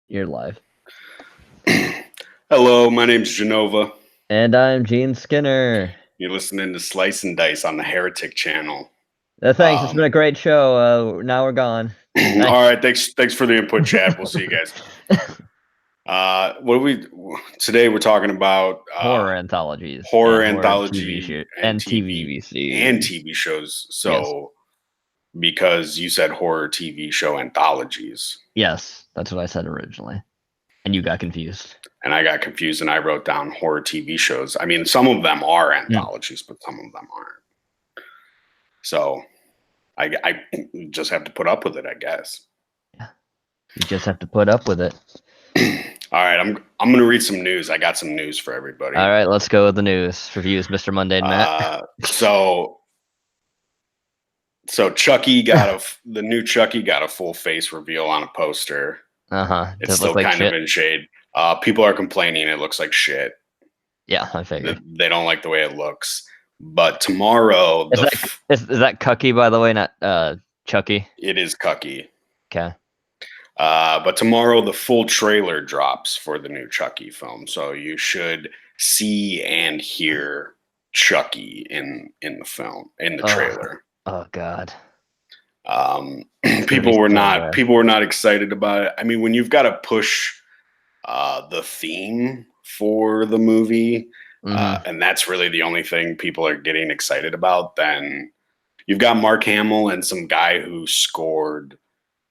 You're live. Hello, my name's Jenova. And I'm Gene Skinner. You're listening to Slice and Dice on the Heretic channel. Thanks. It's been a great show. Now we're gone. All right, thanks for the input, Chad. We'll see you guys. What do we today? We're talking about Horror anthologies horror and horror TV anthology show and and TV TVVC. and TV shows. Yes. So, because you said horror TV show anthologies, Yes, that's what I said originally, and you got confused. and I got confused, and I wrote down horror TV shows. I mean, some of them are anthologies, but some of them aren't. So, I just have to put up with it, I guess. Yeah, you just have to put up with it. All right, I'm gonna read some news. I got some news for everybody. All right, let's go with the news. Reviews, Mr. Mundane Matt. So Chucky the new Chucky got a full face reveal on a poster. It's still kind of in shade. People are complaining it looks like shit. Yeah, I figured. They don't like the way it looks. But tomorrow, is that Cucky, by the way, not Chucky? It is Cucky. Okay. But tomorrow the full trailer drops for the new Chucky film, so you should see and hear Chucky in the film, in the trailer. Oh God. People were not excited about it. I mean, when you've got to push the theme for the movie, and that's really the only thing people are getting excited about, then you've got Mark Hamill and some guy who scored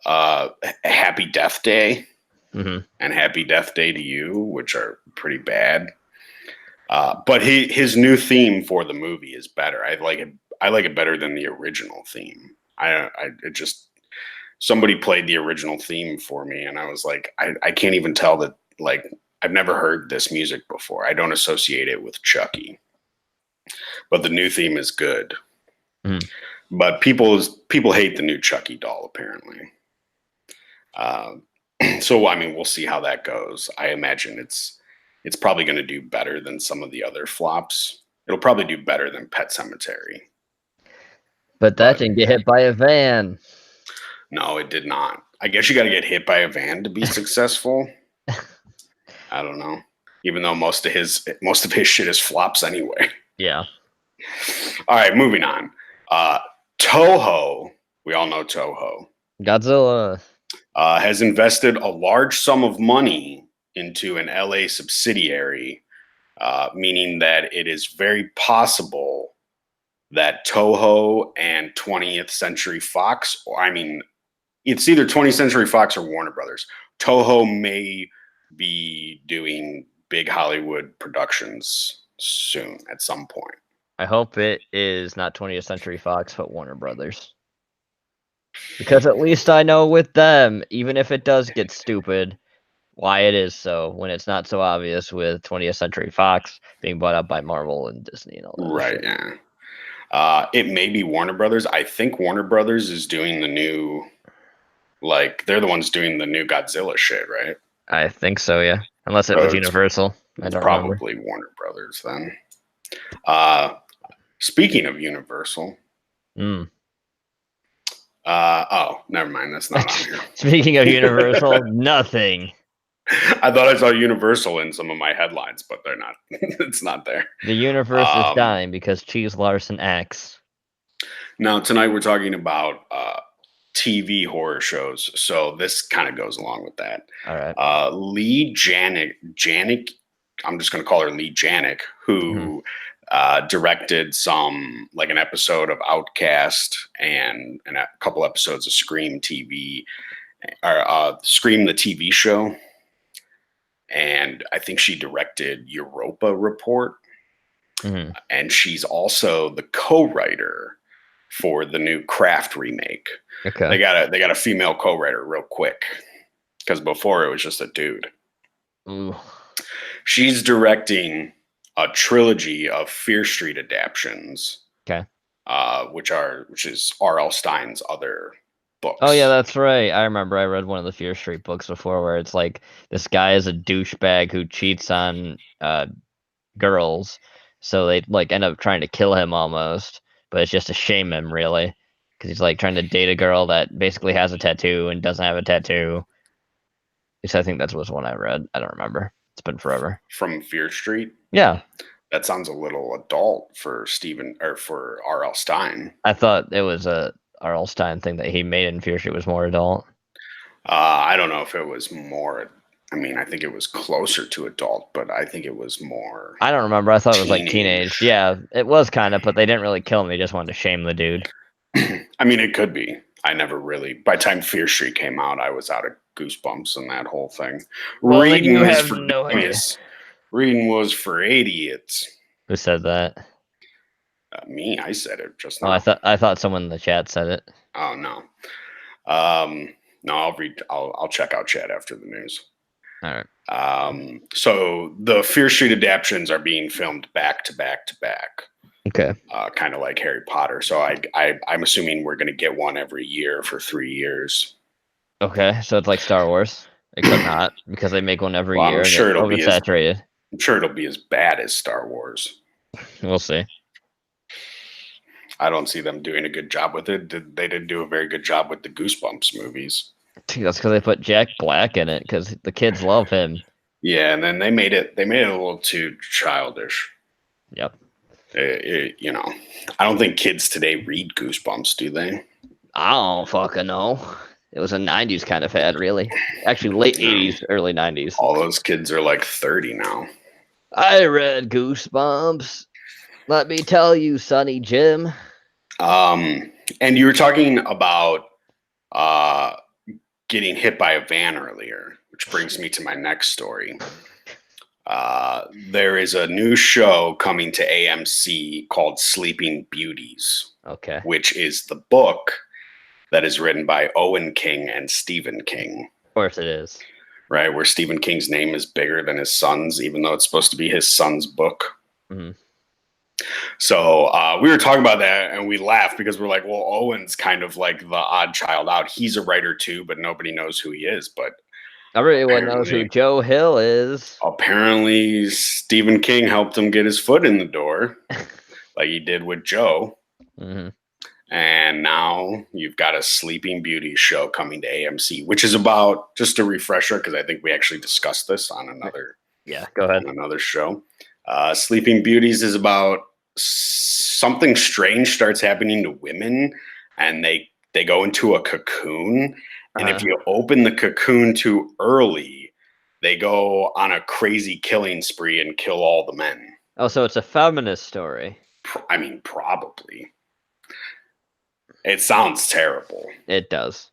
Happy Death Day and Happy Death Day to You, which are pretty bad. But his new theme for the movie is better. I like it better than the original theme. It just somebody played the original theme for me, and I was like, I can't even tell that. Like, I've never heard this music before. I don't associate it with Chucky. But the new theme is good. But people hate the new Chucky doll, apparently. So I mean, we'll see how that goes. I imagine it's probably going to do better than some of the other flops. It'll probably do better than Pet Sematary. But that didn't get hit by a van. No, it did not. I guess you got to get hit by a van to be successful. I don't know. Even though most of his shit is flops anyway. Yeah. All right, moving on. Toho, we all know Toho. Godzilla has invested a large sum of money into an LA subsidiary, meaning that it is very possible that Toho and 20th Century Fox, it's either 20th Century Fox or Warner Brothers. Toho may be doing big Hollywood productions soon at some point. I hope it is not 20th Century Fox, but Warner Brothers. Because at least I know with them, even if it does get stupid, why it is so when it's not so obvious with 20th Century Fox being bought up by Marvel and Disney and all that. Right, shit. Yeah. It may be Warner Brothers. I think Warner Brothers is doing the new, they're the ones doing the new Godzilla shit, right? I think so, yeah. Unless it was Universal. It's probably Warner Brothers then. Speaking of Universal. Oh, never mind. That's not on here. Speaking of Universal, nothing. I thought I saw Universal in some of my headlines, but they're not. It's not there. The universe is dying because Cheese Larson acts. Now, tonight we're talking about TV horror shows, so this kind of goes along with that. All right. Lee Janik, I'm just going to call her Lee Janik, who directed an episode of Outcast and a couple episodes of Scream TV, or Scream the TV show. And I think she directed Europa Report. And she's also the co-writer for the new Craft remake. Okay. They got a female co-writer real quick, because before it was just a dude. Ooh. She's directing a trilogy of Fear Street adaptions. Okay. Which is R.L. Stine's other books. Oh yeah, that's right. I remember I read one of the Fear Street books before where it's like this guy is a douchebag who cheats on girls, so they end up trying to kill him almost, but it's just to shame him really, because he's trying to date a girl that basically has a tattoo and doesn't have a tattoo. least I think that was one I read. I don't remember. It's been forever. From Fear Street. Yeah. That sounds a little adult for Stephen or for R.L. Stine. I thought it was a R.L. Stine thing that he made in Fear Street was more adult. I don't know if it was more. I mean, I think it was closer to adult, but I think it was more. I don't remember. I thought it was like teenage. Yeah, it was kind of, but they didn't really kill him. They just wanted to shame the dude. I mean, it could be. I never really. By the time Fear Street came out, I was out of Goosebumps and that whole thing. Well, Reading you was have for no idea. dummies. Reading was for idiots. Who said that? Me, I said it just Oh, now. I thought someone in the chat said it. Oh no. No, I'll read. I'll check out chat after the news. All right. So the Fear Street adaptations are being filmed back to back to back. Okay. Kind of like Harry Potter. So I'm assuming we're going to get one every year for 3 years. Okay, so it's like Star Wars, except not because they make one every year. I'm sure it'll be oversaturated. I'm sure it'll be as bad as Star Wars. We'll see. I don't see them doing a good job with it. They didn't do a very good job with the Goosebumps movies. That's because they put Jack Black in it because the kids love him. Yeah, and then they made it a little too childish. Yep. You know, I don't think kids today read Goosebumps, do they? I don't fucking know. It was a 90s kind of fad, really. Actually, late 80s, early 90s. All those kids are like 30 now. I read Goosebumps. Let me tell you, Sonny Jim. And you were talking about getting hit by a van earlier, which brings me to my next story. There is a new show coming to AMC called Sleeping Beauties. Okay. Which is the book that is written by Owen King and Stephen King. Of course it is. Right, where Stephen King's name is bigger than his son's, even though it's supposed to be his son's book. Mm-hmm. So we were talking about that, and we laughed because we're like, well, Owen's kind of like the odd child out. He's a writer too, but nobody knows who he is. But everyone knows who Joe Hill is. Apparently, Stephen King helped him get his foot in the door, like he did with Joe. Mm-hmm. And now you've got a Sleeping Beauty show coming to AMC, which is about, just a refresher, because I think we actually discussed this on another. Yeah, go ahead. On another show. Sleeping Beauties is about something strange starts happening to women, and they go into a cocoon. And if you open the cocoon too early, they go on a crazy killing spree and kill all the men. Oh, so it's a feminist story. I mean, probably. It sounds terrible. It does.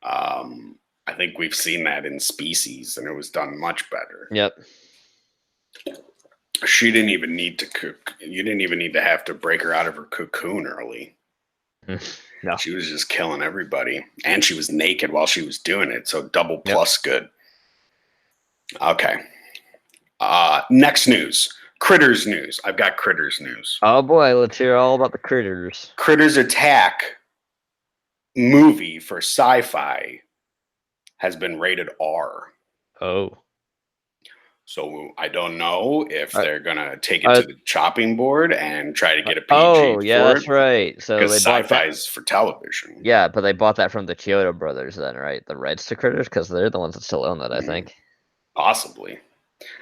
I think we've seen that in Species, and it was done much better. Yep. She didn't even need to cook. You didn't even need to have to break her out of her cocoon early. No. She was just killing everybody. And she was naked while she was doing it, so double plus good. Okay. Next news. Critters news. I've got Critters news. Oh boy, let's hear all about the Critters. Critters Attack movie for sci-fi has been rated R. Oh. So I don't know if they're gonna take it to the chopping board and try to get a PG. Oh, yeah, that's right. So because sci-fi is for television. Yeah, but they bought that from the Chiodo brothers, then, right? The rights to Critters, because they're the ones that still own that, I think. Possibly.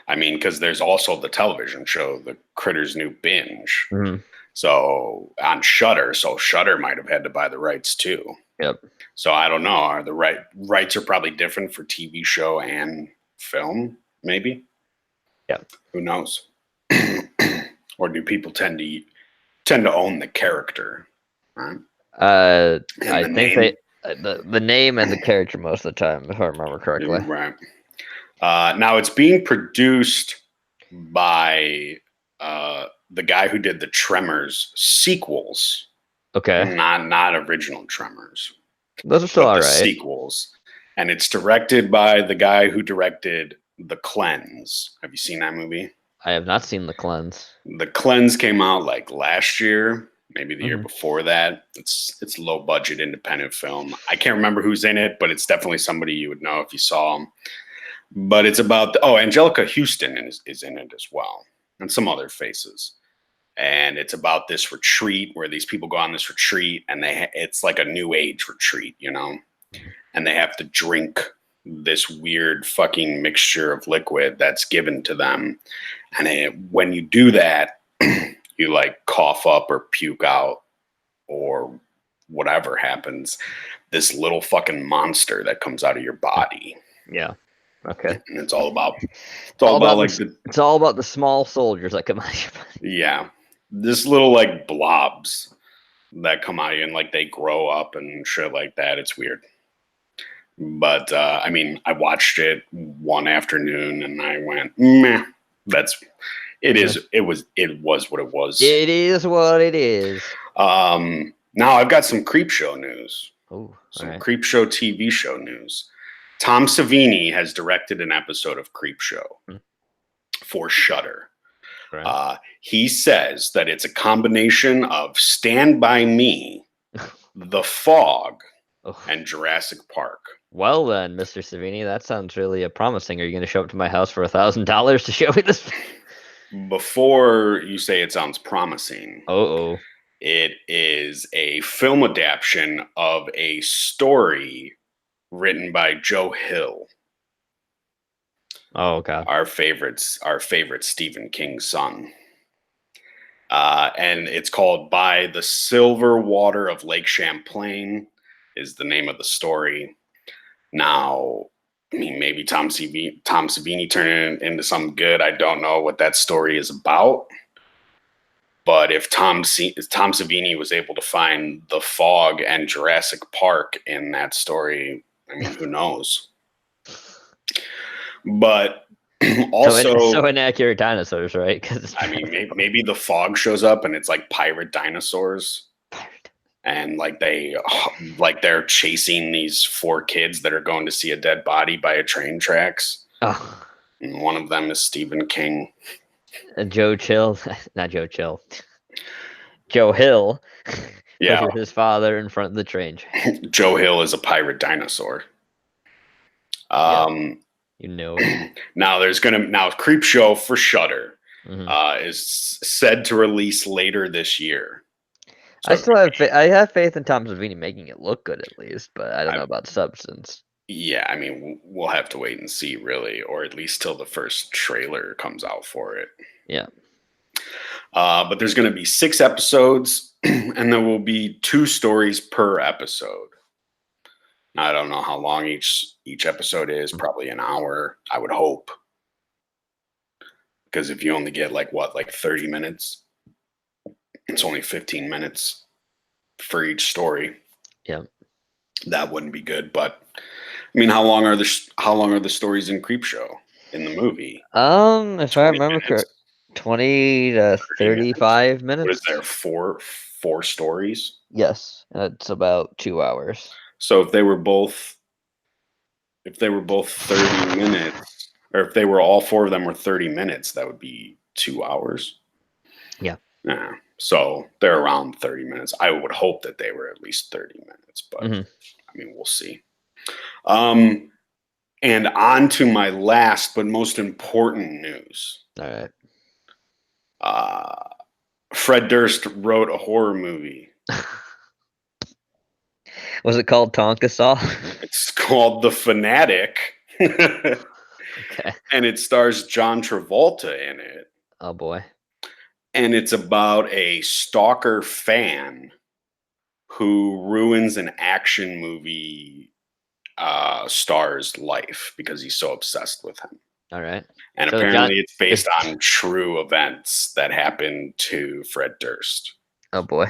I mean, because there's also the television show, The Critters New Binge. Mm-hmm. So on Shudder, so Shudder might have had to buy the rights too. Yep. So I don't know. Are the rights are probably different for TV show and film? Maybe. Yeah. Who knows? Or do people tend to own the character? Right? I think the name and the character most of the time, if I remember correctly. Right. Now it's being produced by the guy who did the Tremors sequels. Okay. Not original Tremors. Those are still all right. Sequels. And it's directed by the guy who directed The Cleanse. Have you seen that movie? I have not seen The Cleanse. The Cleanse came out like last year, maybe the year before that. It's low budget independent film. I can't remember who's in it, but it's definitely somebody you would know if you saw him. But it's about Angelica Houston is in it as well, and some other faces. And it's about this retreat where these people go on this retreat, and it's like a new age retreat, you know, and they have to drink this weird fucking mixture of liquid that's given to them. And when you do that, you like cough up or puke out or whatever happens, this little fucking monster that comes out of your body. Yeah. Okay. And it's all about it's all about the small soldiers that come out of your body. Yeah. This little like blobs that come out of you and like they grow up and shit like that. It's weird. But I mean, I watched it one afternoon and I went, meh. It was what it was. It is what it is. Now I've got some creep show news. Oh, some creep show TV show news. Tom Savini has directed an episode of Creep Show for Shudder. Right. He says that it's a combination of Stand By Me, The Fog, and Jurassic Park. Well then, Mr. Savini, that sounds really promising. Are you going to show up to my house for $1,000 to show me this? Before you say it sounds promising, it is a film adaptation of a story written by Joe Hill. Oh God, our favorite Stephen King son. And it's called By the Silver Water of Lake Champlain is the name of the story. Now, I mean, maybe Tom Savini turned it into something good. I don't know what that story is about. But if Tom Savini was able to find The Fog and Jurassic Park in that story, I mean, who knows? But also, so inaccurate dinosaurs, right? I mean, maybe The Fog shows up and it's like pirate dinosaurs, and like they're chasing these 4 kids that are going to see a dead body by a train tracks. Oh. And one of them is Stephen King. Joe Chill, not Joe Chill. Joe Hill. Yeah, pushes his father in front of the train. Joe Hill is a pirate dinosaur. You know it. Now Creep Show for Shudder is said to release later this year. So I have faith in Tom Savini making it look good at least, but I don't know about substance. Yeah, I mean, we'll have to wait and see, really, or at least till the first trailer comes out for it. Yeah. But there's going to be 6 episodes, and there will be 2 stories per episode. I don't know how long each episode is. Probably an hour, I would hope. Because if you only get like 30 minutes, it's only 15 minutes for each story. Yeah, that wouldn't be good. But I mean, how long are the stories in Creep Show in the movie? If I remember correctly, 20 to 35 minutes. What is there? Four stories? Yes, it's about 2 hours. So if they were both 30 minutes, or if they were all 4 of them were 30 minutes, that would be 2 hours. Yeah. Yeah. So they're around 30 minutes. I would hope that they were at least 30 minutes, but I mean, we'll see. And on to my last but most important news. All right. Fred Durst wrote a horror movie. Was it called Tonka Saw? It's called The Fanatic. Okay. And it stars John Travolta in it. Oh boy. And it's about a stalker fan who ruins an action movie star's life because he's so obsessed with him. All right. And so apparently it's based on true events that happened to Fred Durst. Oh boy.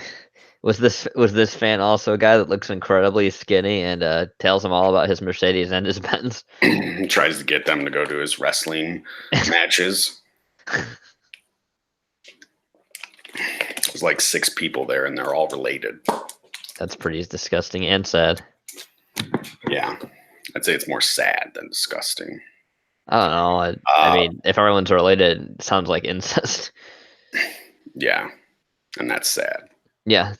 Was this fan also a guy that looks incredibly skinny and tells him all about his Mercedes and his Benz? He tries to get them to go to his wrestling matches. There's like 6 people there, and they're all related. That's pretty disgusting and sad. Yeah, I'd say it's more sad than disgusting. I don't know. I mean, if everyone's related, it sounds like incest. Yeah, and that's sad. Yeah.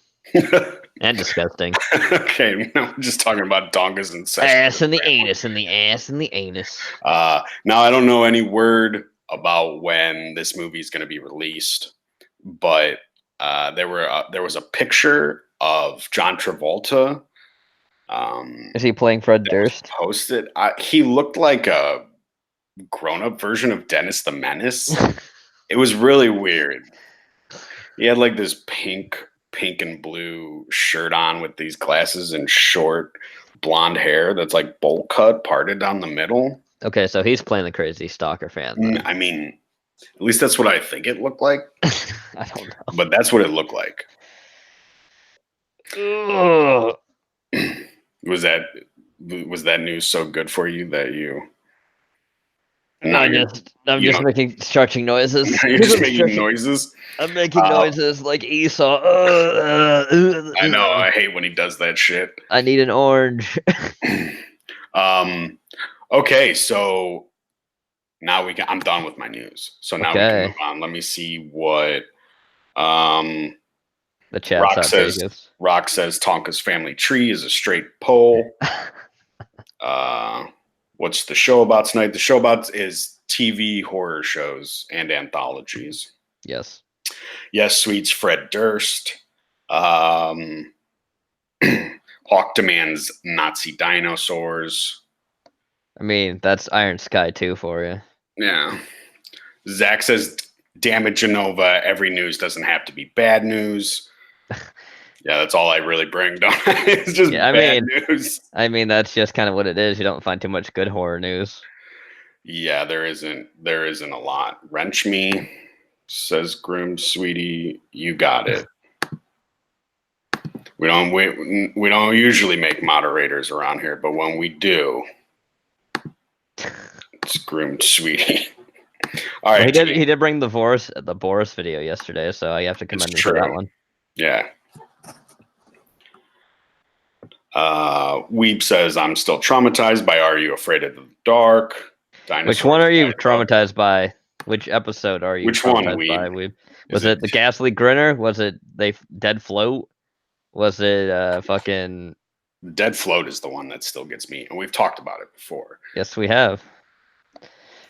And disgusting. Okay, now we're just talking about dongas and sex. Ass and the anus and the ass and the anus. Now I don't know any word about when this movie is going to be released, but there was a picture of John Travolta Is he playing Fred that was Durst? posted. He looked like a grown-up version of Dennis the Menace. It was really weird. He had like this pink and blue shirt on with these glasses and short blonde hair that's like bowl cut, parted down the middle. Okay, so he's playing the crazy stalker fan then. I mean, at least that's what I think it looked like. I don't know. But that's what it looked like. Ugh. Was that news so good for you that you? I'm just making stretching noises. You're just making noises. I'm making noises like Esau. I know. I hate when he does that shit. I need an orange. Okay, so now we can. I'm done with my news. So now we can move on. Let me see what. The chat Rock says Tonka's family tree is a straight pole. What's the show about tonight? The show about is TV horror shows and anthologies. Yes. Yes, Sweet's Fred Durst. Hawk demands Nazi dinosaurs. I mean, that's Iron Sky 2 for you. Yeah. Zach says, damn it, Jenova. Every news doesn't have to be bad news. Yeah, that's all I really bring, don't I? It's just bad news. I mean, that's just kind of what it is. You don't find too much good horror news. Yeah, there isn't a lot. Wrench me, says Groomed Sweetie. You got it. We don't usually make moderators around here, but when we do, it's Groomed Sweetie. All right. Well, he did bring the Boris video yesterday, so I have to commend him for that one. Yeah. Weep says, I'm still traumatized by Are You Afraid of the Dark? Which one are you traumatized by? Which episode are you Which traumatized one, by? Was it the Ghastly Grinner? Was it Dead Float? Was it fucking... Dead Float is the one that still gets me, and we've talked about it before. Yes, we have.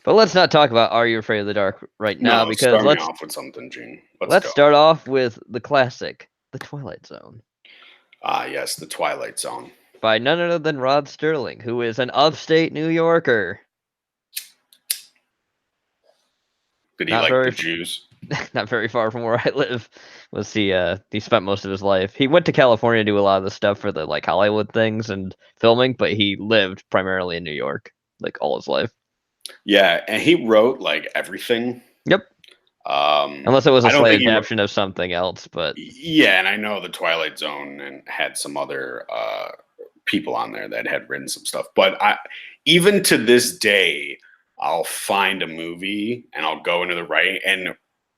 But let's not talk about Are You Afraid of the Dark right now, because let's start off with something, Gene. Let's start off with the classic, The Twilight Zone. Yes, The Twilight Zone. By none other than Rod Sterling, who is an upstate New Yorker. Did he like the Jews? Not very far from where I live. He spent most of his life. He went to California to do a lot of the stuff for the like Hollywood things and filming, but he lived primarily in New York, like all his life. Yeah, and he wrote like everything. Yep. Unless it was a slight adaptation of something else, but yeah, and I know the Twilight Zone and had some other people on there that had written some stuff. But even to this day, I'll find a movie and I'll go into the writing, and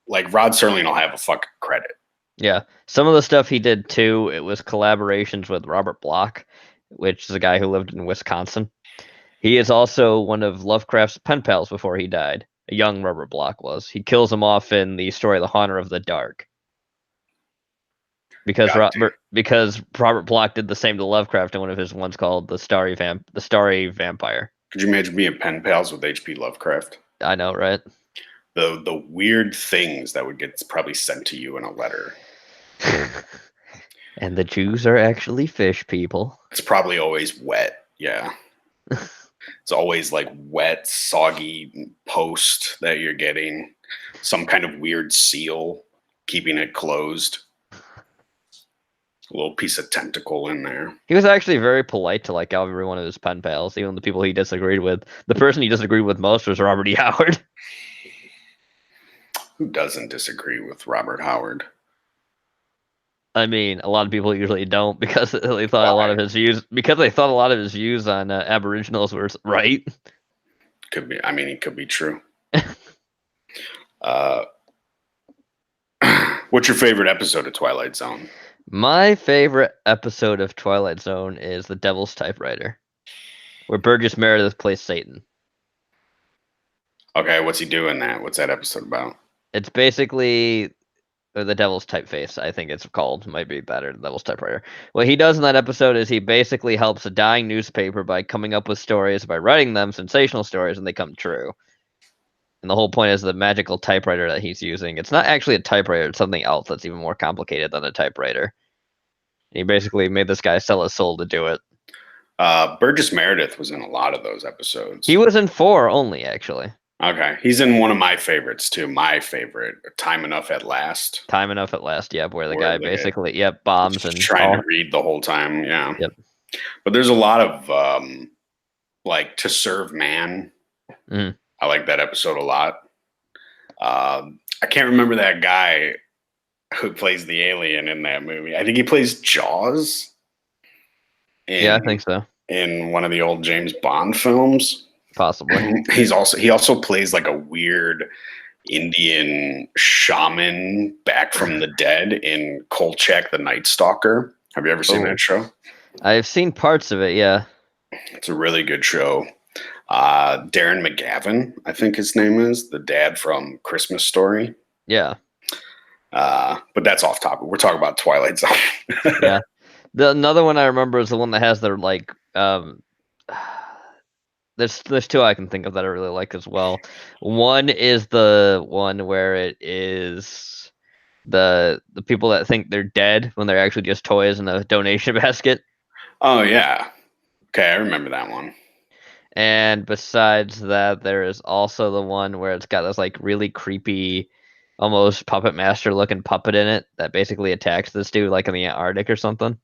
like Rod Serling will have a fucking credit. Yeah, some of the stuff he did too. It was collaborations with Robert Bloch, which is a guy who lived in Wisconsin. He is also one of Lovecraft's pen pals before he died. A young Robert Bloch was. He kills him off in the story The Haunter of the Dark. Because Robert Bloch did the same to Lovecraft in one of his ones called The Starry Vampire. Could you imagine being pen pals with H.P. Lovecraft? I know, right? The weird things that would get probably sent to you in a letter. And the Jews are actually fish people. It's probably always wet, yeah. It's always like wet, soggy post that you're getting. Some kind of weird seal keeping it closed. A little piece of tentacle in there. He was actually very polite to like every one of his pen pals, even the people he disagreed with. The person he disagreed with most was Robert E. Howard. Who doesn't disagree with Robert Howard? I mean, a lot of people usually don't because they thought a lot of his views on Aboriginals were right. Could be. I mean, it could be true. What's your favorite episode of Twilight Zone? My favorite episode of Twilight Zone is The Devil's Typewriter, where Burgess Meredith plays Satan. Okay, what's he doing that? What's that episode about? It's basically The Devil's Typeface, I think it's called. Might be better, The Devil's Typewriter. What he does in that episode is he basically helps a dying newspaper by coming up with stories, by writing them, sensational stories, and they come true. And the whole point is the magical typewriter that he's using. It's not actually a typewriter, it's something else that's even more complicated than a typewriter. He basically made this guy sell his soul to do it. Burgess Meredith was in a lot of those episodes. He was in 4 only, actually. Okay, he's in one of my favorites too. My favorite, Time Enough at Last. Time Enough at Last, yep, where the Where guy the guy basically, bombs just and trying all. to read the whole time. Yeah. Yep. But there's a lot of like To Serve Man. Mhm. I like that episode a lot. I can't remember that guy who plays the alien in that movie. I think he plays Jaws Yeah, I think so. in one of the old James Bond films. Possibly. He also plays like a weird Indian shaman back from the dead in Kolchak the Night Stalker. Have you ever seen that show? I've seen parts of it, yeah. It's a really good show. Darren McGavin, I think his name is, the dad from Christmas Story. Yeah. But that's off topic. We're talking about Twilight Zone. Yeah. Another one I remember is the one that has their like there's 2 I can think of that I really like as well. One is the one where it is the people that think they're dead when they're actually just toys in a donation basket. Oh yeah. Okay, I remember that one. And besides that, there is also the one where it's got this like really creepy, almost puppet master looking puppet in it that basically attacks this dude like in the Antarctic or something.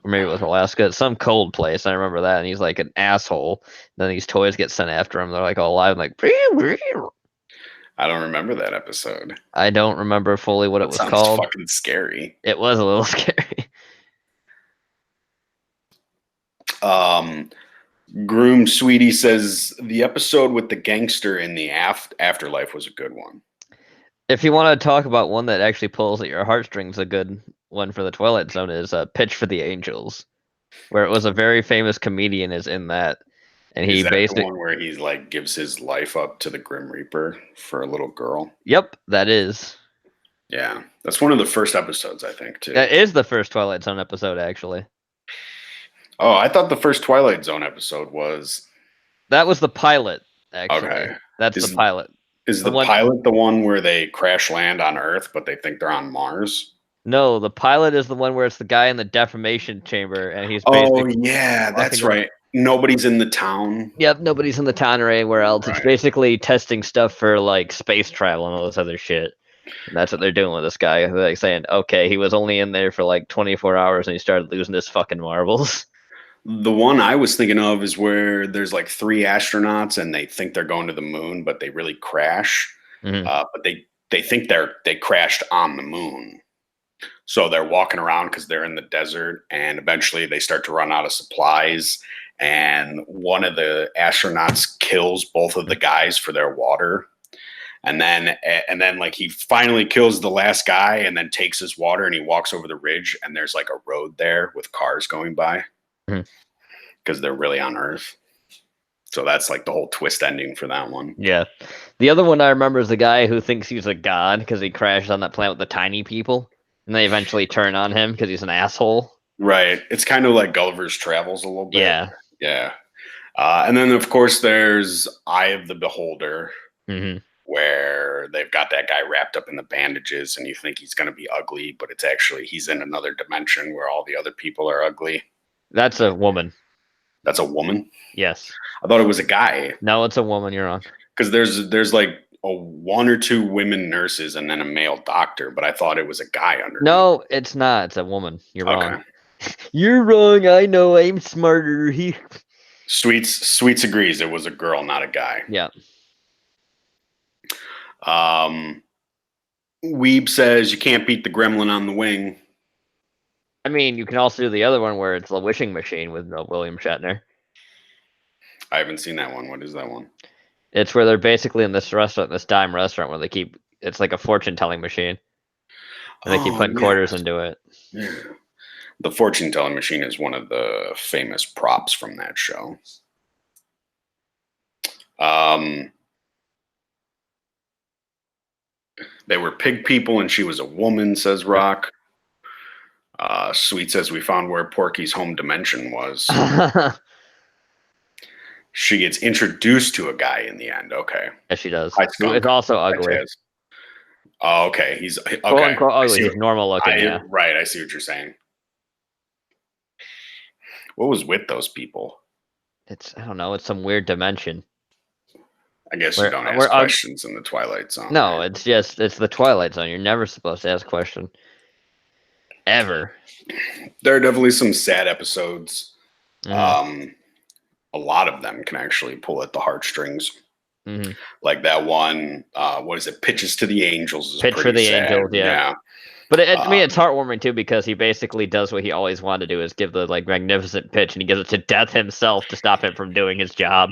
Or maybe it was Alaska. It's some cold place. I remember that. And he's like an asshole. Then these toys get sent after him. They're like all alive, like. I don't remember that episode. I don't remember fully what it was called. Fucking scary. It was a little scary. Groom Sweetie says the episode with the gangster in the afterlife was a good one. If you want to talk about one that actually pulls at your heartstrings, a good one for the Twilight Zone is Pitch for the Angels, where it was a very famous comedian is in that, and he basically the one where he's like gives his life up to the Grim Reaper for a little girl. Yep, that is. Yeah, that's one of the first episodes, I think, too. That is the first Twilight Zone episode, actually. Oh, I thought the first Twilight Zone episode was. That was the pilot, actually. Okay, that's the pilot. Is the pilot the one where they crash land on Earth, but they think they're on Mars? No, the pilot is the one where it's the guy in the defamation chamber, and he's. Oh yeah, that's right. Nobody's in the town. Yep, nobody's in the town or anywhere else. Right. It's basically testing stuff for like space travel and all this other shit. And that's what they're doing with this guy. They're like saying, okay, he was only in there for like 24 hours and he started losing his fucking marbles. The one I was thinking of is where there's like 3 astronauts and they think they're going to the moon, but they really crash. Mm-hmm. But they think they crashed on the moon. So they're walking around because they're in the desert, and eventually they start to run out of supplies. And one of the astronauts kills both of the guys for their water. And then like he finally kills the last guy and then takes his water and he walks over the ridge and there's like a road there with cars going by because they're really on Earth. So that's like the whole twist ending for that one. Yeah. The other one I remember is the guy who thinks he's a god because he crashed on that planet with the tiny people. And they eventually turn on him because he's an asshole. Right. It's kind of like Gulliver's Travels a little bit. Yeah. Yeah. And then, of course, there's Eye of the Beholder, where they've got that guy wrapped up in the bandages and you think he's going to be ugly, but it's actually he's in another dimension where all the other people are ugly. That's a woman. That's a woman? Yes. I thought it was a guy. No, it's a woman. You're wrong. Because there's like 1 or 2 women nurses and then a male doctor, but I thought it was a guy under. No, it's not. It's a woman. You're wrong. You're wrong. I know. I'm smarter. Sweets agrees. It was a girl, not a guy. Yeah. Weeb says you can't beat the gremlin on the wing. I mean, you can also do the other one where it's the wishing machine with William Shatner. I haven't seen that one. What is that one? It's where they're basically in this restaurant, this dime restaurant, where it's like a fortune telling machine. And they keep putting quarters into it. Yeah. The fortune telling machine is one of the famous props from that show. They were pig people and she was a woman, says Rock. Sweet says we found where Porky's home dimension was. She gets introduced to a guy in the end. Okay. Yes, she does. It's also ugly. Oh, okay. He's okay. Quote unquote ugly. He's normal looking. Right. I see what you're saying. What was with those people? I don't know. It's some weird dimension. I guess you Where don't ask where questions in the Twilight Zone. no, Right? it's the Twilight Zone. You're never supposed to ask a question ever. There are definitely some sad episodes. Hmm. A lot of them can actually pull at the heartstrings. Hmm. Like that one, what is it? Pitches to the Angels is Pitch for pretty the sad. Angels, yeah. Yeah. But to me, it's heartwarming too because he basically does what he always wanted to do: is give the magnificent pitch, and he gives it to Death himself to stop him from doing his job.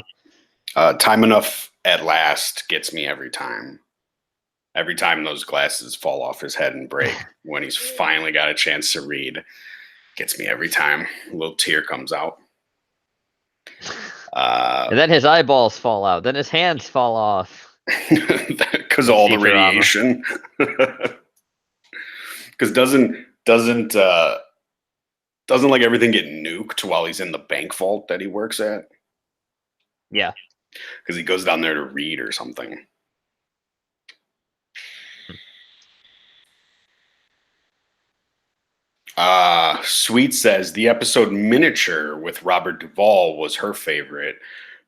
Time Enough at Last gets me every time. Every time those glasses fall off his head and break, when he's finally got a chance to read, gets me every time. A little tear comes out. And then his eyeballs fall out. Then his hands fall off. Because all the radiation. Because doesn't like everything get nuked while he's in the bank vault that he works at? Yeah. Because he goes down there to read or something. Sweet says the episode Miniature with Robert Duvall was her favorite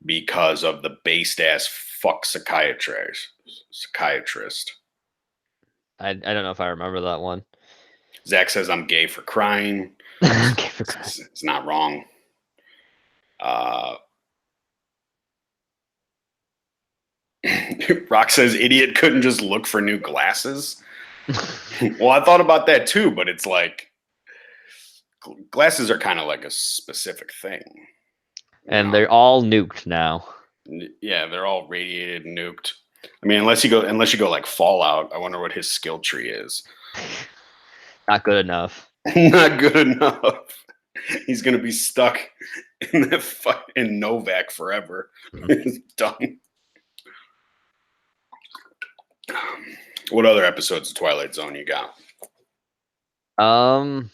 because of the based ass fuck psychiatrist. I don't know if I remember that one. Zach says I'm gay for crying. Okay, for crying. It's not wrong. Rock says idiot couldn't just look for new glasses. Well, I thought about that too, but it's like glasses are kind of like a specific thing. And they're all nuked now. Yeah, they're all radiated, nuked. I mean, unless you go like Fallout, I wonder what his skill tree is. Not good enough. Not good enough. He's gonna be stuck in Novak forever. Mm-hmm. Done. What other episodes of Twilight Zone you got? Trying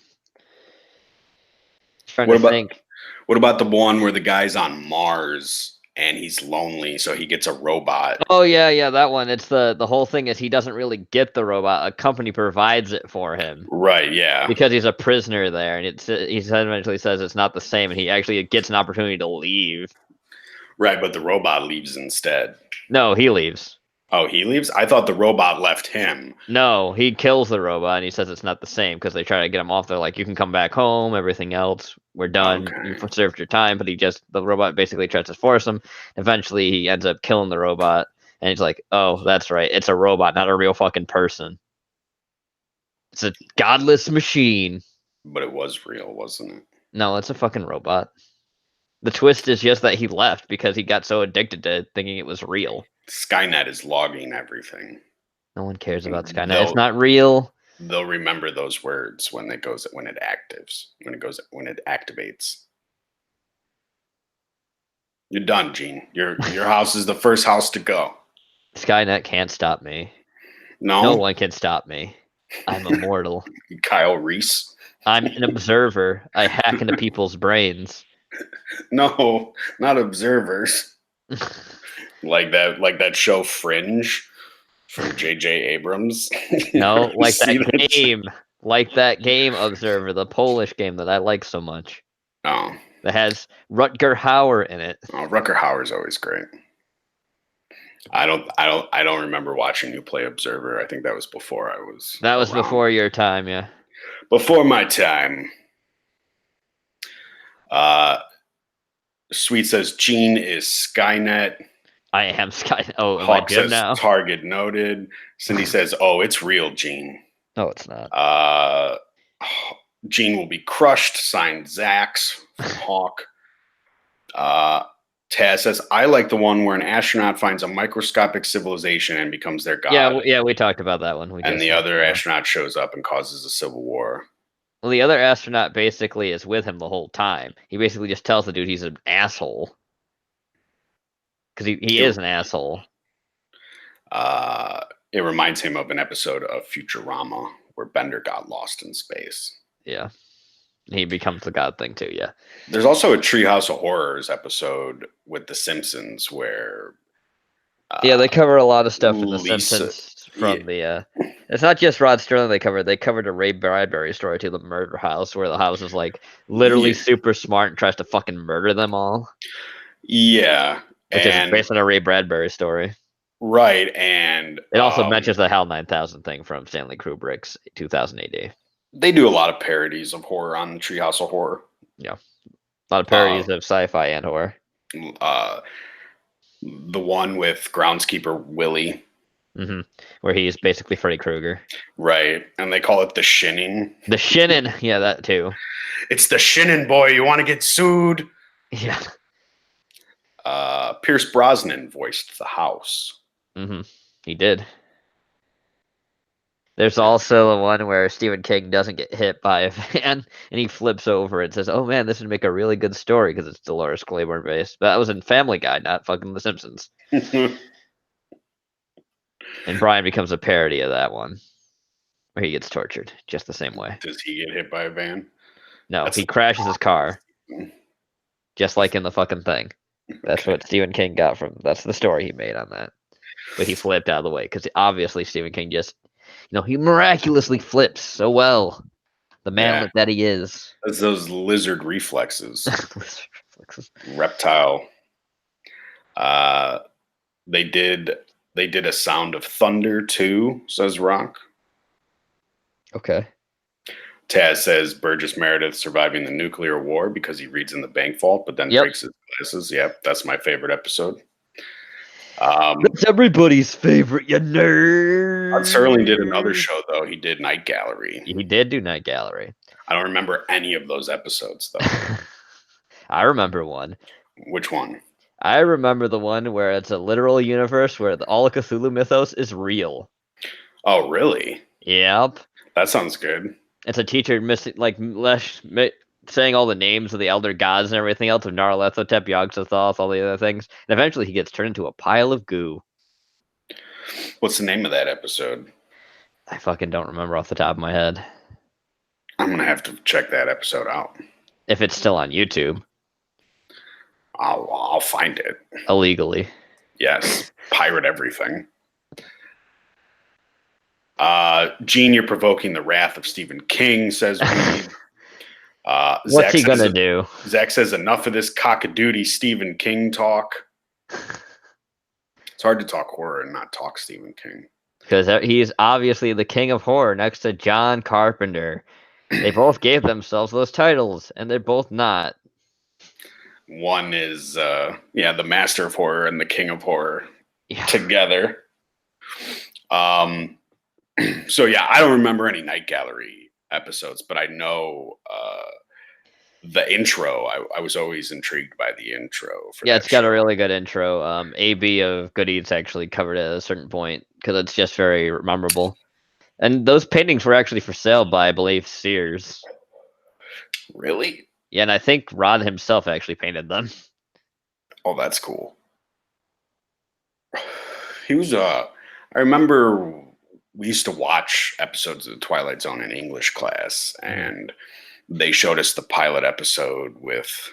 to think. What about the one where the guy's on Mars and he's lonely, so he gets a robot? Oh yeah, that one. It's the whole thing is he doesn't really get the robot. A company provides it for him. Right, yeah. Because he's a prisoner there, and he eventually says it's not the same, and he actually gets an opportunity to leave. Right, but the robot leaves instead. No, he leaves. Oh, he leaves? I thought the robot left him. No, he kills the robot, and he says it's not the same because they try to get him off. They're like, you can come back home, everything else, we're done. Okay. You've served your time. But the robot basically tries to force him. Eventually, he ends up killing the robot, and he's like, oh, that's right. It's a robot, not a real fucking person. It's a godless machine. But it was real, wasn't it? No, it's a fucking robot. The twist is just that he left because he got so addicted to thinking it was real. Skynet is logging everything. No one cares about Skynet. It's not real. They'll remember those words when it activates. You're done, Gene. Your house is the first house to go. Skynet can't stop me. No one can stop me. I'm immortal. Kyle Reese. I'm an observer. I hack into people's brains. No, not observers. like that show Fringe from J.J. Abrams. No, like that game. Like that game, Observer, the Polish game that I like so much. Oh. That has Rutger Hauer in it. Oh, Rutger Hauer's always great. I don't remember watching you play Observer. I think that was before I was. That was around. Before your time, yeah. Before my time. Sweet says Gene is Skynet. I am Skynet. Oh, am Hawk I Jim says now? Target noted. Cindy says, "Oh, it's real, Gene." No, it's not. Gene will be crushed. Signed, Zax from Hawk. Taz says, "I like the one where an astronaut finds a microscopic civilization and becomes their god." Yeah, we talked about that one. And the other astronaut shows up and causes a civil war. Well, the other astronaut basically is with him the whole time. He basically just tells the dude he's an asshole. Because he is an asshole. It reminds him of an episode of Futurama where Bender got lost in space. Yeah. He becomes the god thing too, yeah. There's also a Treehouse of Horrors episode with The Simpsons where... yeah, they cover a lot of stuff in The Simpsons from the. It's not just Rod Sterling they covered. They covered a Ray Bradbury story too, the murder house, where the house is like literally super smart and tries to fucking murder them all. Yeah, which is based on a Ray Bradbury story. Right, and it also mentions the HAL 9000 thing from Stanley Kubrick's 2000 AD. They do a lot of parodies of horror on Treehouse of Horror. Yeah, a lot of parodies of sci-fi and horror. The one with groundskeeper Willie. Mm-hmm. Where he's basically Freddy Krueger. Right, and they call it the shinning. The shinning, yeah, that too. It's the shinning, boy. You want to get sued? Yeah. Pierce Brosnan voiced the house. Mm-hmm. He did. There's also the one where Stephen King doesn't get hit by a van, and he flips over and says, "Oh man, this would make a really good story," because it's Dolores Claiborne based. But that was in Family Guy, not fucking The Simpsons. And Brian becomes a parody of that one, where he gets tortured just the same way. Does he get hit by a van? No, he crashes his car, just like in the fucking thing. That's what Stephen King got from. That's the story he made on that. But he flipped out of the way because obviously Stephen King just, he miraculously flips so well. The man that he is. That's those lizard reflexes. Reptile. They did a Sound of Thunder too, says Rock. Okay. Taz says Burgess Meredith surviving the nuclear war because he reads in the bank vault, but then breaks his glasses. Yep, that's my favorite episode. That's everybody's favorite, you nerd. Rod Serling did another show, though. He did Night Gallery. He did do Night Gallery. I don't remember any of those episodes, though. I remember one. Which one? I remember the one where it's a literal universe where all the Cthulhu mythos is real. Oh, really? Yep. That sounds good. It's a teacher saying all the names of the elder gods and everything else of Nyarlathotep, Yog-Sothoth, all the other things. And eventually he gets turned into a pile of goo. What's the name of that episode? I fucking don't remember off the top of my head. I'm going to have to check that episode out. If it's still on YouTube. I'll find it. Illegally. Yes. Pirate everything. Gene, you're provoking the wrath of Stephen King, says Reed. What's he gonna do? Zach says, enough of this cockadoodie Stephen King talk. It's hard to talk horror and not talk Stephen King. Because he's obviously the king of horror next to John Carpenter. They both gave themselves those titles, and they're both not. One is, the master of horror and the king of horror together. So, I don't remember any Night Gallery episodes, but I know the intro. I was always intrigued by the intro. It's got a really good intro. AB of Good Eats actually covered it at a certain point because it's just very memorable. And those paintings were actually for sale by, I believe, Sears. Really? Yeah, and I think Rod himself actually painted them. Oh, that's cool. He was, I remember we used to watch episodes of The Twilight Zone in English class, and they showed us the pilot episode with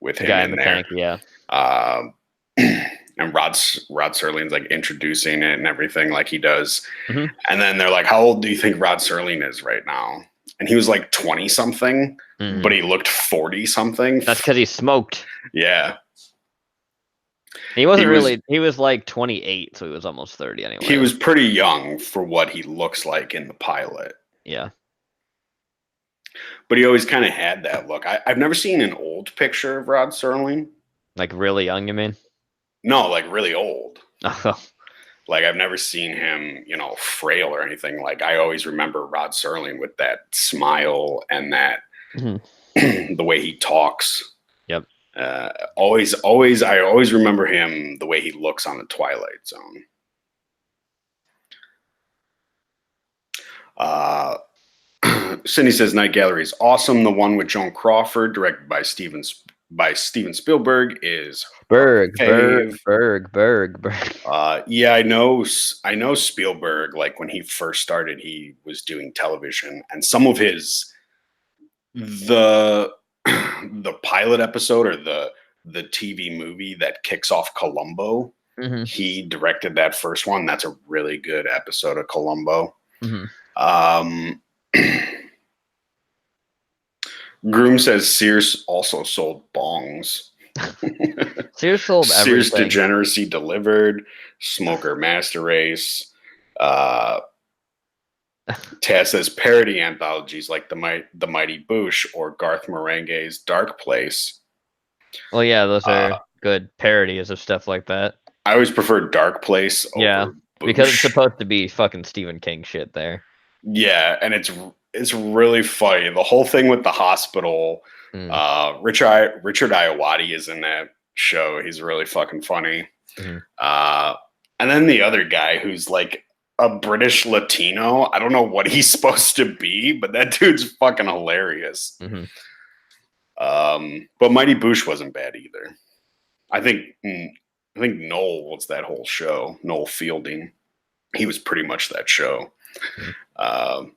him in there. Tank, and Rod Serling's like introducing it and everything like he does. Mm-hmm. And then they're like, how old do you think Rod Serling is right now? And he was like 20 something, but he looked 40 something. That's because he smoked. Yeah. He wasn't he was like 28, so he was almost 30 anyway. He was pretty young for what he looks like in the pilot. Yeah. But he always kind of had that look. I've never seen an old picture of Rod Serling. Like really young, you mean? No, like really old. Oh. Like I've never seen him, frail or anything. Like I always remember Rod Serling with that smile and that the way he talks. Yep. I always remember him the way he looks on the Twilight Zone. Cindy says Night Gallery is awesome. The one with Joan Crawford, directed by Steven Spielberg, is Berg. Yeah, I know Spielberg. Like when he first started, he was doing television, and some of the pilot episode or the TV movie that kicks off Columbo He directed that first one. That's a really good episode of Columbo. Um, Groom says Sears also sold bongs. Sears sold Sears everything. Degeneracy Delivered, Smoker Master Race. Taz says parody anthologies like the Mighty Boosh or Garth Marenghi's Dark Place. Well, yeah, those are good parodies of stuff like that. I always prefer Dark Place over Boosh. Because it's supposed to be fucking Stephen King shit there. Yeah, and it's really funny. The whole thing with the hospital. Richard Iowati is in that show. He's really fucking funny. And then the other guy who's like a British Latino. I don't know what he's supposed to be, but that dude's fucking hilarious. But Mighty Boosh wasn't bad either. I think Noel was that whole show. Noel Fielding. He was pretty much that show. But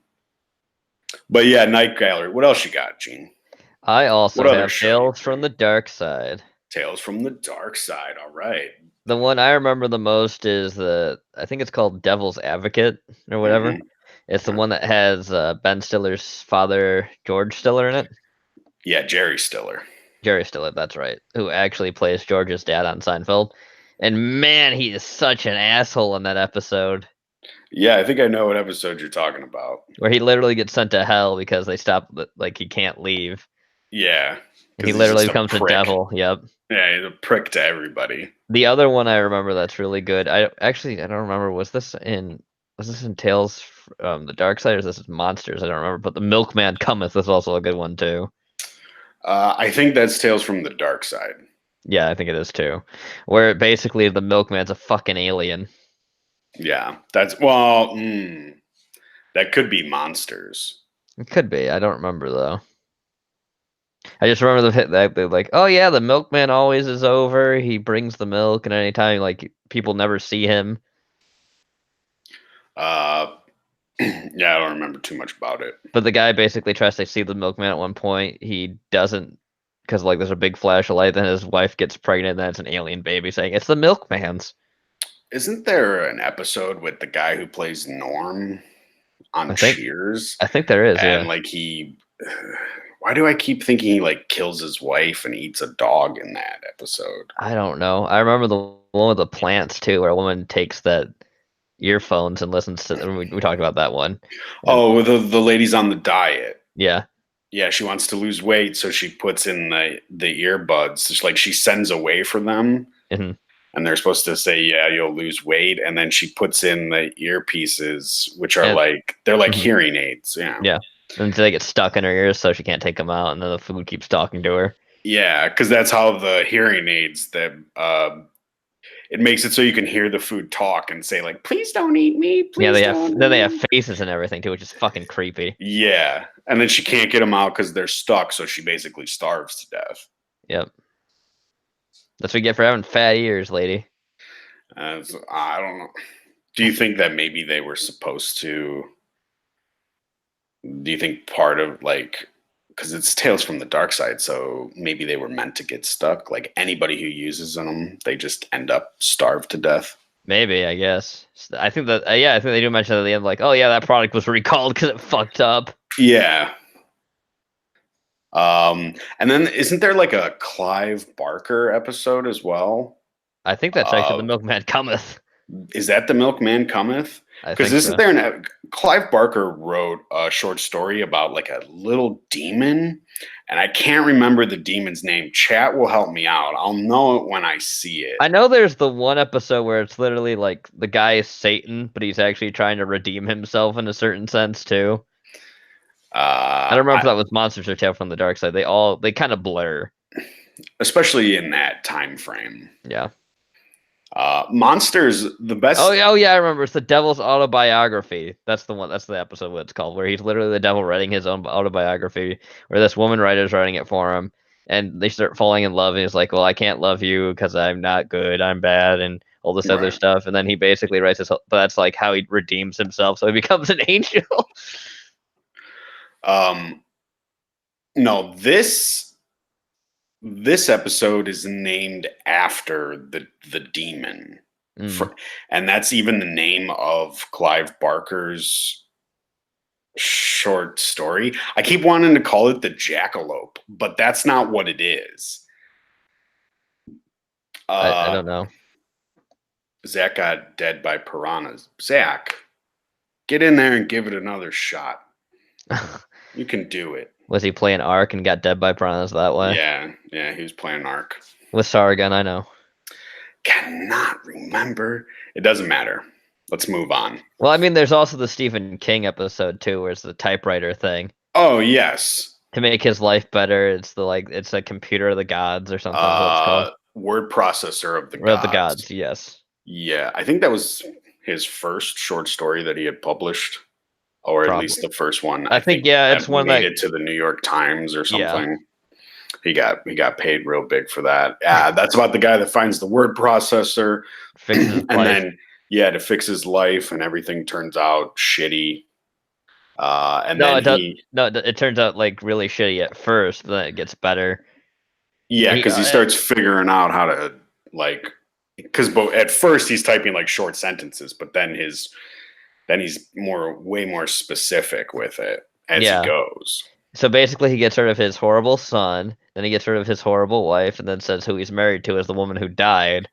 yeah, Night Gallery. What else you got, Gene? I also have Tales from the Dark Side. Tales from the Dark Side. All right. The one I remember the most is I think it's called Devil's Advocate or whatever. It's the one that has Ben Stiller's father, George Stiller, in it. Yeah, Jerry Stiller. Jerry Stiller, that's right. Who actually plays George's dad on Seinfeld. And man, he is such an asshole in that episode. Yeah, I think I know what episode you're talking about. Where he literally gets sent to hell because they stop, like, he can't leave. Yeah. And he literally becomes a devil. Yep. Yeah, he's a prick to everybody. The other one I remember that's really good. I don't remember. Was this in Tales from the Dark Side or is this Monsters? I don't remember. But the Milkman Cometh is also a good one too. I think that's Tales from the Dark Side. Yeah, I think it is too. Where basically the Milkman's a fucking alien. Yeah, that could be Monsters. It could be. I don't remember though. I just remember that they're like, oh yeah, the milkman always is over. He brings the milk, and anytime like people never see him. Yeah, I don't remember too much about it. But the guy basically tries to see the milkman at one point. He doesn't, because like there's a big flash of light. Then his wife gets pregnant, and then it's an alien baby saying it's the milkman's. Isn't there an episode with the guy who plays Norm on Cheers? I think there is. And like why do I keep thinking he like kills his wife and eats a dog in that episode? I don't know. I remember the one with the plants too, where a woman takes that earphones and listens to them. We talked about that one. Oh, the lady's on the diet. Yeah. Yeah, she wants to lose weight, so she puts in the earbuds. It's like she sends away for them. And they're supposed to say, yeah, you'll lose weight. And then she puts in the earpieces, which are they're like hearing aids. Yeah. Yeah. And they get stuck in her ears, so she can't take them out. And then the food keeps talking to her. Yeah, because that's how the hearing aids that it makes it so you can hear the food talk and say like, please don't eat me. Please they have faces and everything too, which is fucking creepy. Yeah. And then she can't get them out because they're stuck. So she basically starves to death. Yep. That's what you get for having fat ears, lady. So, I don't know. Do you think that maybe they were supposed to? Do you think part of like, because it's Tales from the Dark Side, so maybe they were meant to get stuck? Like anybody who uses them, they just end up starved to death. Maybe, I guess. I think that I think they do mention at the end, like, oh yeah, that product was recalled because it fucked up. Yeah. And then isn't there like a Clive Barker episode as well? I think that's actually The Milkman Cometh. Is that The Milkman Cometh? Because isn't there Clive Barker wrote a short story about like a little demon, and I can't remember the demon's name. Chat will help me out. I'll know it when I see it. I know there's the one episode where it's literally like the guy is Satan, but he's actually trying to redeem himself in a certain sense too. I don't remember if that was Monsters or Tale from the Dark Side. They kind of blur, especially in that time frame. Yeah. Monsters, the best. Oh yeah, I remember. It's the Devil's Autobiography. That's the one. That's the episode what it's called, where he's literally the devil writing his own autobiography, where this woman writer is writing it for him, and they start falling in love, and he's like, "Well, I can't love you because I'm not good. I'm bad," and all this other stuff. And then he basically writes this. But that's like how he redeems himself, so he becomes an angel. No, this episode is named after the demon. And that's even the name of Clive Barker's short story. I keep wanting to call it the Jackalope, but that's not what it is. I don't know. Zach got dead by piranhas. Zach, get in there and give it another shot. You can do it. Was he playing Ark and got dead by piranhas that way? Yeah, he was playing Ark. With Sargon, I know. Cannot remember. It doesn't matter. Let's move on. Well, I mean, there's also the Stephen King episode too, where it's the typewriter thing. Oh yes. To make his life better, it's it's a computer of the gods or something. What it's called. Word processor of the gods. Of the gods, yes. Yeah, I think that was his first short story that he had published, or at least the first one. I think it's one that made it to the New York Times or something. Yeah. He got paid real big for that. Yeah, that's about the guy that finds the word processor, fixes and then to fix his life, and everything turns out shitty. It turns out like really shitty at first, then it gets better. Yeah, because he starts figuring out how to because at first he's typing like short sentences, but then he's way more specific with it as he goes. So basically, he gets rid of his horrible son, then he gets rid of his horrible wife, and then says who he's married to is the woman who died,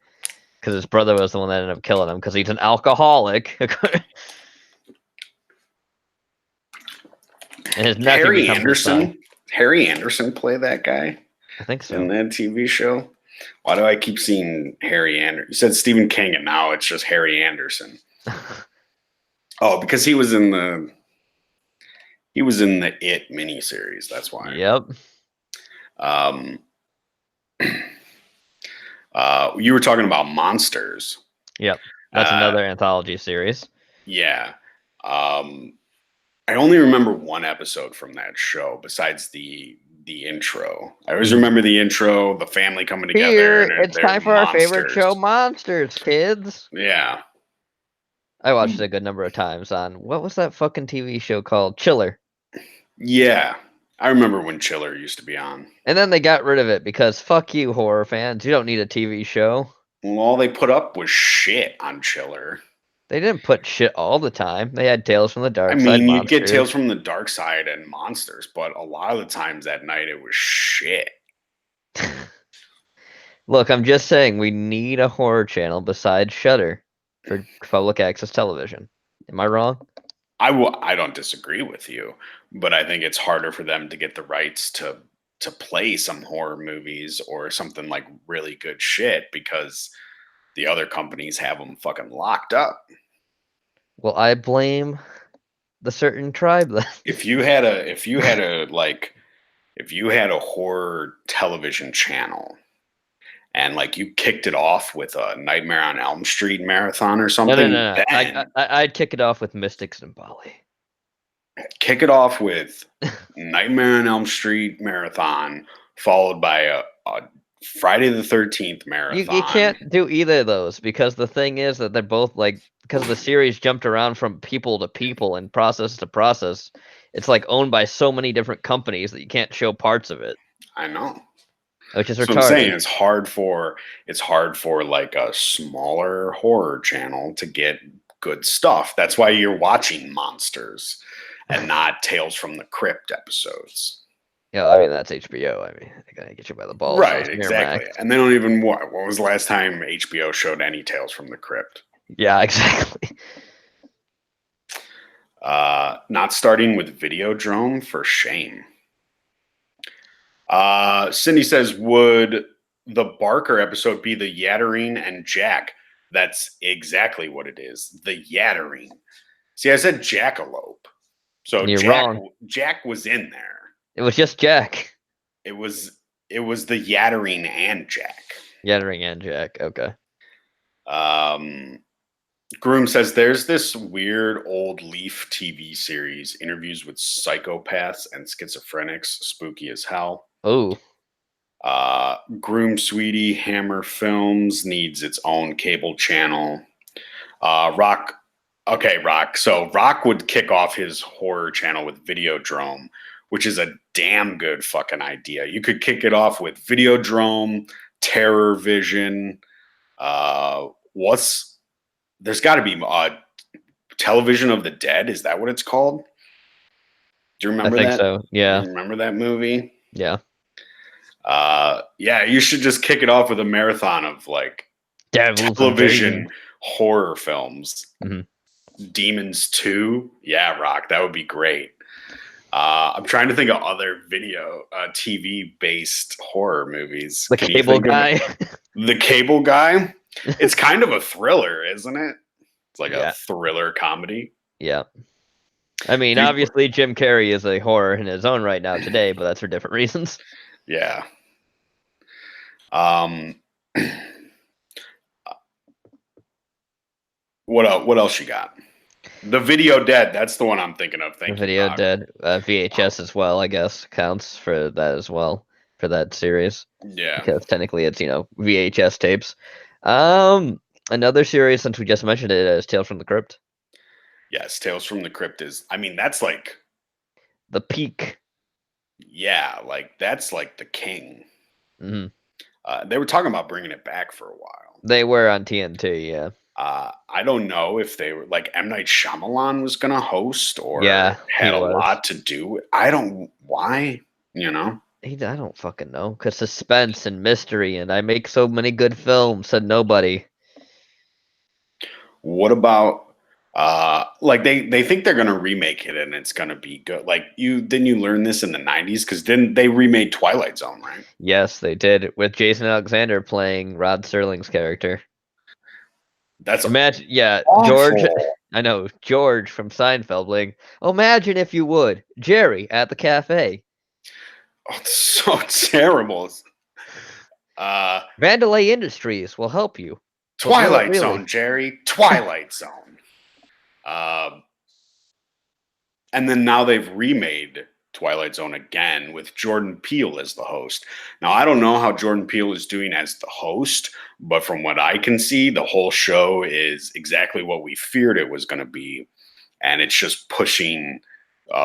because his brother was the one that ended up killing him because he's an alcoholic. And his nephew Harry Anderson play that guy? I think so. In that TV show? Why do I keep seeing Harry Anderson? You said Stephen King, and now it's just Harry Anderson. Oh, because he was in the It miniseries. That's why. Yep. You were talking about monsters. Yep. That's another anthology series. Yeah. I only remember one episode from that show besides the intro. I always remember the intro, the family coming together. It's time for our favorite show, Monsters, kids. Yeah. I watched it a good number of times on, what was that fucking TV show called? Chiller. Yeah. I remember when Chiller used to be on. And then they got rid of it because fuck you, horror fans. You don't need a TV show. Well, all they put up was shit on Chiller. They didn't put shit all the time. They had Tales from the Dark Side. I mean, you get Tales from the Dark Side and Monsters, but a lot of the times that night it was shit. Look, I'm just saying we need a horror channel besides Shudder for public access television. Am I wrong? I don't disagree with you, but I think it's harder for them to get the rights to play some horror movies or something like really good shit because the other companies have them fucking locked up. Well, I blame the certain tribe then. If you had a horror television channel and like you kicked it off with a Nightmare on Elm Street marathon or something, no. I'd kick it off with Mystics in Bali. Kick it off with Nightmare on Elm Street marathon, followed by a Friday the 13th marathon. You can't do either of those because the thing is that they're both because the series jumped around from people to people and process to process. It's like owned by so many different companies that you can't show parts of it. I know. Which is retarded. So I'm saying it's hard for like a smaller horror channel to get good stuff. That's why you're watching Monsters and not Tales from the Crypt episodes. Yeah, I mean that's HBO. I mean, they're gonna get you by the balls. Right, exactly. And they don't even what was the last time HBO showed any Tales from the Crypt? Yeah, exactly. Not starting with Videodrome for shame. Cindy says, would the Barker episode be the Yattering and Jack? That's exactly what it is. The Yattering. See, I said Jackalope. So you're wrong. Jack was in there. It was just Jack. It was the Yattering and Jack. Yattering and Jack. Okay. Groom says there's this weird old Leaf TV series, interviews with psychopaths and schizophrenics, spooky as hell. Oh. Groom Sweetie Hammer Films needs its own cable channel. Rock. So Rock would kick off his horror channel with Videodrome, which is a damn good fucking idea. You could kick it off with Videodrome, Terror Vision, there's got to be Television of the Dead. Is that what it's called? Do you I remember think that? so. Yeah. You remember that movie? Yeah. Yeah, you should just kick it off with a marathon of like Devils and television Demons. horror films. Mm-hmm. Demons 2. Yeah, Rock, that would be great. I'm trying to think of other TV based horror movies. The Can you Cable think of Guy. The Cable Guy? It's kind of a thriller, isn't it? It's like a Yeah. thriller comedy. Yeah. I mean, obviously, Jim Carrey is a horror in his own right now today, but that's for different reasons. Yeah. Um. What else you got? The Video Dead. That's the one I'm thinking of. The Thank you, Video Rock. Dead. VHS as well, I guess, counts for that as well, for that series. Yeah. Because technically it's, VHS tapes. Another series, since we just mentioned it, is Tales from the Crypt. Yes, Tales from the Crypt is. I mean, that's like The peak. Yeah, like that's like the king. Mm-hmm. They were talking about bringing it back for a while. They were on TNT, yeah. I don't know if they were like M. Night Shyamalan was going to host or he had a was. lot to do. I don't why, I don't fucking know. Because suspense and mystery, and I make so many good films, said nobody. What about like they think they're going to remake it and it's going to be good. Like you learn this in the 90s cuz then they remade Twilight Zone, right? Yes, they did, with Jason Alexander playing Rod Serling's character. That's Imagine, awful. George. I know George from Seinfeld. Like, imagine if you would, Jerry at the cafe. Oh, it's so terrible. Vandalay Industries will help you. Twilight Zone, Jerry. Twilight Zone. And then now they've remade Twilight Zone again with Jordan Peele as the host. Now, I don't know how Jordan Peele is doing as the host, but from what I can see, the whole show is exactly what we feared it was going to be. And it's just pushing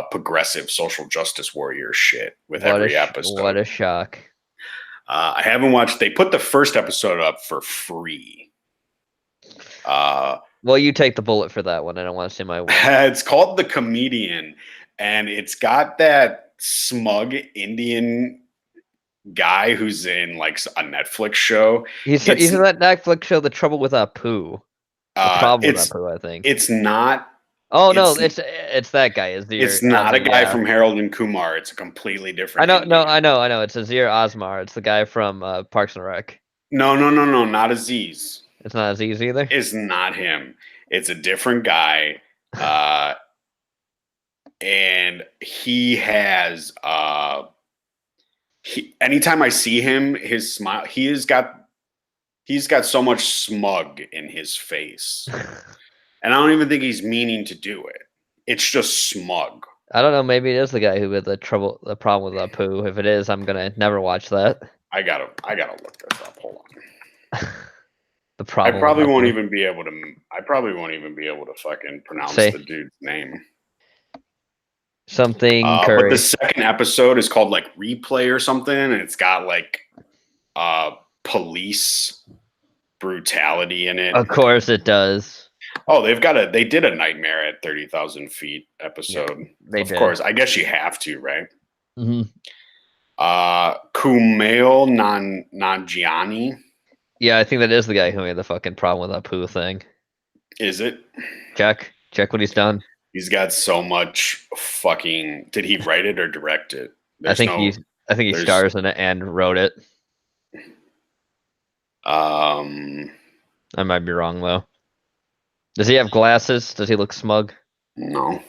progressive social justice warrior shit with every episode. What a shock. I haven't watched. They put the first episode up for free. Well, you take the bullet for that one. I don't want to say my word. It's called The Comedian, and it's got that smug Indian guy who's in like a Netflix show. He's in that Netflix show, The Trouble with Apu. The Problem with Apu, I think. It's not. Oh no, it's that guy. It's not a guy from Harold and Kumar. It's a completely different. I know. It's Azir Osmar. It's the guy from Parks and Rec. No, not Aziz. It's not Aziz either? It's not him. It's a different guy. And he has anytime I see him, his smile, he's got so much smug in his face. And I don't even think he's meaning to do it. It's just smug. I don't know, maybe it is the guy who had the problem with Apu. If it is, I'm gonna never watch that. I gotta look this up. Hold on. The problem. I probably won't even be able to fucking pronounce the dude's name. Something But the second episode is called like Replay or something, and it's got like police brutality in it. Of course it does. Oh, they did a Nightmare at 30,000 Feet episode. Yeah, of course. I guess you have to, right? Mm-hmm. Kumail Nanjiani. Yeah, I think that is the guy who made the fucking problem with that poo thing. Is it? Check what he's done. He's got so much fucking. Did he write it or direct it? I think he stars in it and wrote it. I might be wrong though. Does he have glasses? Does he look smug? No.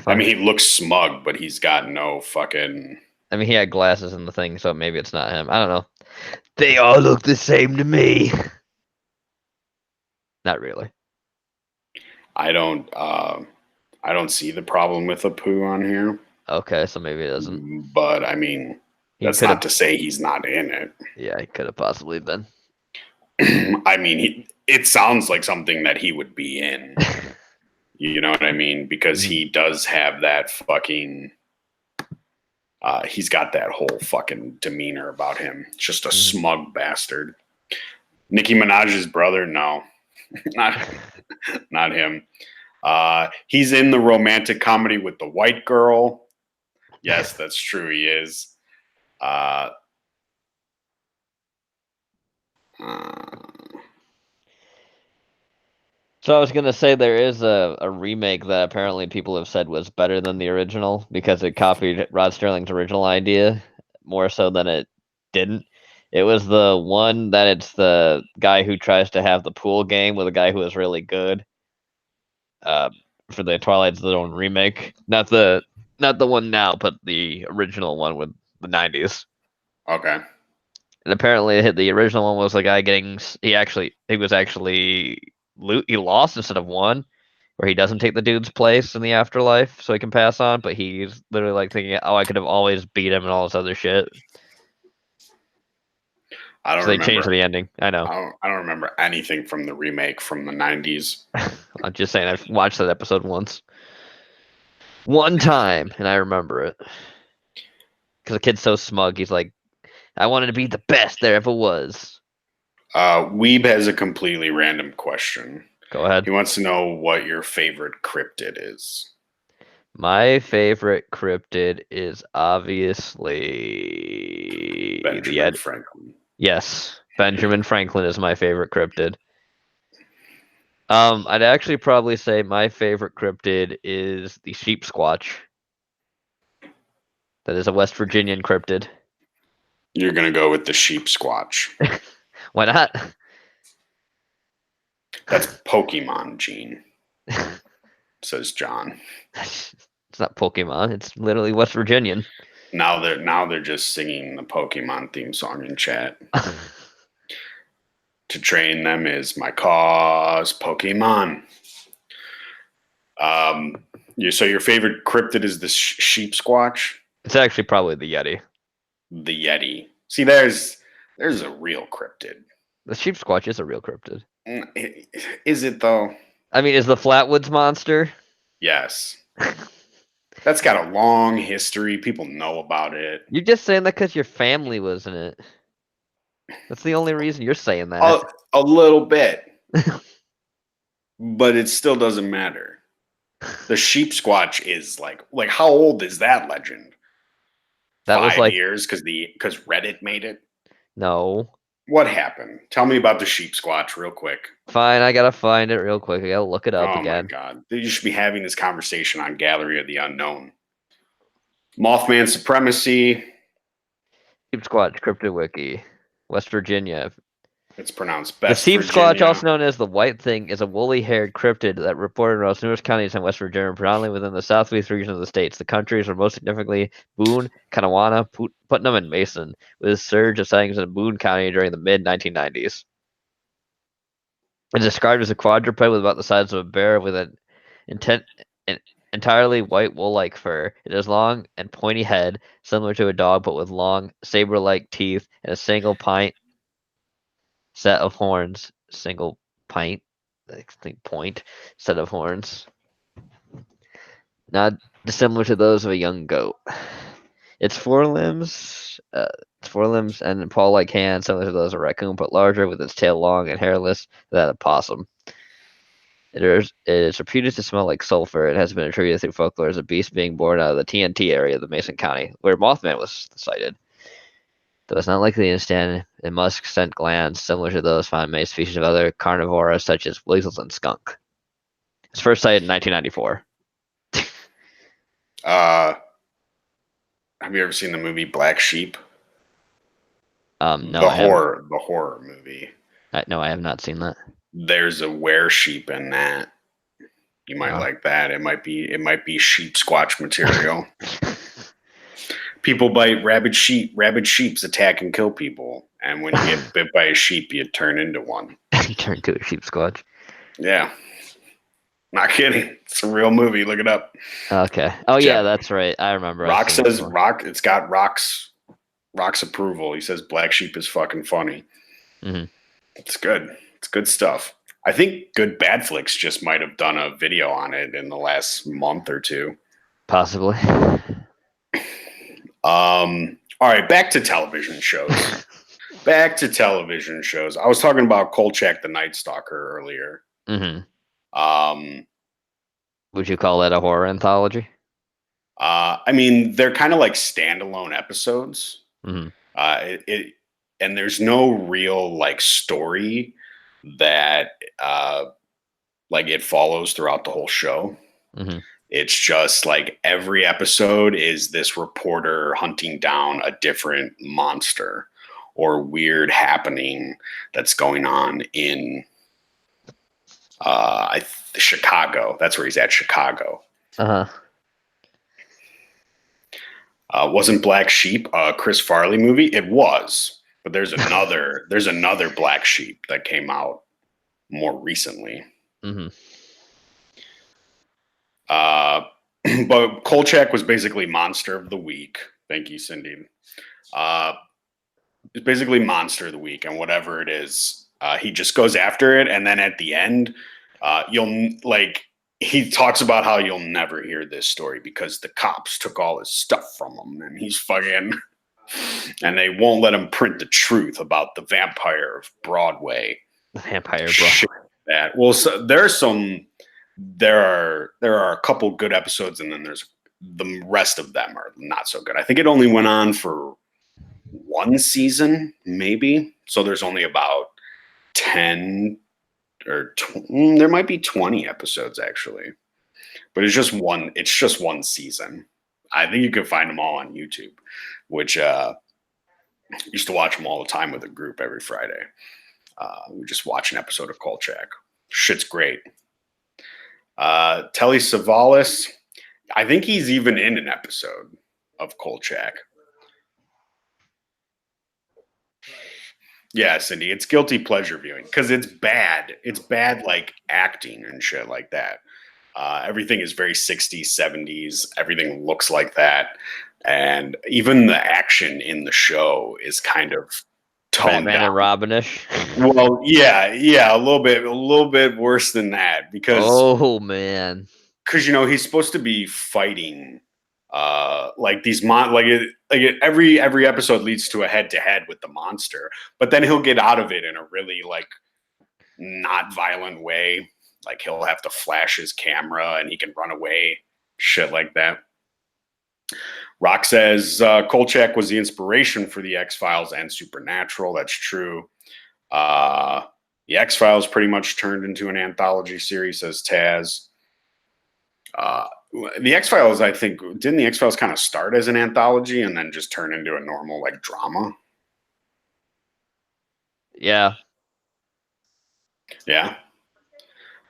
I mean, he looks smug, but he's got no fucking. I mean, he had glasses in the thing, so maybe it's not him. I don't know. They all look the same to me. Not really. I don't see the problem with Apu on here. Okay, so maybe it doesn't. But I mean, that's not to say he's not in it. Yeah, he could have possibly been. I mean, it sounds like something that he would be in. You know what I mean? Because he does have that fucking. He's got that whole fucking demeanor about him. Just a smug bastard. Nicki Minaj's brother, no. Not him. He's in the romantic comedy with the white girl. Yes, that's true. He is. So I was gonna say there is a remake that apparently people have said was better than the original because it copied Rod Sterling's original idea more so than it didn't. It was the one that it's the guy who tries to have the pool game with a guy who is really good. For the Twilight Zone remake, not the one now, but the original one with the 90s. Okay. And apparently, the original one was a guy getting he lost instead of won, where he doesn't take the dude's place in the afterlife so he can pass on, but he's literally like thinking, "Oh, I could have always beat him and all this other shit." I don't So they remember. changed the ending. I know. I don't remember anything from the remake from the 90s. I'm just saying, I've watched that episode one time, and I remember it because the kid's so smug. He's like, "I wanted to be the best there ever was." Weeb has a completely random question. Go ahead. He wants to know what your favorite cryptid is. My favorite cryptid is obviously Benjamin Franklin. Yes, Benjamin Franklin is my favorite cryptid. I'd actually probably say my favorite cryptid is the sheep squatch. That is a West Virginian cryptid. You're gonna go with the sheep squatch. Why not? That's Pokemon, Gene. Says John. It's not Pokemon. It's literally West Virginian. Now they're just singing the Pokemon theme song in chat. To train them is my cause, Pokemon. So your favorite cryptid is the sheep squatch? It's actually probably the Yeti. The Yeti. See, there's a real cryptid. The sheep squatch is a real cryptid. Is it though? I mean, is the Flatwoods monster? Yes. That's got a long history. People know about it. You're just saying that because your family was in it. That's the only reason you're saying that. A little bit. But it still doesn't matter. The sheep squatch is like how old is that legend? That 5 was like years because Reddit made it. No. What happened? Tell me about the sheep squatch real quick. Fine, I gotta find it real quick. I gotta look it up again. Oh my god. You should be having this conversation on Gallery of the Unknown. Mothman supremacy. Sheep squatch, Cryptid Wiki, West Virginia. It's pronounced The best. sheep Virginia. squatch, also known as the white thing, is a woolly-haired cryptid that reported across numerous counties in West Virginia, predominantly within the southeast region of the states. The counties are most significantly Boone, Kanawha, Putnam, and Mason, with a surge of sightings in Boone County during the mid-1990s. It's described as a quadruped with about the size of a bear with an entirely white wool-like fur. It has long and pointy head, similar to a dog, but with long, saber-like teeth and a single set of horns. Single point set of horns. Not dissimilar to those of a young goat. Its forelimbs and paw-like hands, similar to those of a raccoon, but larger, with its tail long and hairless than a possum. It is reputed to smell like sulfur. It has been attributed through folklore as a beast being born out of the TNT area of the Mason County, where Mothman was sighted. Though it's not likely to understand in musk scent glands similar to those found in many species of other carnivora, such as weasels and skunk. It's first sighted in 1994. Have you ever seen the movie Black Sheep? No, the horror movie. No, I have not seen that. There's a were-sheep in that. You might like that. It might be sheep squatch material. People bite rabid sheep. Rabid sheeps attack and kill people. And when you get bit by a sheep, you turn into one. You turn into a sheep squatch. Yeah. Not kidding. It's a real movie. Look it up. Okay. Oh yeah, that's right. I remember. Rock says Rock. It's got Rock's approval. He says Black Sheep is fucking funny. Mm-hmm. It's good. It's good stuff. I think Good Bad Flicks just might have done a video on it in the last month or two. Possibly. All right, back to television shows. Back to television shows. I was talking about Kolchak the Night Stalker earlier. Mm-hmm. Um, Would you call that a horror anthology? I mean, they're kind of like standalone episodes. Mm-hmm. It and there's no real like story that like it follows throughout the whole show. Mm-hmm. It's just like every episode is this reporter hunting down a different monster or weird happening that's going on in Chicago. That's where he's at, Chicago. Uh-huh. Wasn't Black Sheep a Chris Farley movie? It was, but there's another Black Sheep that came out more recently. Mm-hmm. But Kolchak was basically Monster of the Week. Thank you, Cindy. It's basically Monster of the Week, and whatever it is, he just goes after it, and then at the end, you'll like he talks about how you'll never hear this story because the cops took all his stuff from him, and he's fucking, and they won't let him print the truth about the vampire of Broadway. Vampire Shit, that well, so there are a couple good episodes, and then there's the rest of them are not so good. I think it only went on for one season, maybe. So there's only about 10 or there might be 20 episodes actually, but it's just one season. I think you can find them all on YouTube, which used to watch them all the time with a group every Friday. We just watch an episode of Kolchak. Shit's great. Telly Savalas, I think he's even in an episode of Kolchak. Yeah, Cindy, it's guilty pleasure viewing because it's bad. It's bad, like acting and shit like that. Everything is very 60s, 70s. Everything looks like that. And even the action in the show is kind of toned Batman down. and Robinish. Well, yeah, a little bit worse than that because Oh man, he's supposed to be fighting like these every episode leads to a head to head with the monster, but then he'll get out of it in a really like not violent way. Like he'll have to flash his camera and he can run away, shit like that. Rock says Kolchak was the inspiration for the X-Files and Supernatural. That's true. The X-Files pretty much turned into an anthology series, says Taz. The X-Files, I think, didn't the X-Files kind of start as an anthology and then just turn into a normal like drama? yeah. Yeah.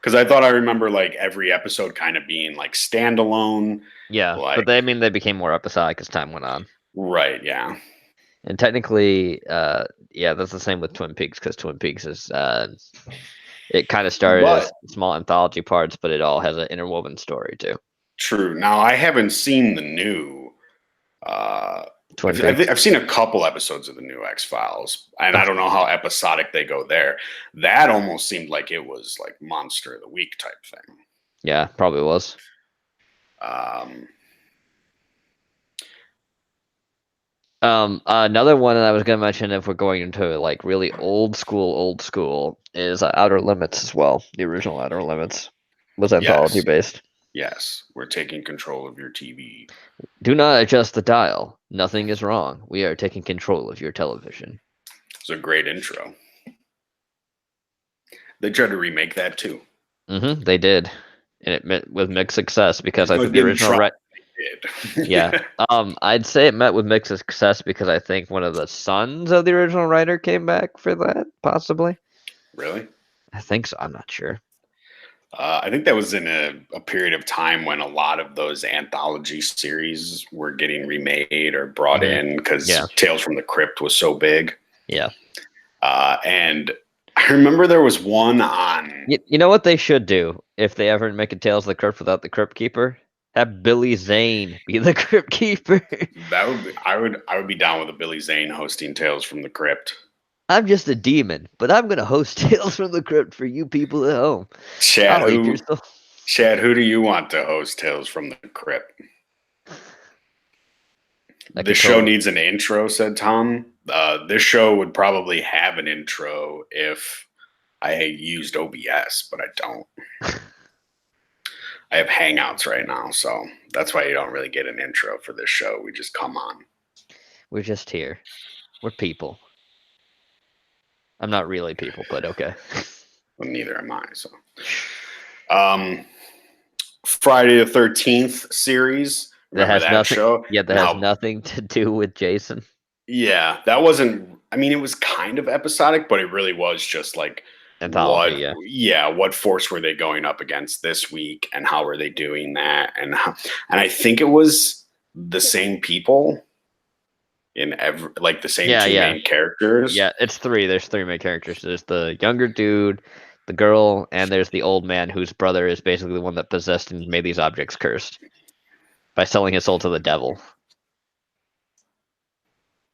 Because I thought I remember like every episode kind of being like standalone. Yeah, like, but they became more episodic as time went on. Right, yeah. And technically, yeah, that's the same with Twin Peaks because Twin Peaks is it kind of started as small anthology parts, but it all has an interwoven story too. True. Now I haven't seen the new. I've seen a couple episodes of the new X-Files, and I don't know how episodic they go there. That almost seemed like it was like Monster of the Week type thing. Yeah, probably was. Another one that I was gonna mention, if we're going into like really old school, is Outer Limits as well. The original Outer Limits was anthology based. Yes, we're taking control of your TV. Do not adjust the dial. Nothing is wrong. We are taking control of your television. It's a great intro. They tried to remake that too. Mm-hmm, they did, and it met with mixed success because I think the original yeah. I'd say it met with mixed success because I think one of the sons of the original writer came back for that, possibly. Really? I think so. I'm not sure. I think that was in a period of time when a lot of those anthology series were getting remade or brought in because Tales from the Crypt was so big. Yeah. And I remember there was one on. You know what they should do if they ever make a Tales of the Crypt without the Crypt Keeper? Have Billy Zane be the Crypt Keeper. That would be, I would be down with a Billy Zane hosting Tales from the Crypt. I'm just a demon, but I'm gonna host Tales from the Crypt for you people at home. Chad, who do you want to host Tales from the Crypt? This show needs an intro, said Tom. This show would probably have an intro if I used OBS, but I don't. I have Hangouts right now, so that's why you don't really get an intro for this show. We just come on. We're just here. We're people. I'm not really people, but okay. Well, neither am I. So, Friday the 13th series. Remember that show? Yeah, that has nothing to do with Jason. Yeah, that wasn't. I mean, it was kind of episodic, but it really was just like Anthology. What force were they going up against this week, and how were they doing that? And I think it was the same people in the same two main characters. Yeah, it's three. There's three main characters. There's the younger dude, the girl, and there's the old man whose brother is basically the one that possessed and made these objects cursed by selling his soul to the devil.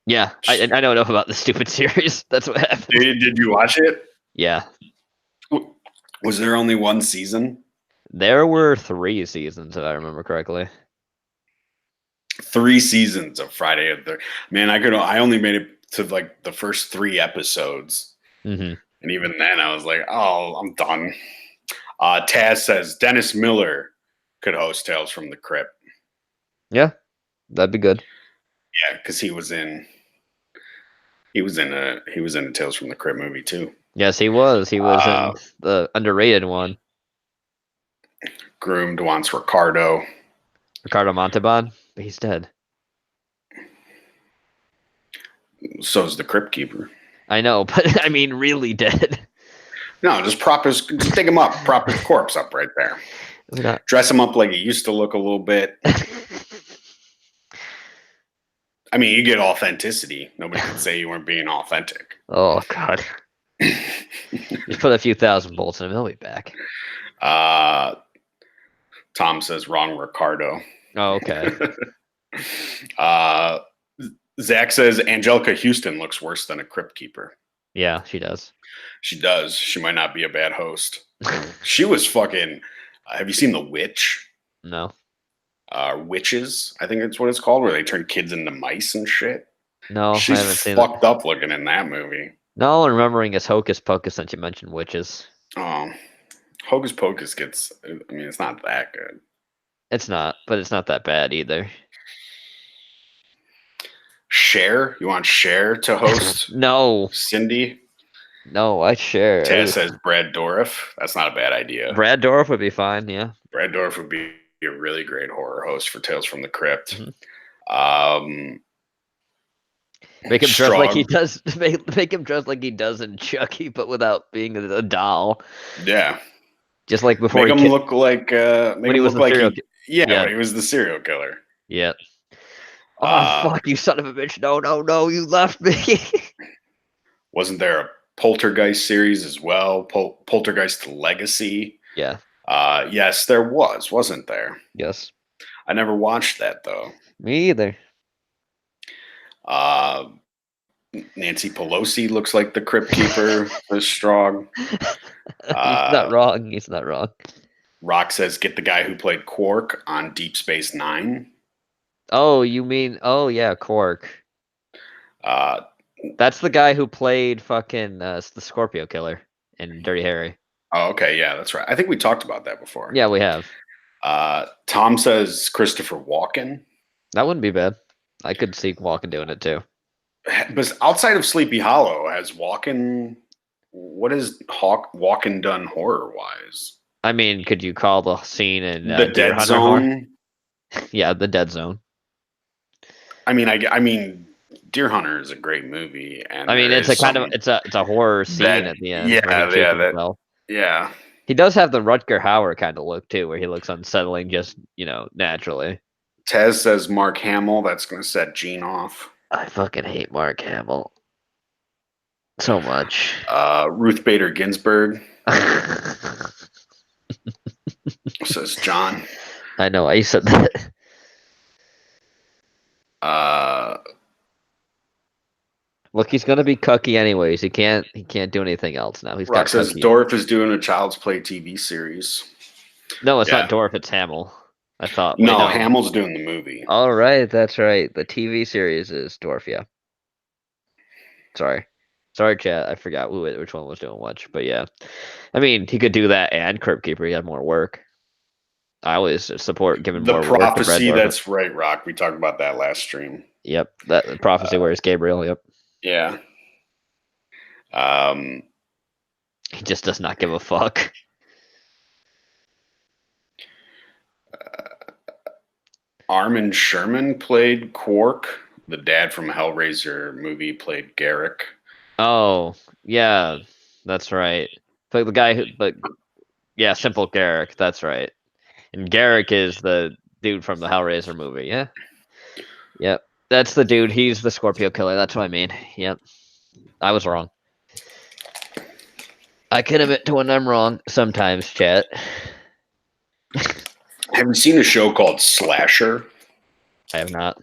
Yeah, I know enough about the stupid series. That's what happened. Did you watch it? Yeah. Was there only one season? There were 3 seasons, if I remember correctly. 3 seasons of Friday the 13th. Man, I only made it to like the first 3 episodes. Mm-hmm. And even then I was like, oh, I'm done. Taz says Dennis Miller could host Tales from the Crypt. Yeah, that'd be good. Yeah, because he was in a Tales from the Crypt movie too. Yes, he was. He was in the underrated one. Groomed wants Ricardo Montalban, but he's dead. So's the Crypt Keeper. I know, but I mean, really dead. No, just dig him up, prop his corpse up right there. Dress him up like he used to look a little bit. I mean, you get authenticity. Nobody can say you weren't being authentic. Oh, God. Just put a few thousand bolts in him. He'll be back. Tom says wrong Ricardo. Oh, okay. Zach says Angelica Houston looks worse than a Crypt Keeper. Yeah, she does. She does. She might not be a bad host. She was fucking... have you seen The Witch? No. Witches, I think that's what it's called, where they turn kids into mice and shit. No, she's I haven't seen fucked up looking in that movie. No, all I'm remembering is Hocus Pocus since you mentioned witches. Oh, Hocus Pocus it's not that good. It's not, but it's not that bad either. Cher? You want Cher to host? No. Cindy? No, I Cher. Taz says Brad Dourif. That's not a bad idea. Brad Dourif would be fine, yeah. Brad Dourif would be a really great horror host for Tales from the Crypt. Mm-hmm. Make him dress like he does. Make him dress like he does in Chucky, but without being a doll. Yeah, just like before. Make him look like when he was the serial killer. When he was the serial killer. Yeah. Oh fuck you, son of a bitch! No! You left me. Wasn't there a Poltergeist series as well? Poltergeist Legacy. Yeah. Yes, there was, wasn't there? Yes. I never watched that though. Me either. Nancy Pelosi looks like the Crypt Keeper. Was strong. He's not wrong. He's not wrong. Rock says, "Get the guy who played Quark on Deep Space Nine." Oh, you mean? Oh yeah, Quark. That's the guy who played fucking the Scorpio Killer in Dirty Harry. Oh, okay, yeah, that's right. I think we talked about that before. Yeah, we have. Tom says Christopher Walken. That wouldn't be bad. I could see Walken doing it too. But outside of Sleepy Hollow, has Walken... What has Walken done horror-wise? I mean, could you call the scene in the Dead Zone? Yeah, the Dead Zone. I mean, Deer Hunter is a great movie, and I mean, it's a horror scene at the end. Yeah. He does have the Rutger Hauer kind of look too, where he looks unsettling, just naturally. Tez says Mark Hamill. That's going to set Gene off. I fucking hate Mark Hamill so much. Ruth Bader Ginsburg. Says John. I know. I said that. Look, he's gonna be cucky anyways. He can't do anything else now. Rock says Dorff is doing a Child's Play TV series. No, it's not Dorff. It's Hamill. I thought. Wait, No, no. Hamill's doing the movie. All right, that's right. The TV series is Dwarf. Sorry, chat. I forgot which one was doing which, but yeah. I mean, he could do that and Crypt Keeper. He had more work. I always support giving The more work to Brad Prophecy, Dourif. that's right, Rock. We talked about that last stream. Yep, that Prophecy where it's Gabriel. Yep. Yeah. He just does not give a fuck. Armin Sherman played Quark. The dad from Hellraiser movie played Garrick. Oh, yeah, that's right. But the guy but yeah, Simple Garrick. That's right. And Garrick is the dude from the Hellraiser movie. Yeah. Yep. That's the dude. He's the Scorpio killer. That's what I mean. Yep. I was wrong. I can admit to when I'm wrong sometimes, chat. Have you seen a show called Slasher? I have not.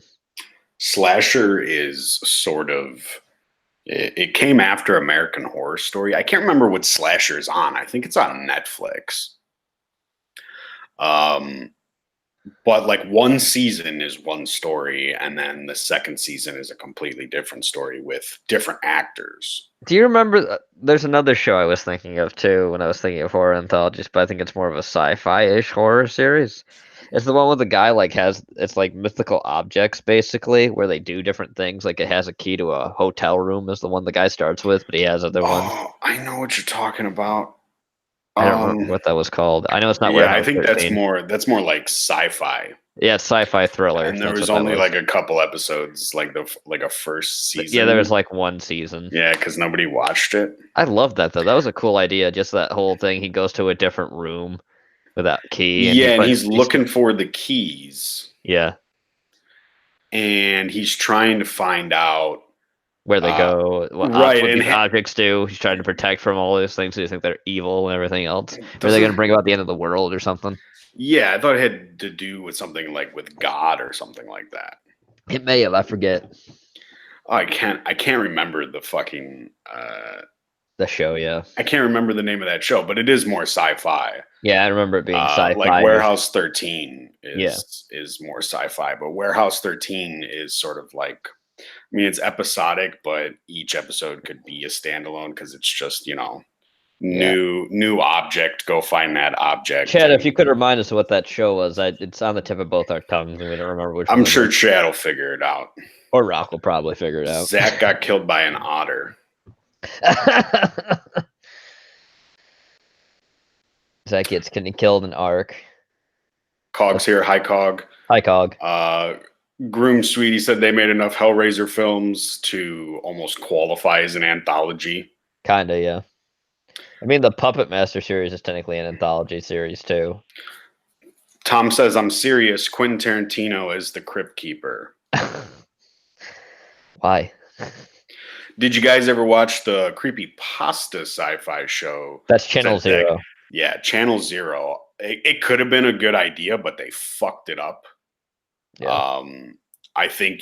Slasher is sort of it came after American Horror Story. I can't remember what Slasher is on. I think it's on Netflix. But like one season is one story, and then the second season is a completely different story with different actors. Do you remember? There's another show I was thinking of too when I was thinking of horror anthologies, but I think it's more of a sci-fi-ish horror series. It's the one with the guy it's like mythical objects basically, where they do different things. Like it has a key to a hotel room is the one the guy starts with, but he has other ones. Oh, I know what you're talking about. I don't remember what that was called. I know it's not Yeah, I Warehouse think 13. that's more like sci-fi. Yeah, it's sci-fi thriller. And there That's was what that only was. like a couple episodes, like a first season. Yeah, there was like one season. Yeah, because nobody watched it. I love that though. That was a cool idea. Just that whole thing. He goes to a different room with that key, and Yeah, and he's looking for the keys. Yeah, and he's trying to find out where they go, what these objects do. He's trying to protect from all those things. So you think they're evil and everything else. Are they going to bring about the end of the world or something? Yeah, I thought it had to do with something like with God or something like that. It may have. I forget. Oh, I can't remember the fucking the show. Yeah, I can't remember the name of that show, but it is more sci-fi. Yeah, I remember it being sci-fi. Like Warehouse 13 is more sci-fi, but Warehouse 13 is sort of like, I mean, it's episodic, but each episode could be a standalone because it's just, new object, go find that object. Chad, if you could remind us of what that show was, it's on the tip of both our tongues, and we don't remember which one. I'm sure Chad will figure it out. Or Rock will probably figure it out. Zach got killed by an otter. Zach gets killed in Ark. Cog's here. Hi, Cog. Hi, Cog. Groom Sweetie said they made enough Hellraiser films to almost qualify as an anthology. Kinda, yeah. I mean, the Puppet Master series is technically an anthology series, too. Tom says, I'm serious. Quentin Tarantino is the Crypt Keeper. Why? Did you guys ever watch the creepypasta sci-fi show? That's Channel Zero. Yeah, Channel Zero. It could have been a good idea, but they fucked it up. Yeah. I think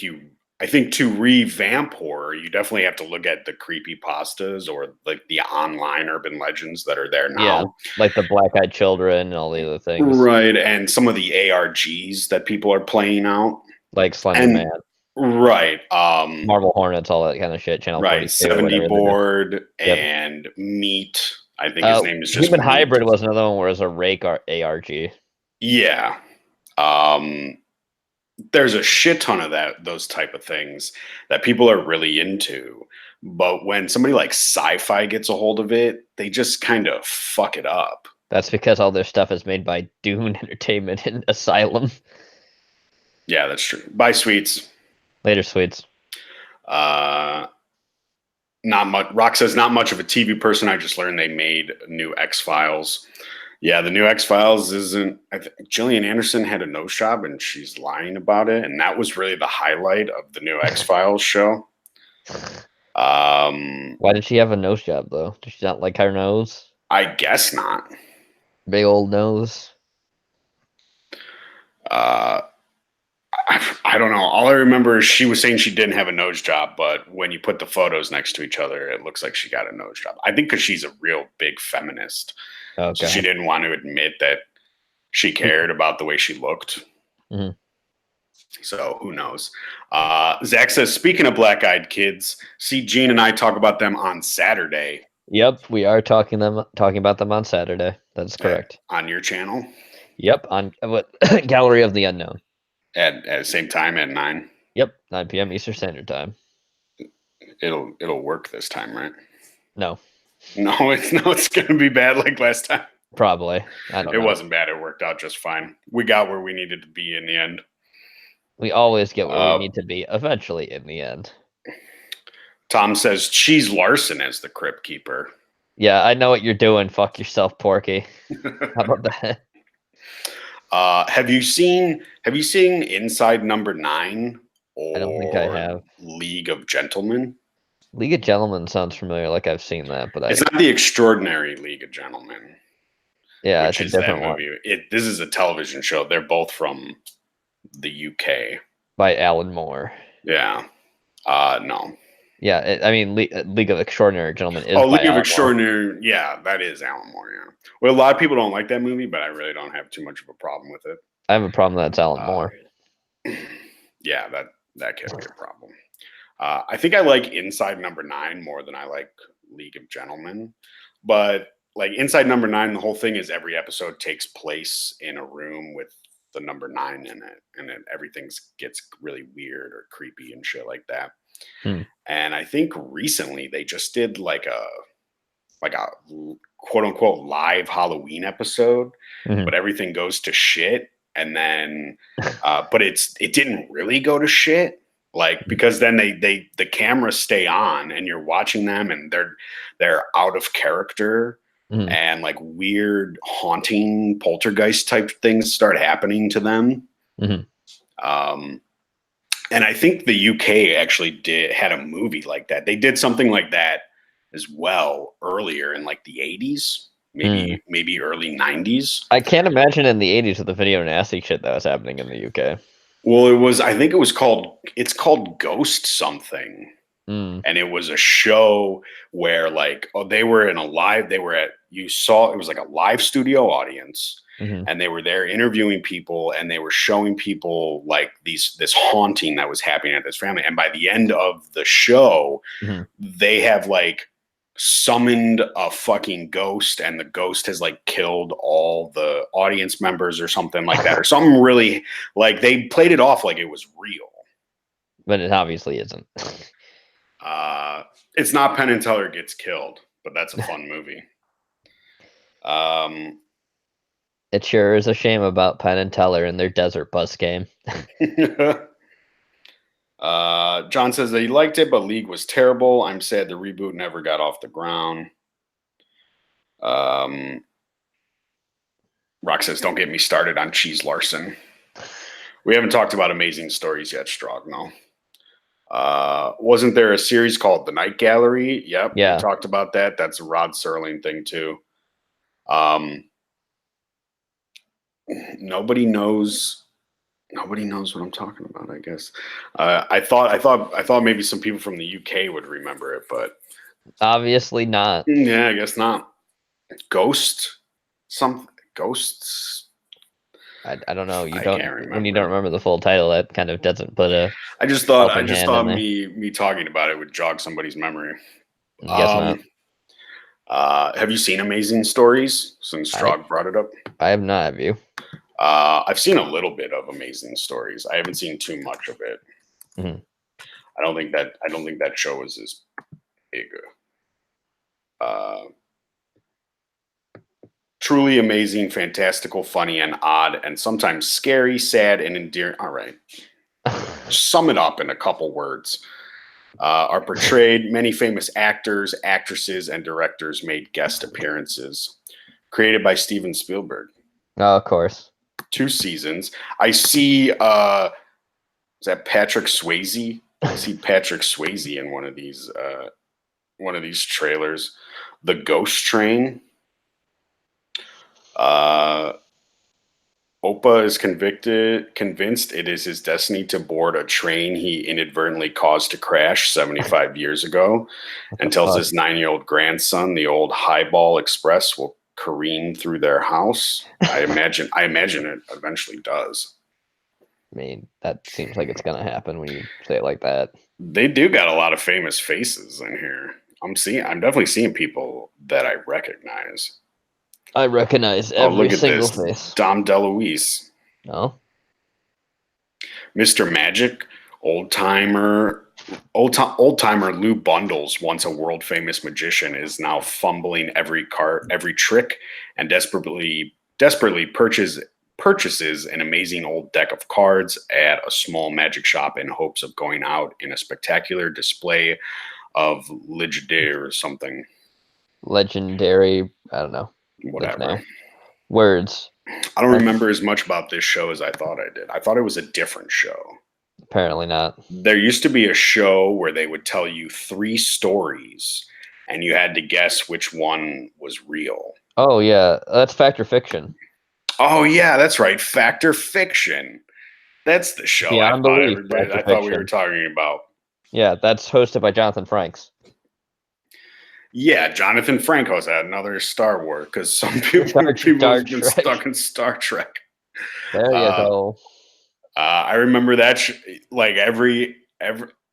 to revamp horror, you definitely have to look at the creepypastas or like the online urban legends that are there now. Yeah, like the Black-Eyed Children and all the other things. Right, and some of the ARGs that people are playing out. Like Slender Man. Right. Marble Hornets, all that kind of shit. Channel 42, 70 Board and Meat. I think his name is just Human Hybrid was another one where it was a rake ARG. Yeah. There's a shit ton of those type of things that people are really into. But when somebody like Sci-Fi gets a hold of it, they just kind of fuck it up. That's because all their stuff is made by Dune Entertainment and Asylum. Yeah, that's true. Bye, Sweets. Later, Sweets. Not much. Rock says, not much of a TV person. I just learned they made new X-Files. Yeah, the new X-Files isn't. I think Gillian Anderson had a nose job, and she's lying about it. And that was really the highlight of the new X-Files show. Why did she have a nose job though? Did she not like her nose? I guess not. Big old nose. I don't know. All I remember is she was saying she didn't have a nose job, but when you put the photos next to each other, it looks like she got a nose job. I think because she's a real big feminist. Okay. So she didn't want to admit that she cared about the way she looked. Mhm. So who knows? Zach says, speaking of black-eyed kids, see Gene and I talk about them on Saturday Yep, we are talking about them on Saturday. That's correct. on your channel Yep, on what Gallery of the Unknown. at the same time at 9. Yep, 9 p.m. Eastern Standard Time. It'll work this time, right? No, No, it's gonna be bad like last time. probably. I don't It know. wasn't bad. It worked out just fine. We got where we needed to be in the end. We always get where we need to be eventually in the end. Tom says Cheese Larson as the Crypt Keeper. Yeah, I know what you're doing. Fuck yourself, Porky. How about that? Have you seen Inside Number 9 I don't think I or have. League of Gentlemen? League of Gentlemen sounds familiar, like I've seen that, but It's not The Extraordinary League of Gentlemen, yeah, which it's a is that different one movie. This is a television show. They're both from the UK. by Alan Moore. Yeah. No. Yeah, I mean, League of Extraordinary Gentlemen is Oh, by League of Alan Moore. Extraordinary. Yeah, that is Alan Moore. Yeah. Well, a lot of people don't like that movie, but I really don't have too much of a problem with it. I have a problem that it's Alan Moore. Yeah, that can be a problem. I think I like Inside Number 9 more than I like League of Gentlemen, but like Inside Number 9, the whole thing is every episode takes place in a room with the number 9 in it, and then everything gets really weird or creepy and shit like that. Hmm. And I think recently they just did like a quote unquote live Halloween episode, Mhm. but everything goes to shit. And then, but it didn't really go to shit, like because then the cameras stay on and you're watching them and they're out of character Mhm. and like weird haunting poltergeist type things start happening to them. Mhm. And I think the UK actually had a movie like that. They did something like that as well earlier in like the 80s, Mm. maybe early 90s. I can't imagine in the 80s with the video nasty shit that was happening in the UK. Well, I think it's called Ghost something. Mm. And it was a show where like they were at it was like a live studio audience. Mhm. And they were there interviewing people and they were showing people like this haunting that was happening at this family. And by the end of the show, Mhm. they have like summoned a fucking ghost and the ghost has like killed all the audience members or something like that, or something really, like they played it off like it was real. But it obviously isn't. It's not Penn and Teller gets killed, but that's a fun movie. It sure is a shame about Penn and Teller and their desert bus game. John says that he liked it, but League was terrible. I'm sad the reboot never got off the ground. Rock says, don't get me started on Cheese Larson. We haven't talked about Amazing Stories yet, Strog, no. Wasn't there a series called The Night Gallery? Yep, Yeah. we talked about that. That's a Rod Serling thing too. Nobody knows what I'm talking about, I guess. I thought maybe some people from the UK would remember it, but Obviously not. yeah, I guess not. Ghosts. I don't know. I can't remember. When you don't remember the full title, that kind of doesn't put a. I just thought helping hand in there. me talking about it would jog somebody's memory. I guess not. Have you seen Amazing Stories since Strog brought it up? I have not. Have you? I've seen a little bit of Amazing Stories. I haven't seen too much of it. Mhm. I don't think that show is as big. Truly amazing, fantastical, funny, and odd, and sometimes scary, sad, and endearing. All right. Sum it up in a couple words. Are portrayed. Many famous actors, actresses, and directors made guest appearances. Created by Steven Spielberg. Oh, of course. 2 seasons. I see. Is that Patrick Swayze? I see Patrick Swayze in one of these trailers. The Ghost Train. Opa is convinced it is his destiny to board a train he inadvertently caused to crash 75 years ago, and tells his 9-year-old grandson the old Highball Express will careen through their house. I imagine it eventually does. I mean, that seems like it's gonna happen when you say it like that. They do got a lot of famous faces in here. I'm definitely seeing people that I recognize. I recognize Oh, every look at single this. face. Dom DeLuise. No? Mr. Magic, old timer, old timer Lou Bundles, once a world famous magician, is now fumbling every card, every trick, and desperately purchases an amazing old deck of cards at a small magic shop in hopes of going out in a spectacular display of legendary or something. Legendary, I don't know. Whatever. Legendary. Words. I don't remember as much about this show as I thought I did. I thought it was a different show. Apparently not. There used to be a show where they would tell you 3 stories and you had to guess which one was real. Oh yeah, that's Fact or Fiction. Oh yeah, that's right. Fact or Fiction. That's the show I Beyond thought Belief, Fact or I thought we were Fiction. talking about. Yeah, that's hosted by Jonathan Frakes. Yeah, Jonathan Franco's had another Star Wars because some Star people have been Trek. stuck in Star Trek. There you Uh, go. I remember that like every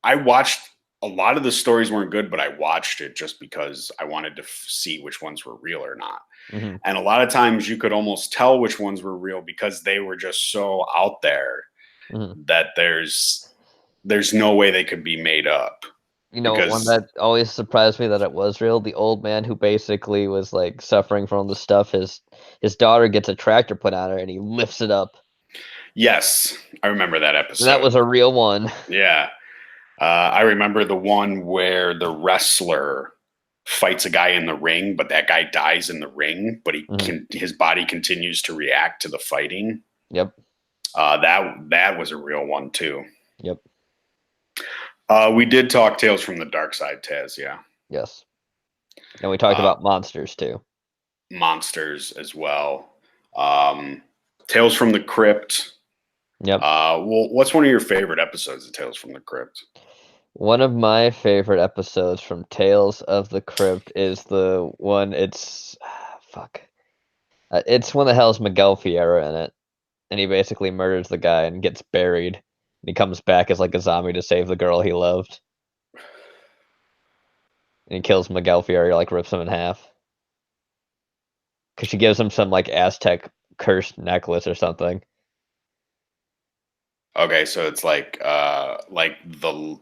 I watched a lot of the stories weren't good, but I watched it just because I wanted to see which ones were real or not. Mm-hmm. And a lot of times you could almost tell which ones were real because they were just so out there Mm-hmm. that there's no way they could be made up. You know, one Because that always surprised me that it was real. The old man who basically was like suffering from the stuff. His daughter gets a tractor put on her, and he lifts it up. yes, I remember that And that episode. was a real one. Yeah. I remember the one where the wrestler fights a guy in the ring, but that guy dies in the ring, but his body continues to react to the fighting. Yep. That was a real one too. Yep. We did talk Tales from the Dark Side, Taz. Yeah, Yes. And we talked about monsters too. monsters as well. Tales from the Crypt. Yep. Well, what's one of your favorite episodes of Tales from the Crypt? One of my favorite episodes from Tales of the Crypt is the one. Fuck. It's one that has Miguel Fiera in it, and he basically murders the guy and gets buried. And he comes back as like a zombie to save the girl he loved. And he kills Miguel Fiera, like rips him in half. Because she gives him some like Aztec cursed necklace or something. Okay, so it's like the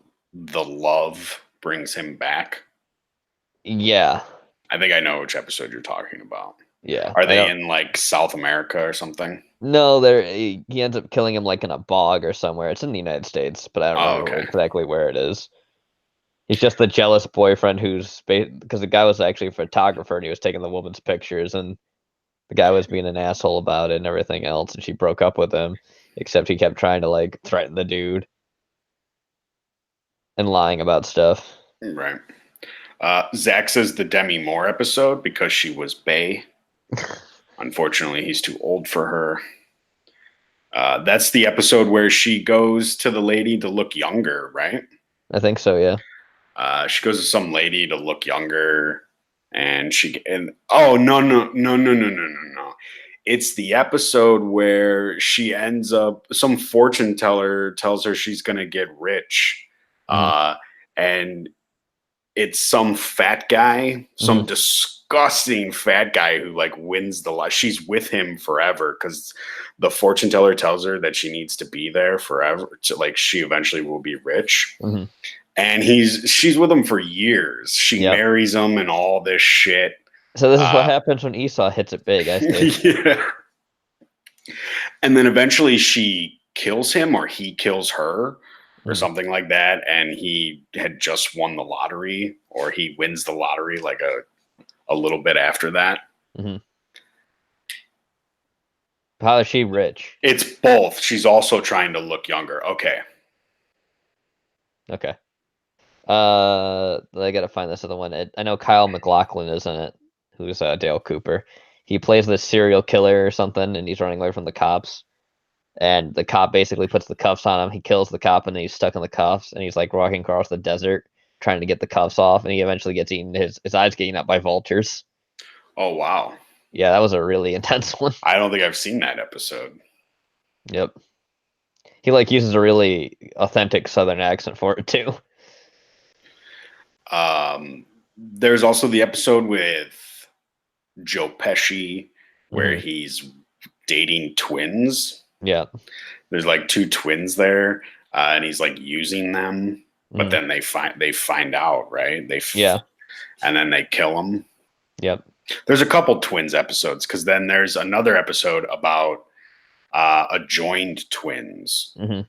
love brings him back. Yeah. I think I know which episode you're talking about. Yeah. Are they in like South America or something? No, he ends up killing him like in a bog or somewhere. It's in the United States, but I don't remember exactly where it is. He's just the jealous boyfriend because the guy was actually a photographer and he was taking the woman's pictures, and the guy was being an asshole about it and everything else, and she broke up with him, except he kept trying to like threaten the dude and lying about stuff. Right. Zach says the Demi Moore episode because she was bae. Unfortunately, he's too old for her. That's the episode where she goes to the lady to look younger, right? I think so, yeah. She goes to some lady to look younger, and oh no. It's the episode where she ends up, some fortune teller tells her she's gonna get rich. And it's some fat guy, some disgusting fat guy who like wins the lot. She's with him forever because the fortune teller tells her that she needs to be there forever. So like she eventually will be rich. And she's with him for years. She marries him and all this shit. So this is what happens when Esau hits it big, I think. Yeah. And then eventually she kills him or he kills her or something like that. And he had just won the lottery, or he wins the lottery like a little bit after that. How is she rich? It's both. She's also trying to look younger. Okay. I gotta find this other one. I know Kyle MacLachlan is in it, who's Dale Cooper. He plays this serial killer or something, and he's running away from the cops. And the cop basically puts the cuffs on him. He kills the cop, and then he's stuck in the cuffs. And he's like walking across the desert, trying to get the cuffs off. And he eventually gets eaten. His eyes get eaten up by vultures. Oh wow! Yeah, that was a really intense one. I don't think I've seen that episode. Yep. He like uses a really authentic Southern accent for it too. There's also the episode with Joe Pesci where Mhm. he's dating twins. Yeah. There's like two twins there, and he's like using them, but Mhm. then they find out, right? Yeah. And then they kill him. Yep. There's a couple twins episodes because then there's another episode about adjoined twins, Mhm.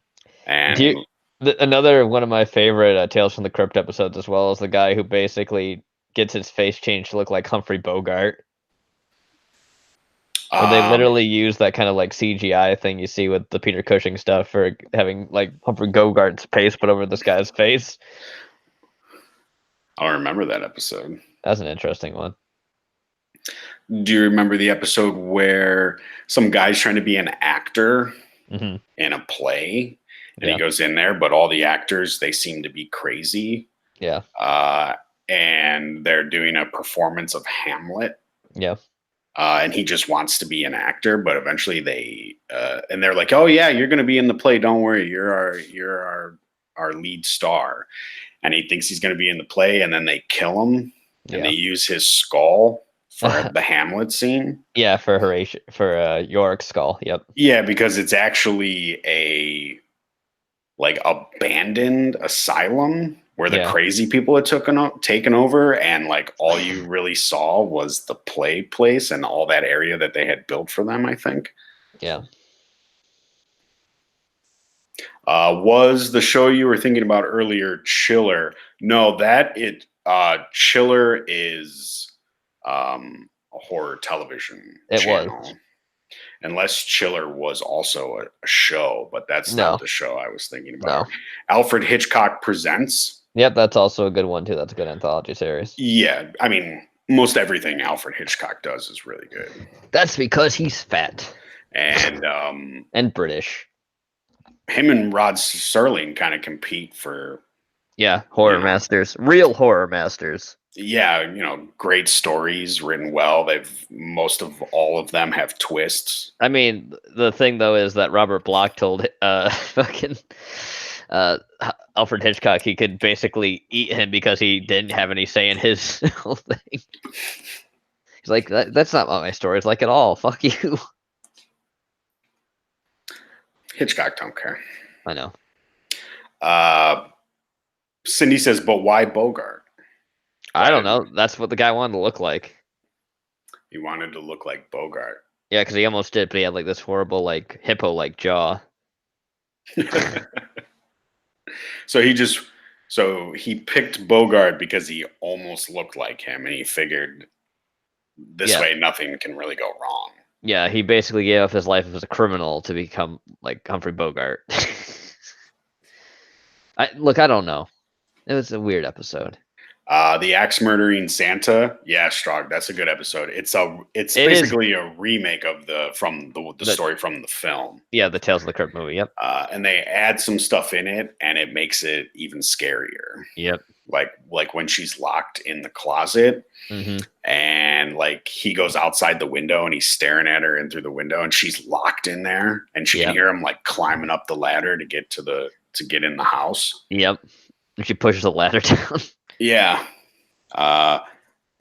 Do you, and another one of my favorite Tales from the Crypt episodes as well is the guy who basically gets his face changed to look like Humphrey Bogart, where they um, literally use that kind of like CGI thing you see with the Peter Cushing stuff for having like Humphrey Bogart's face put over this guy's face. I don't remember that episode. That's an interesting one. Do you remember the episode where some guy's trying to be an actor Hmm. in a play, and he Yeah. goes in there, but all the actors they seem to be crazy, Yeah. uh, and they're doing a performance of Hamlet. Yeah. And he just wants to be an actor, but eventually and they're like, "Oh yeah, you're going to be in the play. Don't worry, you're our lead star." And he thinks he's going to be in the play, and then they kill him, and they Yeah. use his skull for the Hamlet scene. Yeah, for Horatio, for Yorick's skull. Yep. Yeah, because it's actually a like abandoned asylum where the Yeah. crazy people had taken over, and like all you really saw was the play place and all that area that they had built for them, I think. Yeah. Was the show you were thinking about earlier Chiller? No, Chiller is a horror television It was. channel. Unless Chiller was also a show, but that's not No. the show I was thinking No. about. Alfred Hitchcock Presents. Yep, that's also a good one too. That's a good anthology series. Yeah, I mean, most everything Alfred Hitchcock does is really good. That's because he's fat And and British. him and Rod Serling kind of compete for, Yeah, horror masters, real horror masters. yeah, great stories written well. Most of all of them have twists. I mean, the thing though is that Robert Bloch told fucking Alfred Hitchcock he could basically eat him because he didn't have any say in his whole thing. He's like, that's not what my story is like at all. Fuck you. Hitchcock don't care. I know. Cindy says, but why Bogart? I don't know. That's what the guy wanted to look like. He wanted to look like Bogart. Yeah, because he almost did, but he had like this horrible, like hippo-like jaw. So he picked Bogart because he almost looked like him, and he figured this way nothing can really go wrong. Yeah, he basically gave up his life as a criminal to become like Humphrey Bogart. I don't know. It was a weird episode. The axe murdering Santa, yeah, Strog, that's a good episode. It's basically a remake of the story from the film. Yeah, the Tales of the Crypt movie. Yep. And they add some stuff in it, and it makes it even scarier. Yep. Like when she's locked in the closet, and like he goes outside the window and he's staring at her in through the window, and she's locked in there, and she can hear him like climbing up the ladder to get in the house. Yep. And she pushes the ladder down. Yeah.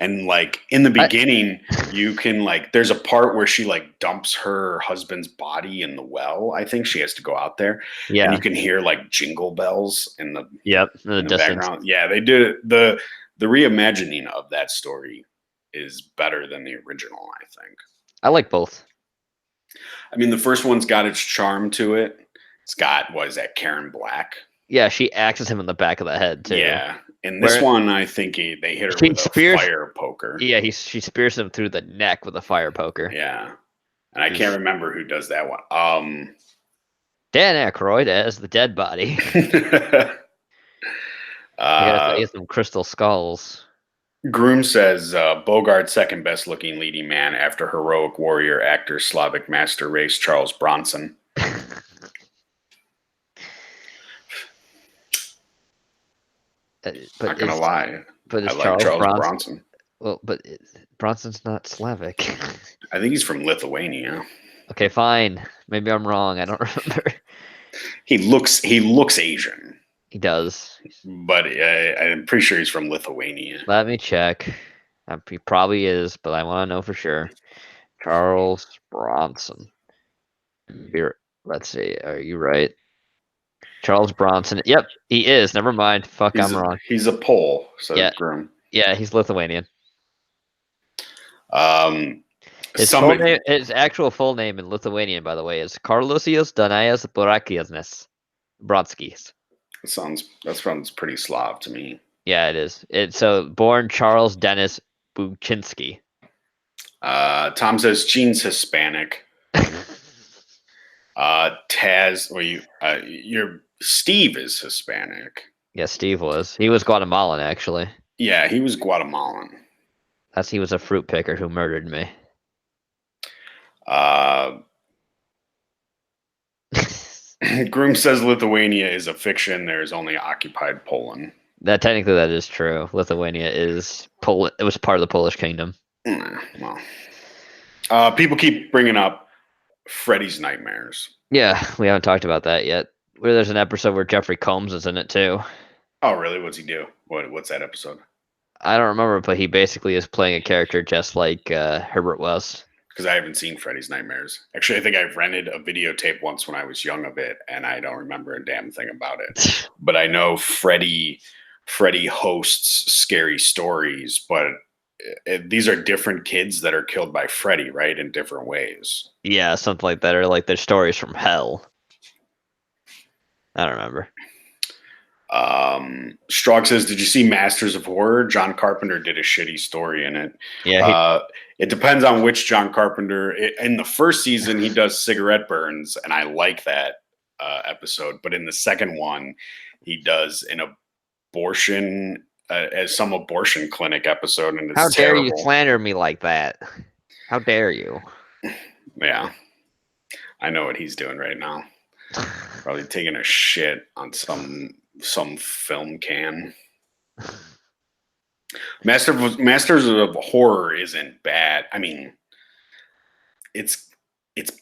And like in the beginning, you can like, there's a part where she like dumps her husband's body in the well. I think she has to go out there. Yeah. And you can hear like jingle bells in the background. Yeah, they did the reimagining of that story is better than the original, I think. I like both. I mean, the first one's got its charm to it. It's got, what is that, Karen Black? Yeah, she axes him in the back of the head too. Yeah. In this one, I think they hit her with a fire poker. Yeah, she spears him through the neck with a fire poker. Yeah. And I can't remember who does that one. Dan Aykroyd as the dead body. Get some crystal skulls. Groom says Bogart's second best looking leading man after heroic warrior actor Slavic master race Charles Bronson. Not gonna lie, but it's Charles Bronson. Well, but Bronson's not Slavic. I think he's from Lithuania. Okay, fine. Maybe I'm wrong. I don't remember. He looks Asian, He does. but I'm pretty sure he's from Lithuania. Let me check. He probably is, but I want to know for sure. Charles Bronson. Let's see. Are you right? Charles Bronson. Yep, he is. Never mind. Fuck, I'm wrong. He's a Pole, says Yeah, Grim. yeah, he's Lithuanian. Um, His full name, his actual full name in Lithuanian, by the way, is Karlusius Danajas Burakiasnes Bronskis. That sounds pretty Slav to me. Yeah, it is. So born Charles Dennis Buchinski. Tom says Gene's Hispanic. Taz, your Steve is Hispanic. Yeah, Steve was. He was Guatemalan, actually. Yeah, he was Guatemalan. He was a fruit picker who murdered me. Groom says Lithuania is a fiction. There is only occupied Poland. Technically that is true. Lithuania is It was part of the Polish kingdom. Well, people keep bringing up Freddy's Nightmares. Yeah, we haven't talked about that yet. There's an episode where Jeffrey Combs is in it too. Oh, really? What's he do? What's that episode? I don't remember, but he basically is playing a character just like Herbert was. Because I haven't seen Freddy's Nightmares. Actually, I think I've rented a videotape once when I was young of it, and I don't remember a damn thing about it. But I know Freddy hosts Scary Stories, but these are different kids that are killed by Freddy, right? In different ways. Yeah, something like that, or like their stories from hell. I don't remember. Strog says, "Did you see Masters of Horror? John Carpenter did a shitty story in it." Yeah, it depends on which John Carpenter. In the first season, he does cigarette burns, and I like that episode. But in the second one, he does an abortion as some abortion clinic episode, and it's how dare terrible. you slander me like that? How dare you? Yeah, I know what he's doing right now. Probably taking a shit on some film can. Masters of Horror isn't bad. I mean, it's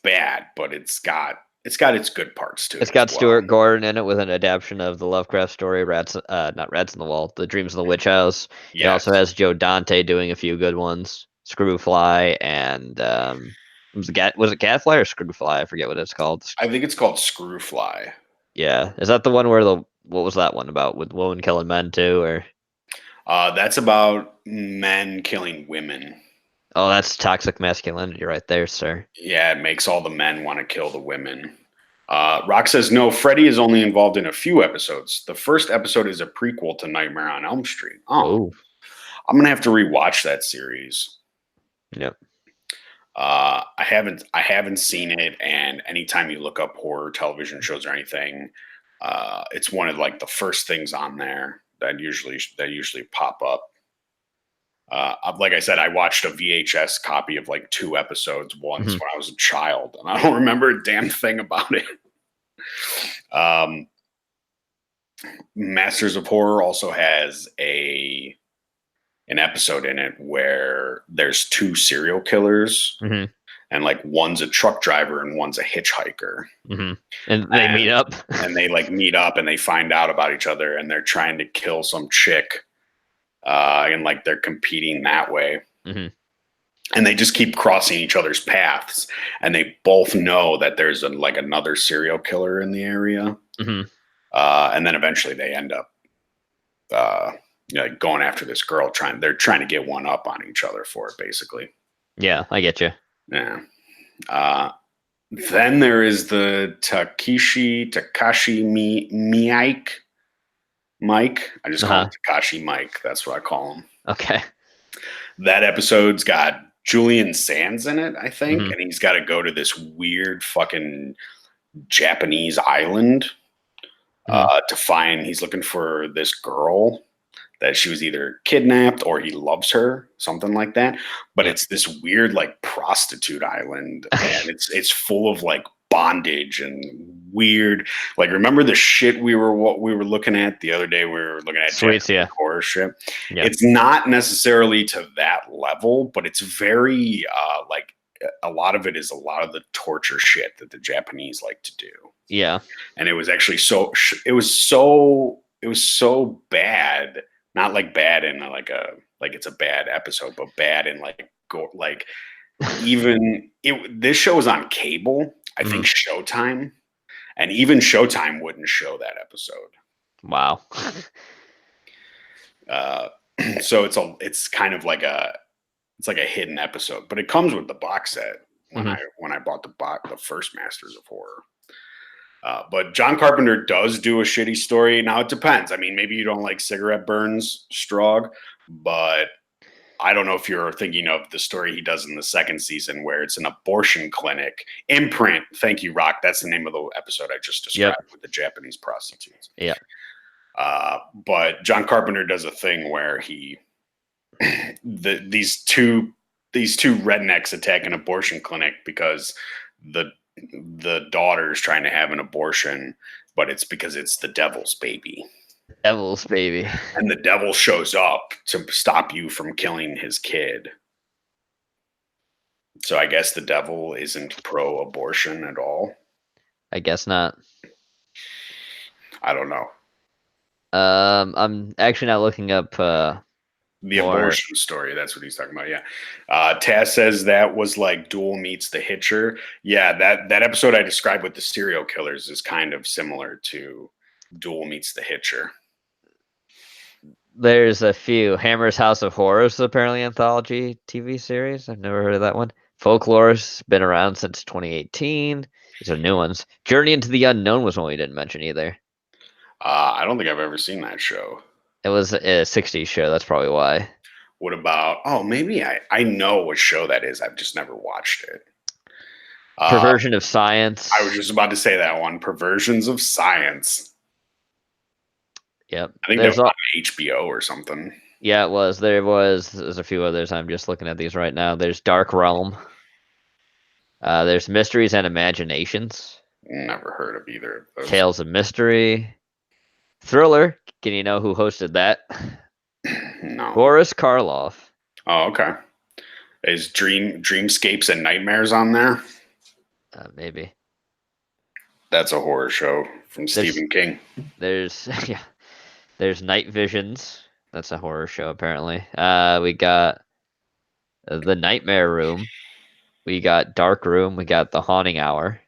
bad, but it's got its good parts to it. It's got Stuart Gordon in it with an adaptation of the Lovecraft story, not Rats in the Wall, The Dreams in the Witch House. Yes. It also has Joe Dante doing a few good ones, Screwfly, and was it Gadfly or Screwfly? I forget what it's called. I think it's called Screwfly. Yeah, is that the one where what was that one about with women killing men too, or? That's about men killing women. Oh, that's toxic masculinity right there, sir. Yeah, it makes all the men want to kill the women. Rock says, no, Freddy is only involved in a few episodes. The first episode is a prequel to Nightmare on Elm Street. Oh. I'm going to have to rewatch that series. Yep. I haven't seen it, and anytime you look up horror television shows or anything, it's one of like the first things on there that usually pop up. Like I said, I watched a VHS copy of like 2 episodes once when I was a child, and I don't remember a damn thing about it. Masters of Horror also has an episode in it where there's 2 serial killers, and like one's a truck driver and one's a hitchhiker, and they meet up, and they like meet up and they find out about each other, and they're trying to kill some chick. And like they're competing that way, and they just keep crossing each other's paths, and they both know that there's another serial killer in the area, and then eventually they end up going after this girl. They're trying to get one up on each other for it, basically. Yeah, I get you. Yeah. Then there is the Takashi Mike. I just call him Takashi Mike. That's what I call him. Okay. That episode's got Julian Sands in it, I think, and he's got to go to this weird fucking Japanese island to find. He's looking for this girl that she was either kidnapped or he loves her, something like that. But it's this weird like prostitute island, and it's full of like bondage and weird, like, remember the shit we were looking at the other day? We were looking at Sweets, horror shit. It's not necessarily to that level, but it's very like a lot of it is a lot of the torture shit that the Japanese like to do. Yeah. And it was actually it was so bad, not like bad in like it's a bad episode, but bad in like even this show was on cable, I think Showtime, and even Showtime wouldn't show that episode. Wow. So it's kind of like it's like a hidden episode, but it comes with the box set when I bought the first Masters of Horror. But John Carpenter does do a shitty story. Now it depends. I mean, maybe you don't like cigarette burns, Strog, but I don't know if you're thinking of the story he does in the second season where it's an abortion clinic. Imprint. Thank you, Rock. That's the name of the episode I just described with the Japanese prostitutes. Yeah. But John Carpenter does a thing where these two rednecks attack an abortion clinic because the daughter's trying to have an abortion, but it's because it's the devil's baby. Devil's baby. And the devil shows up to stop you from killing his kid. So I guess the devil isn't pro-abortion at all. I guess not. I don't know. I'm actually not looking up the abortion story. That's what he's talking about. Yeah. Taz says that was like Duel meets The Hitcher. Yeah, that episode I described with the serial killers is kind of similar to Duel meets The Hitcher. There's a few. Hammer's House of Horrors, apparently Anthology TV series. I've never heard of that one. Folklore's been around since 2018. These are new ones. Journey into the Unknown was one we didn't mention either. I don't think I've ever seen that show. It was a 60s show. That's probably why. What about? Oh, maybe I know what show that is. I've just never watched it. Perversion of Science. I was just about to say that one. Perversions of Science. Yep. I think that was on HBO or something. Yeah, it was. There's a few others. I'm just looking at these right now. There's Dark Realm. There's Mysteries and Imaginations. Never heard of either of those. Tales of Mystery. Thriller. Can you know who hosted that? No. Boris Karloff. Oh, okay. Is Dreamscapes and Nightmares on there? Maybe. That's a horror show from Stephen King. There's Night Visions. That's a horror show, apparently. We got The Nightmare Room. We got Dark Room. We got The Haunting Hour.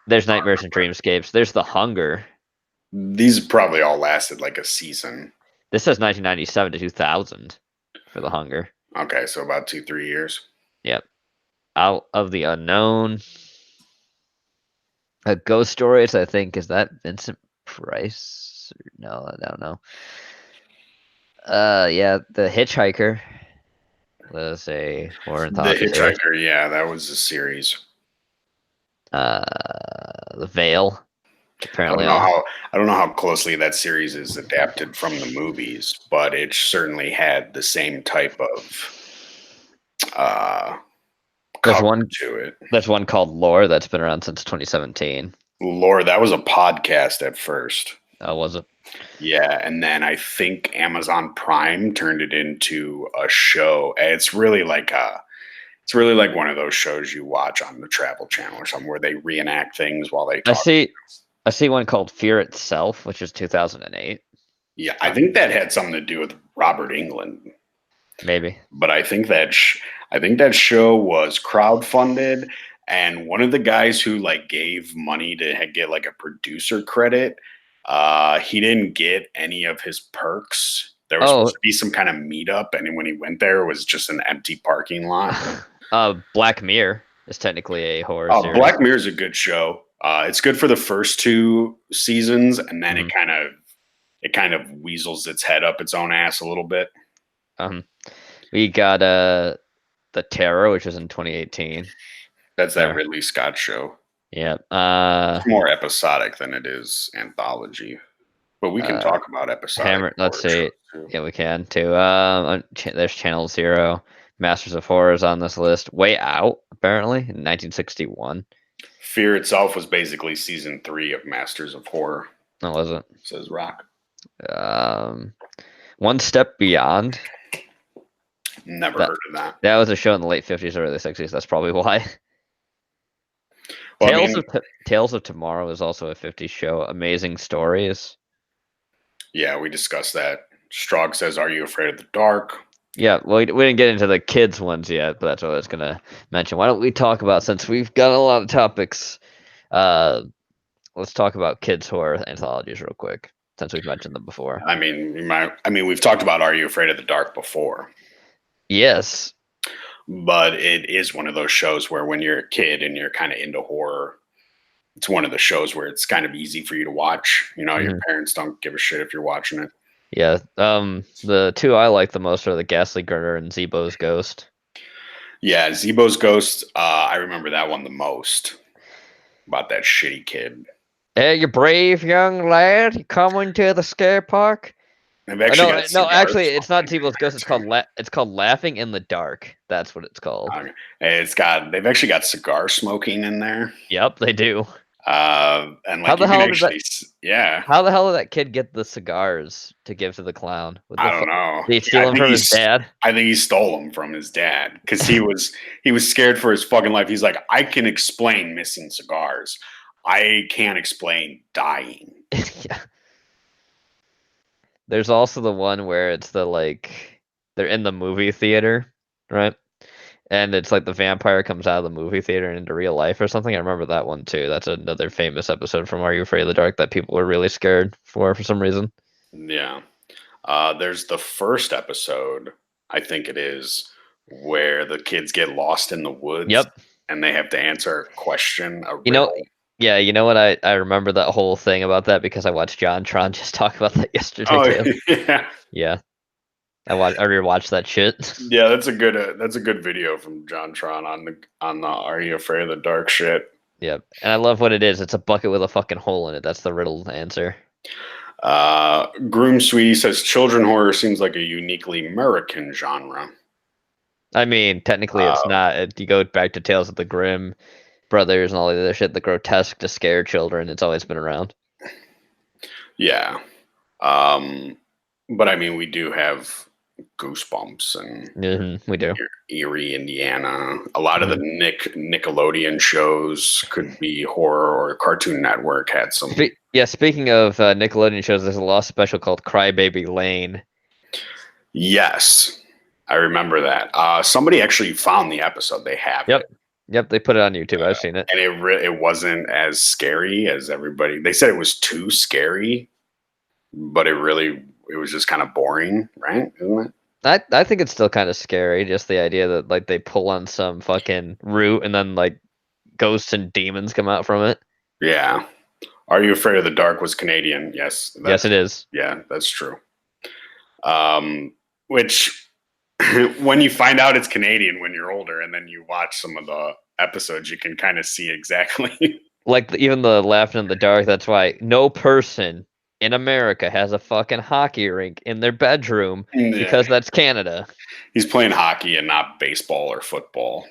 There's Nightmares and Dreamscapes. There's The Hunger. These probably all lasted like a season. This says 1997 to 2000 for The Hunger. Okay, so about 2-3 years. Yep. Out of the Unknown. Ghost Stories, I think. Is that Vincent Price? No, I don't know. Yeah, The Hitchhiker was a horror anthology. The Hitchhiker, yeah, that was a series. The Veil. Apparently, I don't know how closely that series is adapted from the movies, but it certainly had the same type of there's one to it. There's one called Lore that's been around since 2017. Lore, that was a podcast at first. Oh, was it? Yeah, and then I think Amazon Prime turned it into a show. It's really like one of those shows you watch on the Travel Channel or something where they reenact things while they talk. I see one called Fear Itself, which is 2008. Yeah, I think that had something to do with Robert Englund. Maybe. But I think that show was crowdfunded, and one of the guys who like gave money to get like a producer credit, he didn't get any of his perks. There was supposed to be some kind of meetup, and when he went there, it was just an empty parking lot. Black Mirror is technically a horror series. Black Mirror is a good show. It's good for the first 2 seasons, and then it kind of weasels its head up its own ass a little bit. We got The Terror, which was in 2018. That's that Ridley Scott show. Yeah. It's more episodic than it is anthology. But we can talk about episodic. Let's see. Yeah, we can too. There's Channel Zero. Masters of Horror is on this list. Way Out, apparently, in 1961. Fear Itself was basically season 3 of Masters of Horror. Oh, was it? Says Rock. One Step Beyond. Never That heard of that. that was a show in the late 50s, early 60s. That's probably why. Well, I mean, Tales of Tomorrow is also a 50s show. Amazing Stories. yeah, we discussed that. Strog says, "Are you afraid of the dark?" Yeah, well, we didn't get into the kids ones yet, but that's what I was gonna mention. Why don't we talk about, since we've got a lot of topics, uh, let's talk about kids horror anthologies real quick, since we've mentioned them before. I mean, we've talked about "Are You Afraid of the Dark" before, Yes. but it is one of those shows where when you're a kid and you're kind of into horror, it's one of the shows where it's kind of easy for you to watch. You know, your Mhm. parents don't give a shit if you're watching it. Yeah. The two I like the most are the Ghastly Girder and Zebo's Ghost. Yeah, Zebo's Ghost. I remember that one the most. About that shitty kid. Hey, you brave young lad, you coming to the scare park? They've actually got No, cigars actually, it's not smoking in Zebo's Ghost. there too. It's called Laughing in the Dark. That's what it's called. They've actually got cigar smoking in there. Yep, they do. And How like the you can hell did that? actually, yeah, How the hell did that kid get the cigars to give to the clown? What I the don't fuck? know. Did he steal them from his dad? I think he stole them from his dad because he was scared for his fucking life. He's like, I can explain missing cigars. I can't explain dying. Yeah. There's also the one where it's they're in the movie theater, right? And it's like the vampire comes out of the movie theater and into real life or something. I remember that one too. That's another famous episode from Are You Afraid of the Dark that people were really scared for some reason. Yeah. There's the first episode, I think it is, where the kids get lost in the woods Yep. and they have to answer a question, a You know, riddle. yeah, you know what? I remember that whole thing about that because I watched John Tron just talk about that yesterday Oh too. yeah, Yeah. I rewatched that shit. yeah. That's a good video from John Tron on the Are You Afraid of the Dark shit. Yep. And I love what it is. It's a bucket with a fucking hole in it. That's the riddle answer. Groom Sweetie says children horror seems like a uniquely American genre. I mean, technically it's Uh, not. You go back to Tales of the Grimm brothers and all the other shit, the grotesque to scare children. It's always been around. yeah. Um, but I mean, we do have Goosebumps and We do. Erie, Indiana. A lot of the Mhm. Nickelodeon shows could be horror, or Cartoon Network had some. Speaking of Nickelodeon shows, there's a Lost special called Crybaby Lane. Yes, I remember that. Somebody actually found the episode. They have Yep. it, Yep, they put it on YouTube. I've seen it. and it wasn't as scary as everybody. They said it was too scary, but it was just kind of boring, right? Isn't it? I think it's still kind of scary, just the idea that like they pull on some fucking root and then like ghosts and demons come out from it. Yeah. Are You Afraid of the Dark was Canadian. Yes, Yes, it is. yeah, that's true. Which when you find out it's Canadian when you're older, and then you watch some of the episodes, you can kind of see exactly. Like even the Laughing in the Dark. That's why no person in America has a fucking hockey rink in their bedroom Yeah, because that's Canada. he's playing hockey and not baseball or football.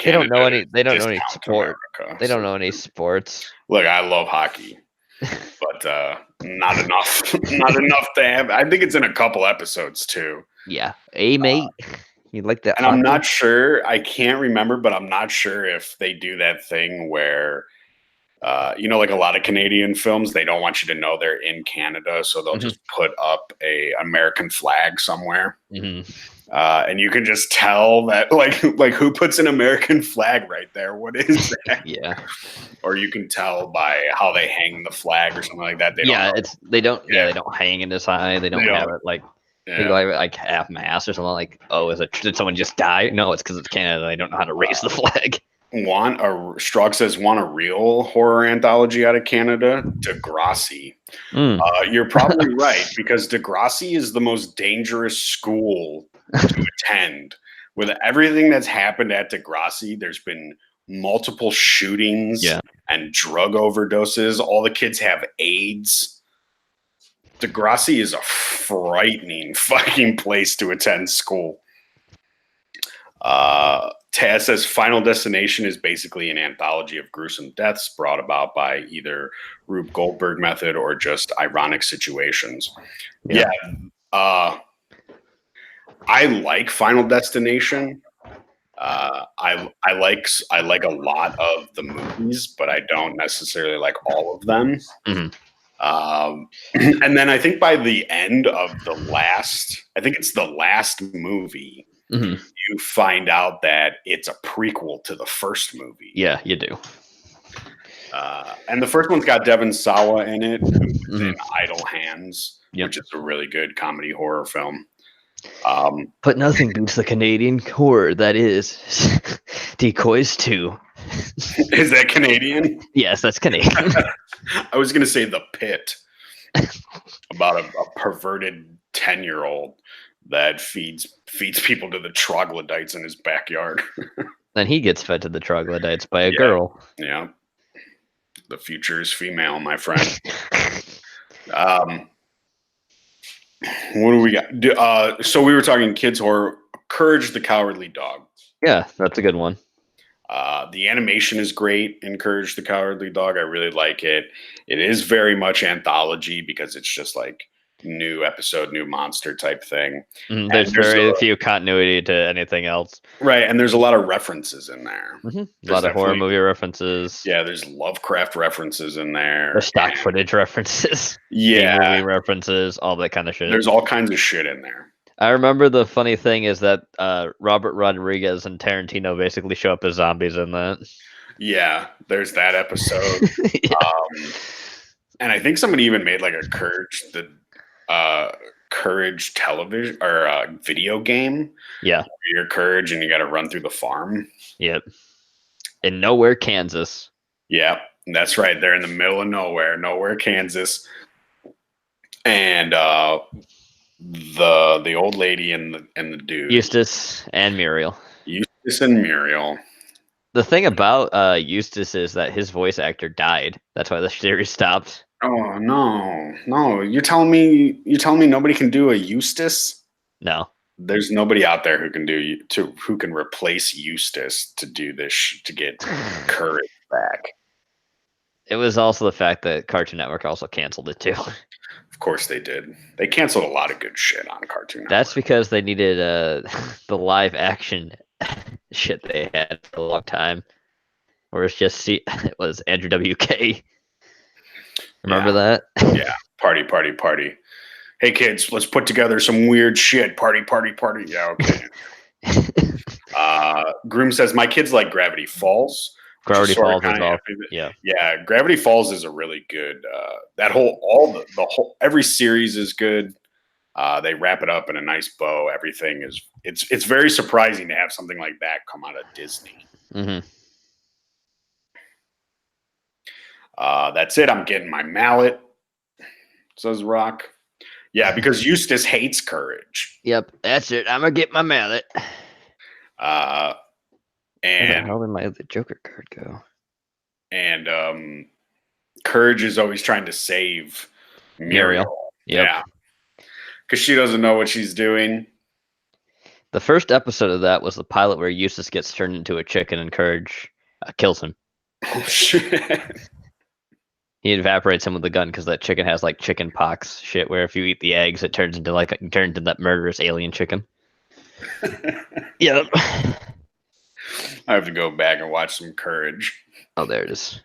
They don't know Canada any. They don't know any discount sport. America. They So don't know any sports. look, I love hockey, but not enough. Not enough to have. I think it's in a couple episodes too. Yeah. Hey mate, you like that And I'm hockey? not sure. I can't remember, but I'm not sure if they do that thing where like a lot of Canadian films, they don't want you to know they're in Canada, so they'll Mhm. just put up a American flag somewhere, Mhm. and you can just tell that like who puts an American flag right there? What is that? Yeah. Or you can tell by how they hang the flag or something like that. They don't Yeah, know. it's they don't. Yeah, Yeah, they don't hang it as high. They they don't have don't. it like they Yeah. go like half mast or something. Like, oh, did someone just die? No, it's because it's Canada. They don't know how to raise the flag. Strog says want a real horror anthology out of Canada? Degrassi. Mm. You're probably right because Degrassi is the most dangerous school to attend. With everything that's happened at Degrassi, there's been multiple shootings Yeah. and drug overdoses. All the kids have AIDS. Degrassi is a frightening fucking place to attend school. Taz says Final Destination is basically an anthology of gruesome deaths brought about by either Rube Goldberg method or just ironic situations. Yeah. Yeah. I like Final Destination. I like a lot of the movies, but I don't necessarily like all of them. Mhm. And then I think by the end of I think it's the last movie, Mhm. you find out that it's a prequel to the first movie. Yeah, you do. And the first one's got Devon Sawa in it, who was in Mhm. Idle Hands, Yep. which is a really good comedy horror film. But nothing beats the Canadian horror that is Decoys 2. Is that Canadian? Yes, that's Canadian. I was going to say The Pit, about a perverted 10-year-old that feeds people to the troglodytes in his backyard. Then he gets fed to the troglodytes by a Yeah. girl. Yeah. The future is female, my friend. What do we got? So we were talking kids horror. Courage the Cowardly Dog. Yeah, that's a good one. The animation is great in Courage the Cowardly Dog. I really like it. It is very much anthology because it's just like new episode, new monster type thing. There's very few continuity to anything else. Right, and there's a lot of references in there. A lot of horror movie references. Yeah, there's Lovecraft references in there. There's stock footage references. Yeah. B-movie references, all that kind of shit. There's all kinds of shit in there. I remember the funny thing is that Robert Rodriguez and Tarantino basically show up as zombies in that. Yeah, there's that episode. And I think somebody even made like a Courage television or video game. Yeah. Your Courage and you got to run through the farm. Yep. In nowhere, Kansas. Yeah, that's right. They're in the middle of nowhere, Kansas. And the old lady and the dude, Eustace and Muriel. Eustace and Muriel. The thing about Eustace is that his voice actor died. That's why the series stopped. Oh no! You're telling me nobody can do a Eustace? No, there's nobody out there who can replace Eustace to do this to get Courage back. It was also the fact that Cartoon Network also canceled it too. Of course they did. They canceled a lot of good shit on Cartoon Network. That's because they needed the live action shit they had for a long time. Or it's just it was Andrew WK. Remember that? Yeah. Party. Hey kids, let's put together some weird shit. Party. Yeah, okay. Groom says my kids like Gravity Falls. Gravity Falls is all. Yeah. Gravity Falls is a really good. That whole every series is good. They wrap it up in a nice bow. Everything is. It's very surprising to have something like that come out of Disney. Mm-hmm. That's it. I'm getting my mallet. Says Rock. Yeah, because Eustace hates Courage. Yep, that's it. I'm gonna get my mallet. And where the hell did my other Joker card go? And Courage is always trying to save Muriel. Yep. Yeah, because she doesn't know what she's doing. The first episode of that was the pilot where Eustace gets turned into a chicken and Courage kills him. Oh shit! He evaporates him with the gun because that chicken has like chicken pox shit, where if you eat the eggs, it turns into that murderous alien chicken. Yep. I have to go back and watch some Courage. Oh, there it is.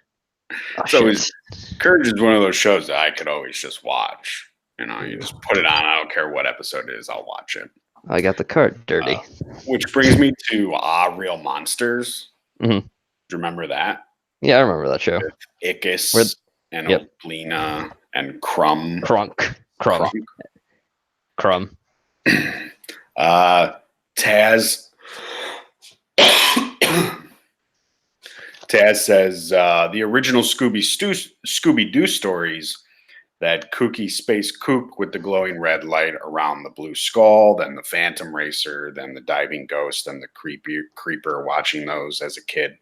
Courage is one of those shows that I could always just watch. You know, you just put it on. I don't care what episode it is. I'll watch it. I got the card dirty. Which brings me to Real Monsters. Mm-hmm. Do you remember that? Yeah, I remember that show. With Ickis and Oblina and Crumb. Crumb. Taz says the original Scooby-Doo stories, that kooky space kook with the glowing red light around the blue skull, then the Phantom Racer, then the diving ghost, and the creeper watching those as a kid.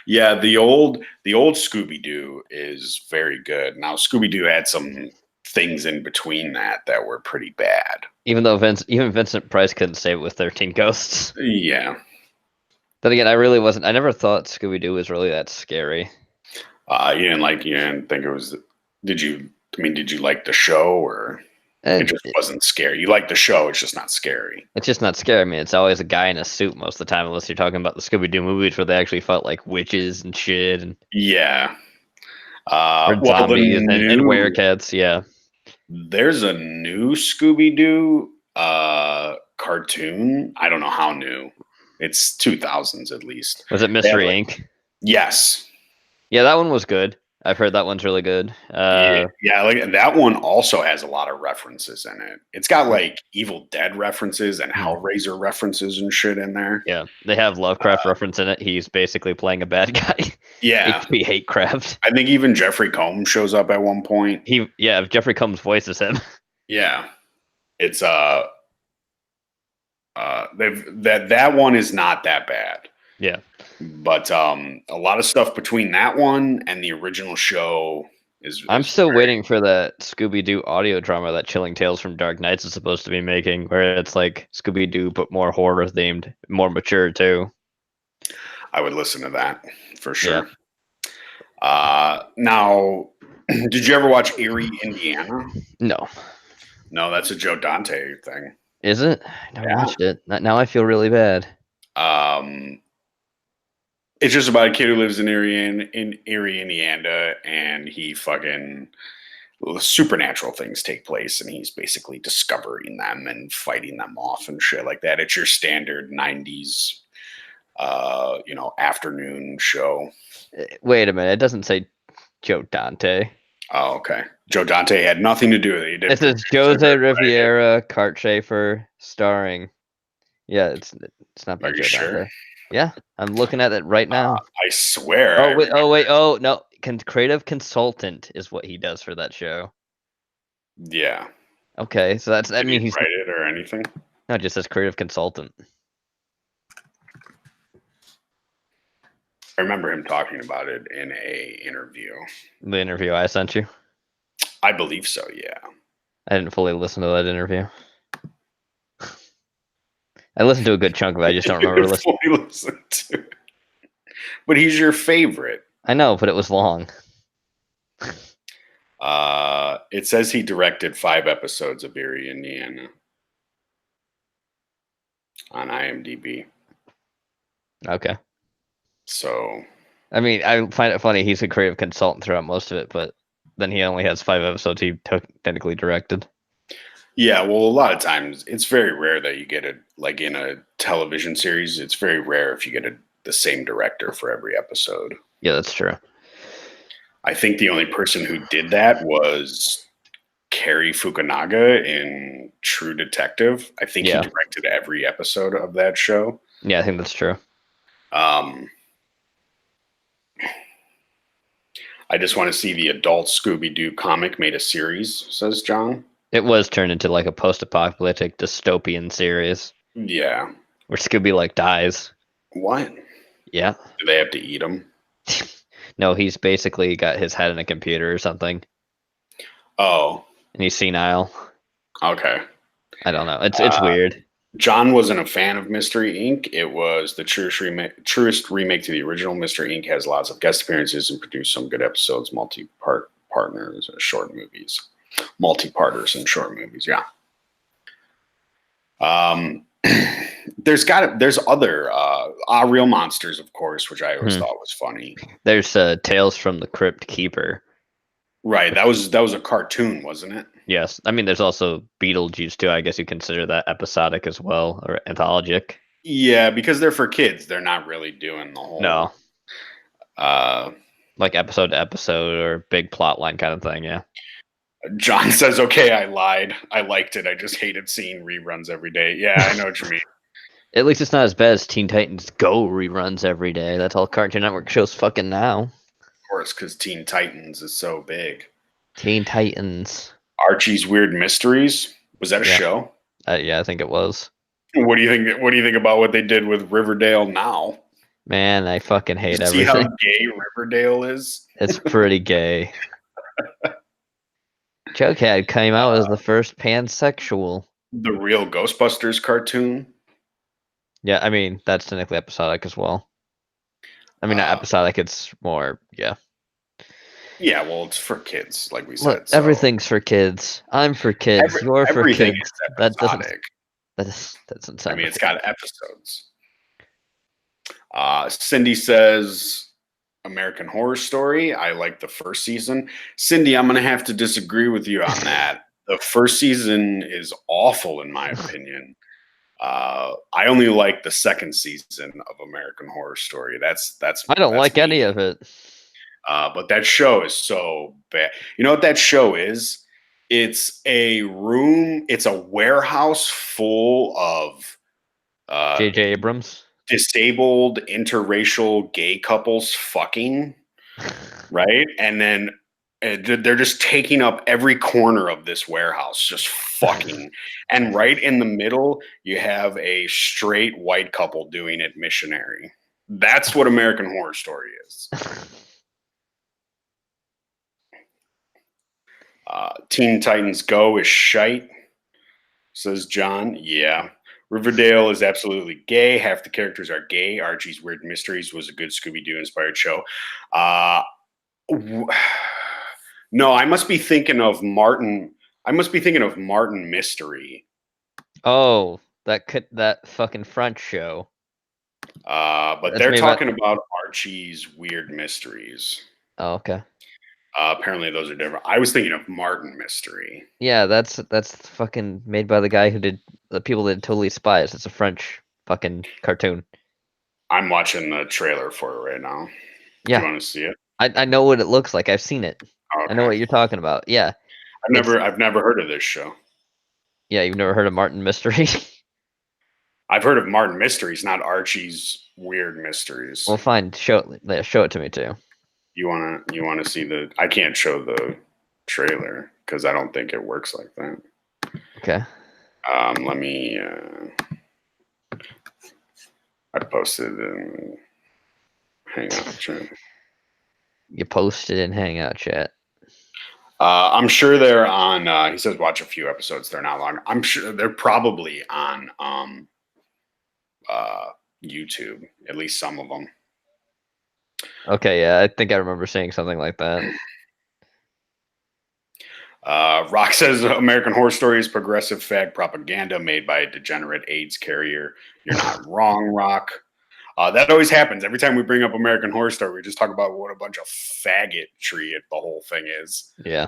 Yeah, the old Scooby-Doo is very good. Now Scooby-Doo had some things in between that were pretty bad. Even though Vincent Price couldn't save it with 13 Ghosts. Yeah. Then again, I never thought Scooby-Doo was really that scary. You didn't think it was. Did you like the show or? It just wasn't scary. You like the show, it's just not scary. It's just not scary. I mean, it's always a guy in a suit most of the time, unless you're talking about the Scooby-Doo movies where they actually fought like witches and shit, and Yeah. or Well, zombies and werecats. Yeah. There's a new Scooby-Doo cartoon. I don't know how new. It's 2000s at least. Was it They have Mystery like, Inc? yes. Yeah, that one was good. I've heard that one's really good. Yeah, like that one also has a lot of references in it. It's got like Evil Dead references and Hellraiser references and shit in there. Yeah, they have Lovecraft reference in it. He's basically playing a bad guy. Yeah. HP Hatecraft. I think even Jeffrey Combs shows up at one point. If Jeffrey Combs voices him. Yeah. It's that one is not that bad. Yeah. But a lot of stuff between that one and the original show I'm still waiting for that Scooby-Doo audio drama that Chilling Tales from Dark Nights is supposed to be making, where it's like Scooby-Doo but more horror themed, more mature too. I would listen to that for sure. Yeah. Now, did you ever watch Erie, Indiana? No. No, that's a Joe Dante thing. Is it? I never watched it. Now I feel really bad. It's just about a kid who lives in Erie, Indiana, and he fucking supernatural things take place, and he's basically discovering them and fighting them off and shit like that. It's your standard '90s, afternoon show. Wait a minute, it doesn't say Joe Dante. Oh, okay. Joe Dante had nothing to do with it. It says Jose Riviera, Cart Schaefer, starring. Yeah, it's not by Joe Dante. Yeah, I'm looking at it right now. I swear. Oh no, creative consultant is what he does for that show. Yeah. Okay, so that's. Did he write it or anything? No, it just says creative consultant. I remember him talking about it in a interview. The interview I sent you? I believe so, yeah. I didn't fully listen to that interview. I listened to a good chunk of it. I just don't remember listening to it. But he's your favorite. I know, but it was long. It says he directed 5 episodes of Erie, Indiana on IMDb. Okay. So, I mean, I find it funny he's a creative consultant throughout most of it, but then he only has 5 episodes he technically directed. Yeah, well, a lot of times it's very rare that you get like in a television series, it's very rare if you get the same director for every episode. Yeah, that's true. I think the only person who did that was Cary Fukunaga in True Detective. I think he directed every episode of that show. Yeah, I think that's true. I just want to see the adult Scooby-Doo comic made a series, says John. It was turned into like a post-apocalyptic dystopian series. Yeah. Where Scooby dies. What? Yeah. Do they have to eat him? No, he's basically got his head in a computer or something. Oh. And he's senile. Okay. I don't know. It's weird. John wasn't a fan of Mystery Inc. It was the truest remake to the original. Mystery Inc. has lots of guest appearances and produced some good episodes, multi-partners, short movies. Multi-parters and short movies, yeah. There's other Real Monsters, of course, which I always thought was funny. There's Tales from the Crypt Keeper. Right, that was a cartoon, wasn't it? Yes, I mean there's also Beetlejuice too. I guess you consider that episodic as well, or anthologic. Yeah, because they're for kids. They're not really doing the whole like episode to episode or big plot line kind of thing. Yeah. John says, "Okay, I lied. I liked it. I just hated seeing reruns every day." Yeah, I know what you mean. At least it's not as bad as Teen Titans Go reruns every day. That's all Cartoon Network shows fucking now. Of course, because Teen Titans is so big. Teen Titans. Archie's Weird Mysteries. Was that a show? Yeah, I think it was. What do you think? What do you think about what they did with Riverdale now? Man, I fucking hate everything. See how gay Riverdale is? It's pretty gay. Jughead came out as the first pansexual. The Real Ghostbusters cartoon. Yeah, I mean that's technically episodic as well. I mean, not episodic. It's more, yeah. Yeah, well, it's for kids, like we Look, said. So everything's for kids. I'm for kids. You're for everything kids. is That doesn't episodic. that doesn't I sound mean, it's right. got episodes. Cindy says American Horror Story. I like the first season. Cindy, I'm going to have to disagree with you on that. The first season is awful, in my opinion. I only like the second season of American Horror Story. I don't That's like any me. of it. But that show is so bad. You know what that show is? It's a room. It's a warehouse full of uh, J.J. Abrams. disabled interracial gay couples fucking, right? And then they're just taking up every corner of this warehouse, just fucking. And right in the middle, you have a straight white couple doing it missionary. That's what American Horror Story is. Teen Titans Go is shite, says John. Yeah. Riverdale is absolutely gay. Half the characters are gay. Archie's Weird Mysteries was a good Scooby Doo inspired show. Uh, no, I must be thinking of Martin. I must be thinking of Martin Mystery. Oh, that fucking French show. But That's they're made by. talking about Archie's Weird Mysteries. Oh, okay. Apparently, those are different. I was thinking of Martin Mystery. Yeah, that's fucking made by the guy who did the people that did Totally Spies. It's a French fucking cartoon. I'm watching the trailer for it right now. Do you Yeah, want to see it? I know what it looks like. I've seen it. I know Okay. what you're talking about. Yeah, I've never heard of this show. yeah. You've never heard of Martin Mystery? I've heard of Martin Mysteries, not Archie's Weird Mysteries. Well, fine. Show it to me too. You wanna see the? I can't show the trailer because I don't think it works like that. Okay. Let me. I posted in Hangout chat. You posted in Hangout chat. I'm sure they're on. He says watch a few episodes. They're not long. I'm sure they're probably on uh, YouTube. At least some of them. Okay, yeah, I think I remember saying something like that. Rock says American Horror Story is progressive fag propaganda made by a degenerate AIDS carrier. You're not wrong, Rock. That always happens. Every time we bring up American Horror Story, we just talk about what a bunch of faggotry the whole thing is. Yeah.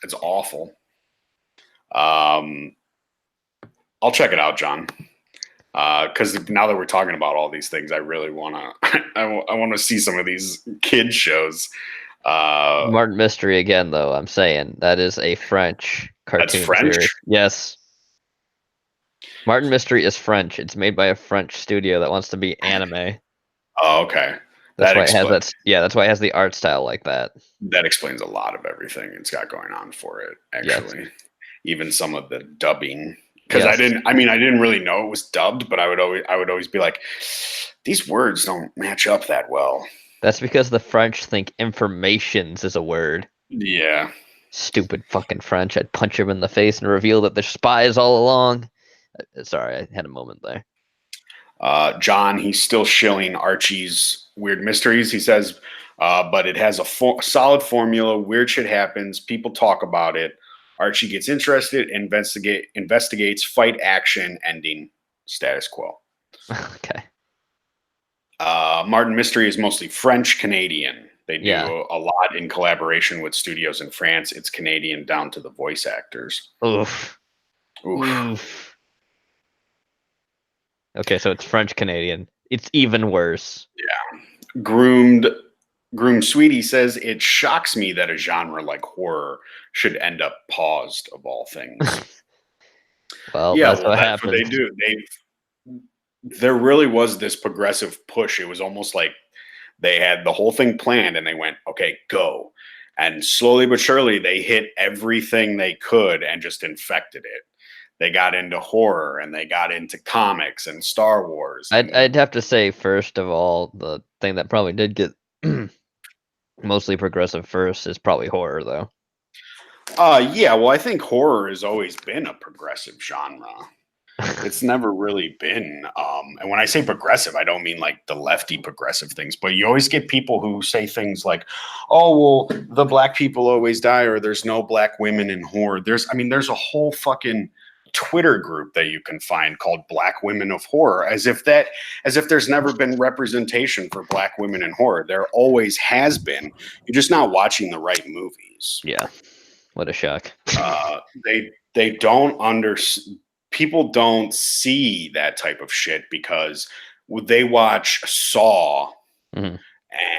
It's awful. I'll check it out, John. Because now that we're talking about all these things, I really want to. I want to see some of these kid shows. Martin Mystery again, though. I'm saying that is a French That's cartoon French. series. Yes. Martin Mystery is French. It's made by a French studio that wants to be anime. Oh, okay. That's why it has that. Yeah, that's why it has the art style like that. That explains a lot of everything it's got going on for it. Actually, Yes. Even some of the dubbing. Because Yes. I didn't really know it was dubbed, but I would always be like, these words don't match up that well. That's because the French think informations is a word. Yeah. Stupid fucking French. I'd punch him in the face and reveal that they're spies all along. Sorry, I had a moment there. John, he's still shilling Archie's Weird Mysteries. He says, but it has a solid formula. Weird shit happens. People talk about it. Archie gets interested, investigates, fight, action, ending, status quo. Okay. Martin Mystery is mostly French Canadian. They do Yeah. a lot in collaboration with studios in France. It's Canadian down to the voice actors. Oof. Oof. Oof. Okay, so it's French Canadian. It's even worse. Yeah. Groom Sweetie says it shocks me that a genre like horror should end up paused of all things. Well, Yeah, that's well, what that's what they happens. do. There really was this progressive push. It was almost like they had the whole thing planned and they went, okay, go. And slowly but surely they hit everything they could and just infected it. They got into horror and they got into comics and Star Wars. I'd have to say, first of all, the thing that probably did get mostly progressive first is probably horror, though. Yeah, well, I think horror has always been a progressive genre. It's never really been. And when I say progressive, I don't mean like the lefty progressive things, but you always get people who say things like, "Oh, well, the black people always die," or "There's no black women in horror." There's a whole fucking Twitter group that you can find called Black Women of Horror, as if there's never been representation for black women in horror. There always has been. You're just not watching the right movies. Yeah. What a shock. They don't people don't see that type of shit because they watch Saw Mm-hmm.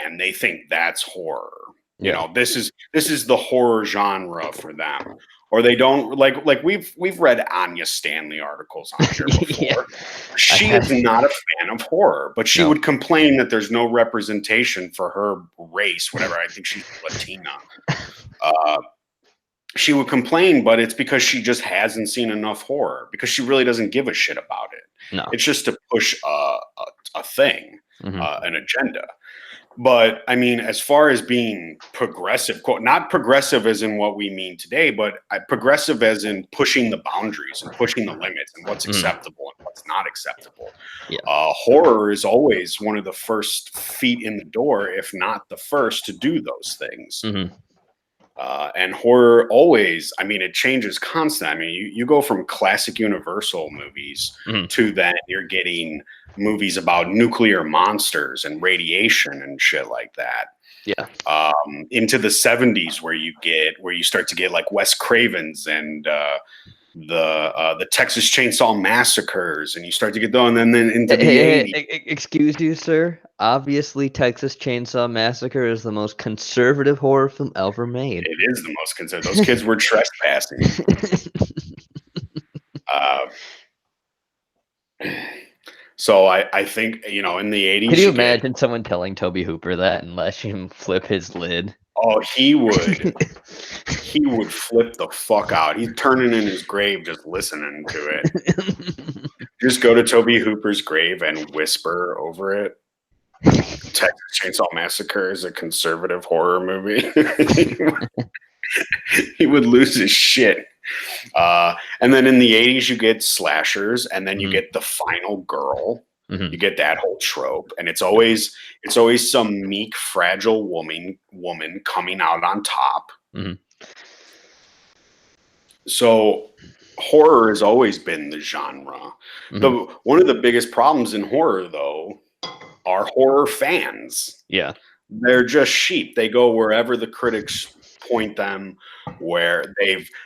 and they think that's horror. You Yeah. know, this is the horror genre for them. Or they don't like we've read Anya Stanley articles on here before. Yeah. She is not a fan of horror, but she No. would complain that there's no representation for her race, whatever. I think she's Latina. She would complain, but it's because she just hasn't seen enough horror, because she really doesn't give a shit about it. No. It's just to push a thing, Mm-hmm. an agenda. But I mean, as far as being progressive, quote, not progressive as in what we mean today, but progressive as in pushing the boundaries and pushing the limits and what's acceptable and what's not acceptable. Yeah. Horror is always one of the first feet in the door, if not the first, to do those things. Mm-hmm. And horror always, I mean, it changes constantly. I mean, you go from classic Universal movies to then you're getting movies about nuclear monsters and radiation and shit like that. Yeah. Into the 70s where you start to get like Wes Craven's and the Texas Chainsaw Massacres, and you start to get those, and then into the 80s. Excuse you, sir. Obviously, Texas Chainsaw Massacre is the most conservative horror film ever made. It is the most conservative. Those kids were trespassing. So I think, you know, in the 80s. Can you imagine someone telling Toby Hooper that and letting him flip his lid? Oh, he would. He would flip the fuck out. He's turning in his grave just listening to it. Just go to Toby Hooper's grave and whisper over it. Texas Chainsaw Massacre is a conservative horror movie. He would lose his shit. And then in the 80s, you get slashers, and then you get the final girl. You get that whole trope, and it's always some meek, fragile woman coming out on top. So horror has always been the genre. One of the biggest problems in horror, though, are horror fans. Yeah. They're just sheep. They go wherever the critics point them, where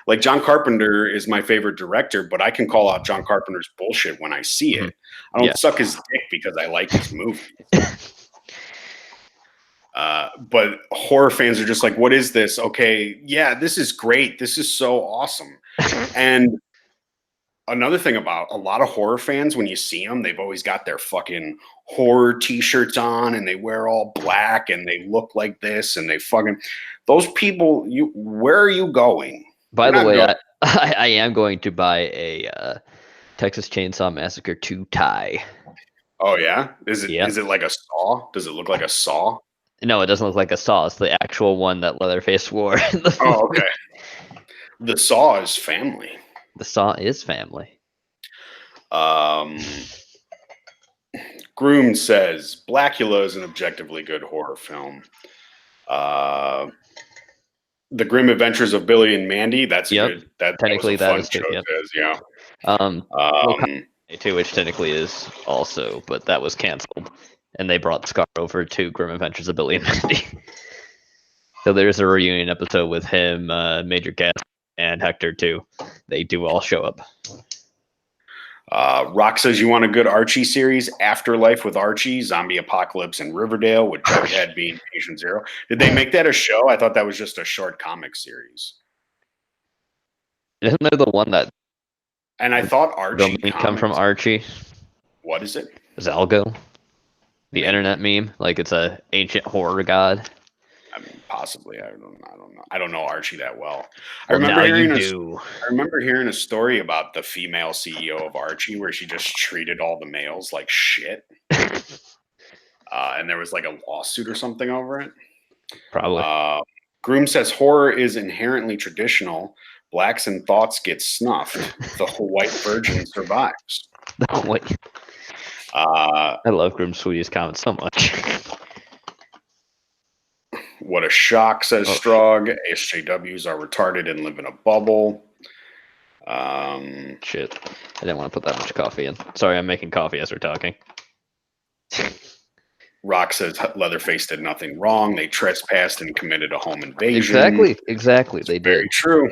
like John Carpenter is my favorite director, but I can call out John Carpenter's bullshit when I see it. I don't suck his dick because I like his movie. But horror fans are just like, what is this? Okay, yeah, this is great. This is so awesome. And another thing about a lot of horror fans, when you see them, they've always got their fucking horror t-shirts on, and they wear all black, and they look like this, and they fucking, those people, where are you going? By the way, I am going to buy a Texas Chainsaw Massacre 2 tie. Oh yeah? Is it like a saw? Does it look like a saw? No, it doesn't look like a saw. It's the actual one that Leatherface wore. Oh, okay. The Saw is family. The Saw is family. Groom says Blackula is an objectively good horror film. The Grim Adventures of Billy and Mandy. That's good. Technically, that is too. Yeah. Too, which technically is also, but that was canceled, and they brought Scar over to Grim Adventures of Billy and Mandy. So there's a reunion episode with him, Major Gas, and Hector too. They do all show up. Rock says you want a good Archie series: Afterlife with Archie, Zombie Apocalypse in Riverdale, with Jughead being Patient Zero. Did they make that a show? I thought that was just a short comic series. Isn't there the one that? And I thought Archie come from Archie. What is it? Zalgo, the internet meme, like it's a ancient horror god. I mean, possibly. I don't know. I don't know Archie that well. I remember hearing a story about the female CEO of Archie, where she just treated all the males like shit, and there was like a lawsuit or something over it. Probably. Groom says horror is inherently traditional, Blacks and thoughts get snuffed. The white virgin survives. Wait. I love Grim Sweetie's comments so much. What a shock, says Strog. SJWs are retarded and live in a bubble. Shit. I didn't want to put that much coffee in. Sorry, I'm making coffee as we're talking. Rock says Leatherface did nothing wrong. They trespassed and committed a home invasion. Exactly. They did. Very true.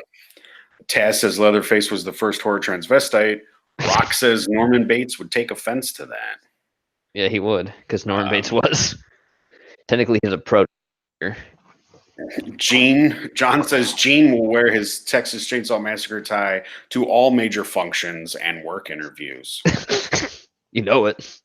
Taz says Leatherface was the first horror transvestite. Rock says Norman Bates would take offense to that. Yeah, he would, because Norman Bates was. Technically, he's a pro. John says Gene will wear his Texas Chainsaw Massacre tie to all major functions and work interviews. You know it.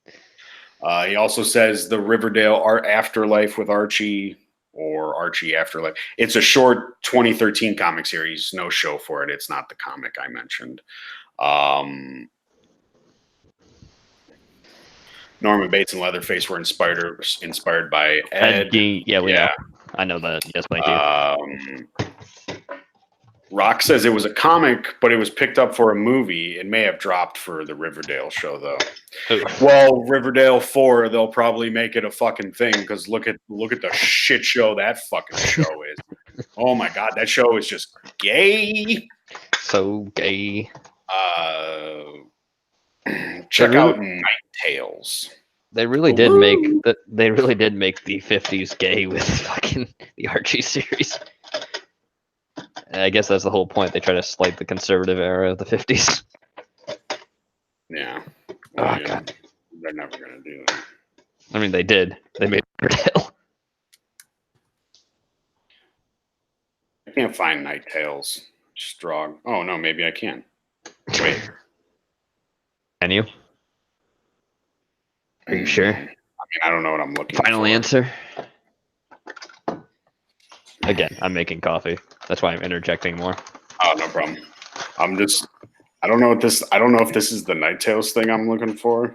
He also says the Riverdale Art Afterlife with Archie, or Archie Afterlife. It's a short 2013 comic series. No show for it. It's not the comic I mentioned. Norman Bates and Leatherface were inspired by Ed. Yeah, we know. I know that. Yes, thank you. Rock says it was a comic, but it was picked up for a movie. It may have dropped for the Riverdale show, though. Ooh. Well, Riverdale 4, they'll probably make it a fucking thing, because look at the shit show that fucking show is. Oh my god, that show is just gay. So gay. Check out Night Tales. They really did make the 50s gay with fucking the Archie series. And I guess that's the whole point. They try to slight the conservative era of the 50s. Yeah. Oh god. They're never gonna do that. I mean, they did. They made Riverdale. I can't find Night Tales. Strong. Oh no, maybe I can. Wait. Can you? Are you sure? I mean, I don't know what I'm looking for. Final answer? Again, I'm making coffee. That's why I'm interjecting more. Oh, no problem. I don't know if this is the Night Tales thing I'm looking for.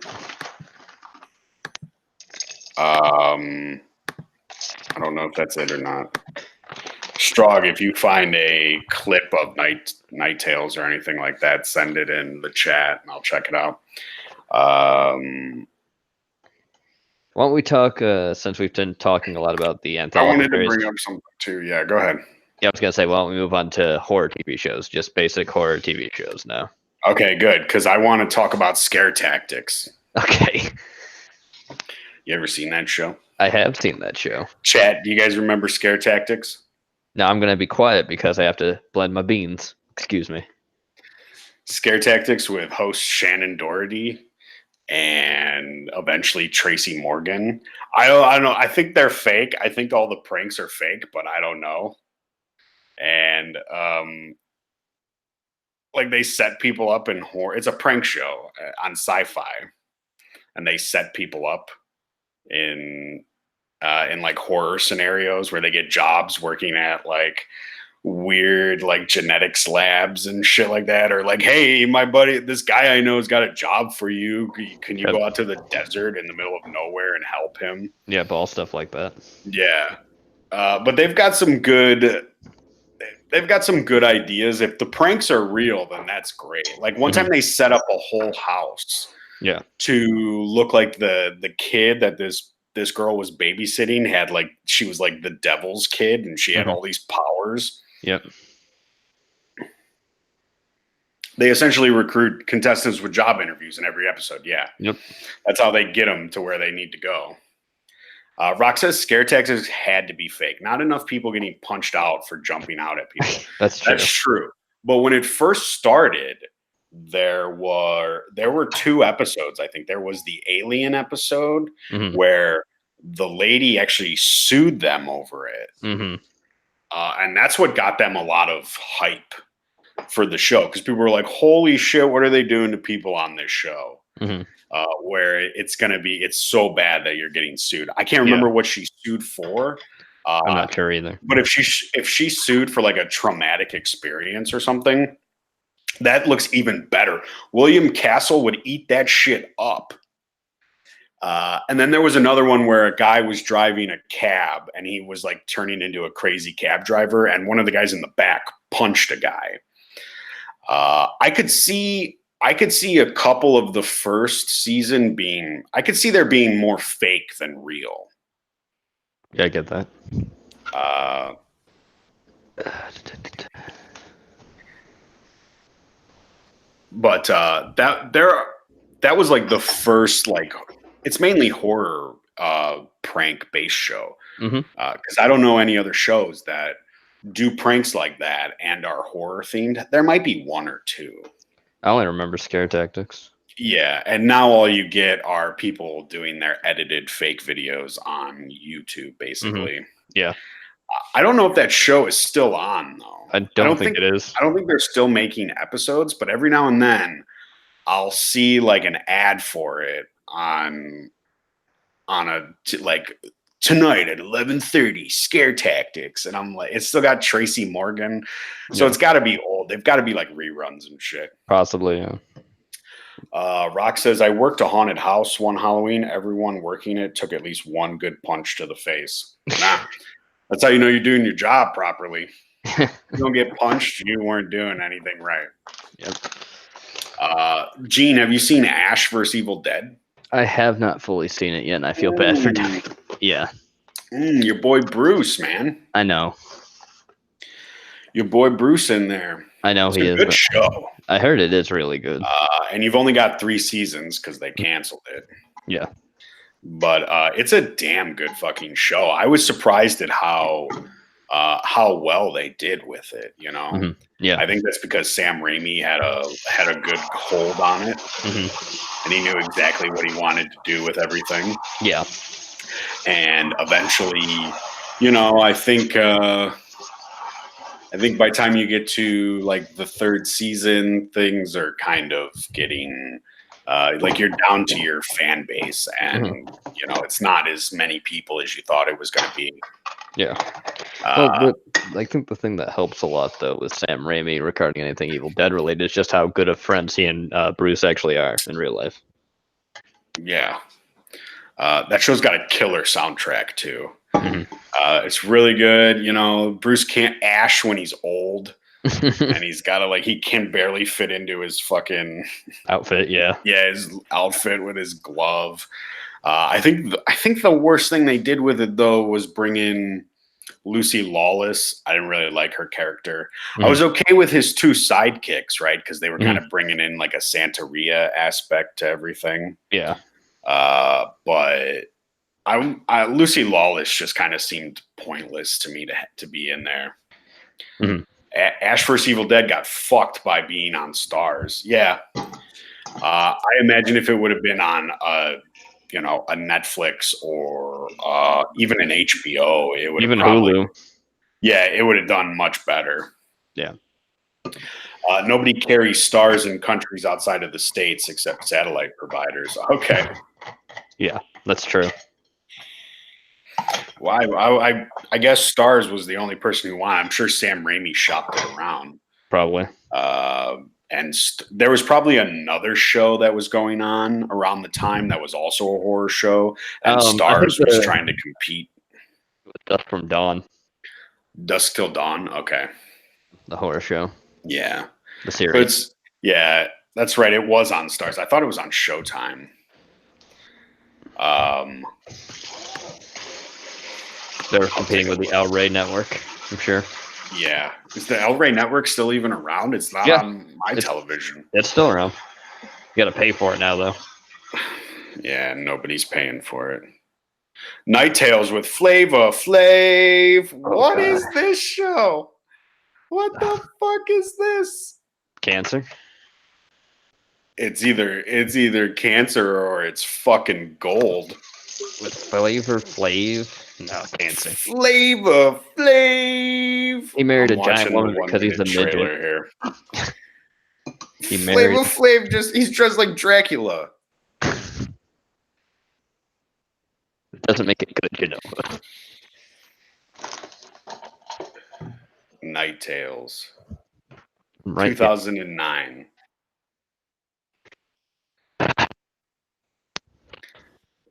I don't know if that's it or not. Strog, if you find a clip of Night Tales or anything like that, send it in the chat and I'll check it out. Why don't we talk, since we've been talking a lot about the Anthology? I wanted to bring up something too. Yeah, go ahead. Yeah, I was going to say, why don't we move on to horror TV shows, just basic horror TV shows now. Okay, good, because I want to talk about Scare Tactics. Okay. You ever seen that show? I have seen that show. Chat, do you guys remember Scare Tactics? Now I'm going to be quiet because I have to blend my beans. Excuse me. Scare Tactics with host Shannon Doherty and eventually Tracy Morgan. I don't know. I think they're fake. I think all the pranks are fake, but I don't know. And like they set people up in horror. It's a prank show on Sci-Fi, and they set people up in like horror scenarios where they get jobs working at like weird like genetics labs and shit like that, or like, hey, my buddy, this guy I know has got a job for you. Can you go out to the desert in the middle of nowhere and help him? Yeah, ball stuff like that. Yeah, but they've got some good ideas. If the pranks are real, then that's great. Like one time they set up a whole house, yeah, to look like the kid that this girl was babysitting had, like, she was like the devil's kid and she had all these powers. Yep. They essentially recruit contestants with job interviews in every episode. Yeah. Yep. That's how they get them to where they need to go. Rock says Scare Tactics had to be fake. Not enough people getting punched out for jumping out at people. That's true. That's true. But when it first started, there were 2 episodes. I think there was the alien episode where the lady actually sued them over it. And that's what got them a lot of hype for the show, because people were like, holy shit, what are they doing to people on this show? Where it's so bad that you're getting sued. I can't remember what she sued for. I'm not sure either. But if she sued for like a traumatic experience or something, that looks even better. William Castle would eat that shit up. And then there was another one where a guy was driving a cab and he was like turning into a crazy cab driver, and one of the guys in the back punched a guy. I could see a couple of the first season being. I could see there being more fake than real. Yeah, I get that. But that was like the first, like, it's mainly horror prank based show. Because I don't know any other shows that do pranks like that and are horror themed. There might be one or two. I only remember Scare Tactics. Yeah, and now all you get are people doing their edited fake videos on YouTube, basically. Yeah. I don't know if that show is still on though. I don't think it is. I don't think they're still making episodes, but every now and then I'll see like an ad for it on like tonight at 11:30 Scare Tactics, and I'm like, it's still got Tracy Morgan, so it's got to be old. They've got to be like reruns and shit. Possibly, yeah. Rock says, I worked a haunted house one Halloween. Everyone working it took at least one good punch to the face. Nah, that's how you know you're doing your job properly. You don't get punched, you weren't doing anything right. Yep. Gene, have you seen Ash vs. Evil Dead? I have not fully seen it yet, and I feel bad for doing it. Yeah. Your boy Bruce, man. I know. Your boy Bruce in there. I know it's he a is. Good show. I heard it is really good. And you've only got 3 seasons because they canceled it. Yeah. But it's a damn good fucking show. I was surprised at how well they did with it. You know. Yeah. I think that's because Sam Raimi had a good hold on it, and he knew exactly what he wanted to do with everything. Yeah. And eventually, you know, I think by the time you get to like the 3rd season, things are kind of getting like you're down to your fan base, and you know, it's not as many people as you thought it was going to be. Yeah. Well, I think the thing that helps a lot though with Sam Raimi regarding anything Evil Dead related is just how good of friends he and Bruce actually are in real life. Yeah. That show's got a killer soundtrack too. It's really good. You know, Bruce can't Ash when he's old, and he's got to he can barely fit into his fucking outfit. Yeah, his outfit with his glove. I think the worst thing they did with it though was bring in Lucy Lawless. I didn't really like her character. I was okay with his 2 sidekicks, right? Because they were kind of bringing in like a Santeria aspect to everything. Yeah. But Lucy Lawless just kind of seemed pointless to me to be in there. Ash vs. Evil Dead got fucked by being on Stars. Yeah. I imagine if it would have been on a Netflix or even an HBO, it would even Hulu. Yeah, it would have done much better. Yeah. Nobody carries Stars in countries outside of the States except satellite providers. Okay. Yeah, that's true. Well, I guess Stars was the only person who won. I'm sure Sam Raimi shopped it around. Probably. And there was probably another show that was going on around the time that was also a horror show, and Stars was trying to compete. Dusk from Dawn. Dusk Till Dawn. Okay. The horror show. Yeah. The series. Yeah, that's right. It was on Stars. I thought it was on Showtime. They're competing with the El Rey network, I'm sure. Yeah. Is the El Rey network still even around? It's not on my television. It's still around. You got to pay for it now, though. Yeah, nobody's paying for it. Night Tales with Flava Flav. What is this show? What the fuck is this? Cancer. It's either cancer or it's fucking gold. With Flavor Flav? No, cancer. Flava Flav. He married a giant woman because he's a midget. Here. He married Flava Flav he's dressed like Dracula. It doesn't make it good, you know. Night Tales. Right 2009.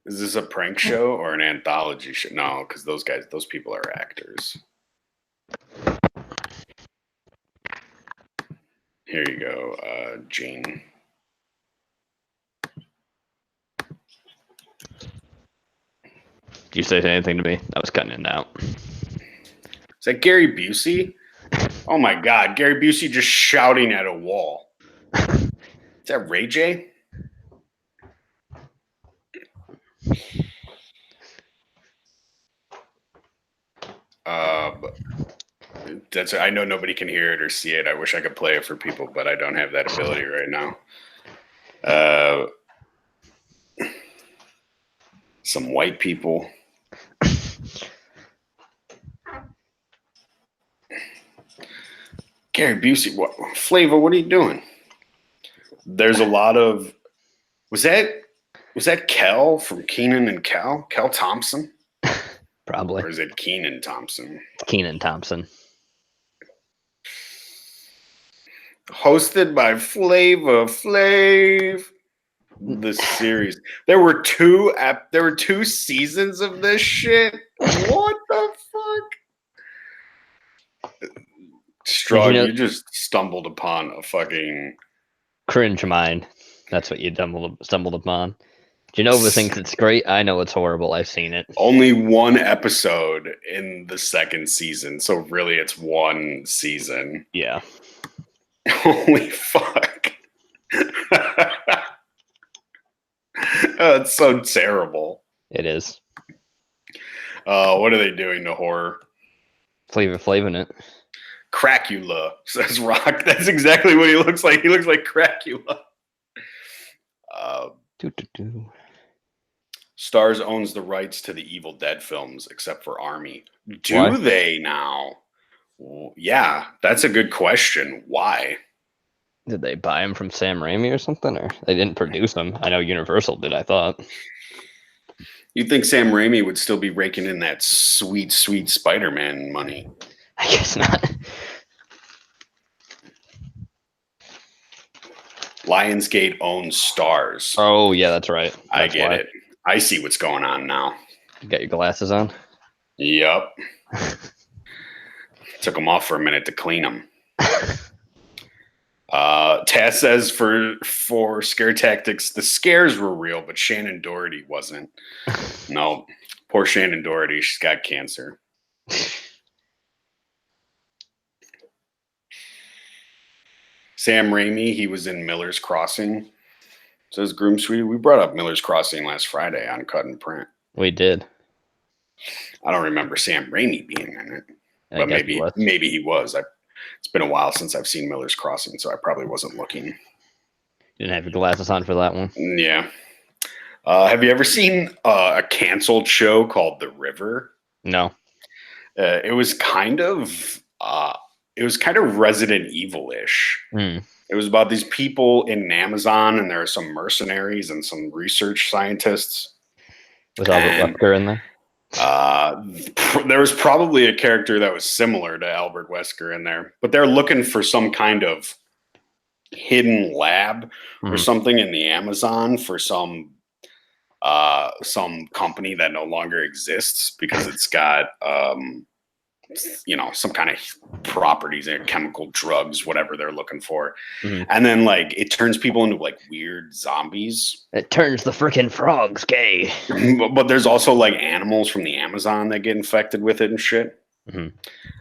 Is this a prank show or an anthology show? No, because those people are actors. Here you go, Gene. Did you say anything to me? I was cutting it out. Is that Gary Busey? Oh my God, Gary Busey just shouting at a wall. Is that Ray J? I know nobody can hear it or see it. I wish I could play it for people, but I don't have that ability right now. Some white people. Gary Busey, Flavor, what are you doing? There's a lot of. Was that Kel from Keenan and Kel? Kel Thompson? Probably. Or is it Keenan Thompson? Keenan Thompson. Hosted by Flavor Flav. The series. There were two seasons of this shit. What the fuck? Strug, you just stumbled upon a fucking cringe mine. That's what you stumbled upon. Jenova thinks it's great. I know it's horrible. I've seen it. Only one episode in the second season, so really it's one season. Yeah. Holy fuck. It's so terrible. It is. What are they doing to horror? Flavin' it. Cracula, says Rock. That's exactly what he looks like. He looks like Cracula. Starz owns the rights to the Evil Dead films, except for Army. Do they now? Yeah, that's a good question. Why? Did they buy them from Sam Raimi or something? Or they didn't produce them? I know Universal did, I thought. You'd think Sam Raimi would still be raking in that sweet, sweet Spider-Man money. I guess not. Lionsgate owns Starz. Oh, yeah, that's right. I get it. I see what's going on now. You got your glasses on? Yep. Took them off for a minute to clean them. Taz says for scare tactics, the scares were real, but Shannon Doherty wasn't. No, poor Shannon Doherty. She's got cancer. Sam Raimi, he was in Miller's Crossing. Says Groom Sweetie. We brought up Miller's Crossing last Friday on Cut and Print. We did. I don't remember Sam Raimi being in it, but maybe he was. It's been a while since I've seen Miller's Crossing, so I probably wasn't looking. You didn't have your glasses on for that one? Yeah. Have you ever seen a canceled show called The River? No. It was kind of Resident Evil-ish. It was about these people in Amazon, and there are some mercenaries and some research scientists. Was Albert Wesker in there? There was probably a character that was similar to Albert Wesker in there, but they're looking for some kind of hidden lab or something in the Amazon for some company that no longer exists because it's got some kind of properties and chemical drugs, whatever they're looking for. And then it turns people into weird zombies. It turns the freaking frogs gay. But there's also animals from the Amazon that get infected with it and shit.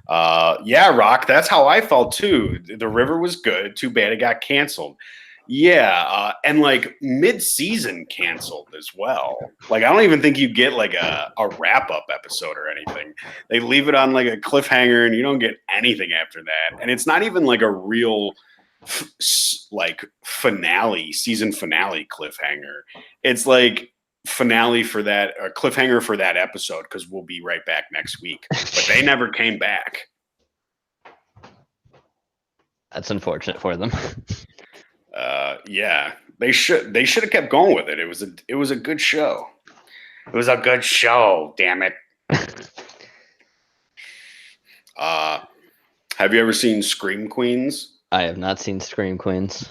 Yeah, Rock, that's how I felt too. The River was good. Too bad it got canceled. Yeah, and mid-season canceled as well. I don't even think you get a wrap-up episode or anything. They leave it on a cliffhanger, and you don't get anything after that. And it's not even a real finale, season finale cliffhanger. It's finale for that, or cliffhanger for that episode, because we'll be right back next week. But they never came back. That's unfortunate for them. Yeah, they should have kept going with it. It was a good show. It was a good show, damn it. Have you ever seen Scream Queens? I have not seen Scream Queens.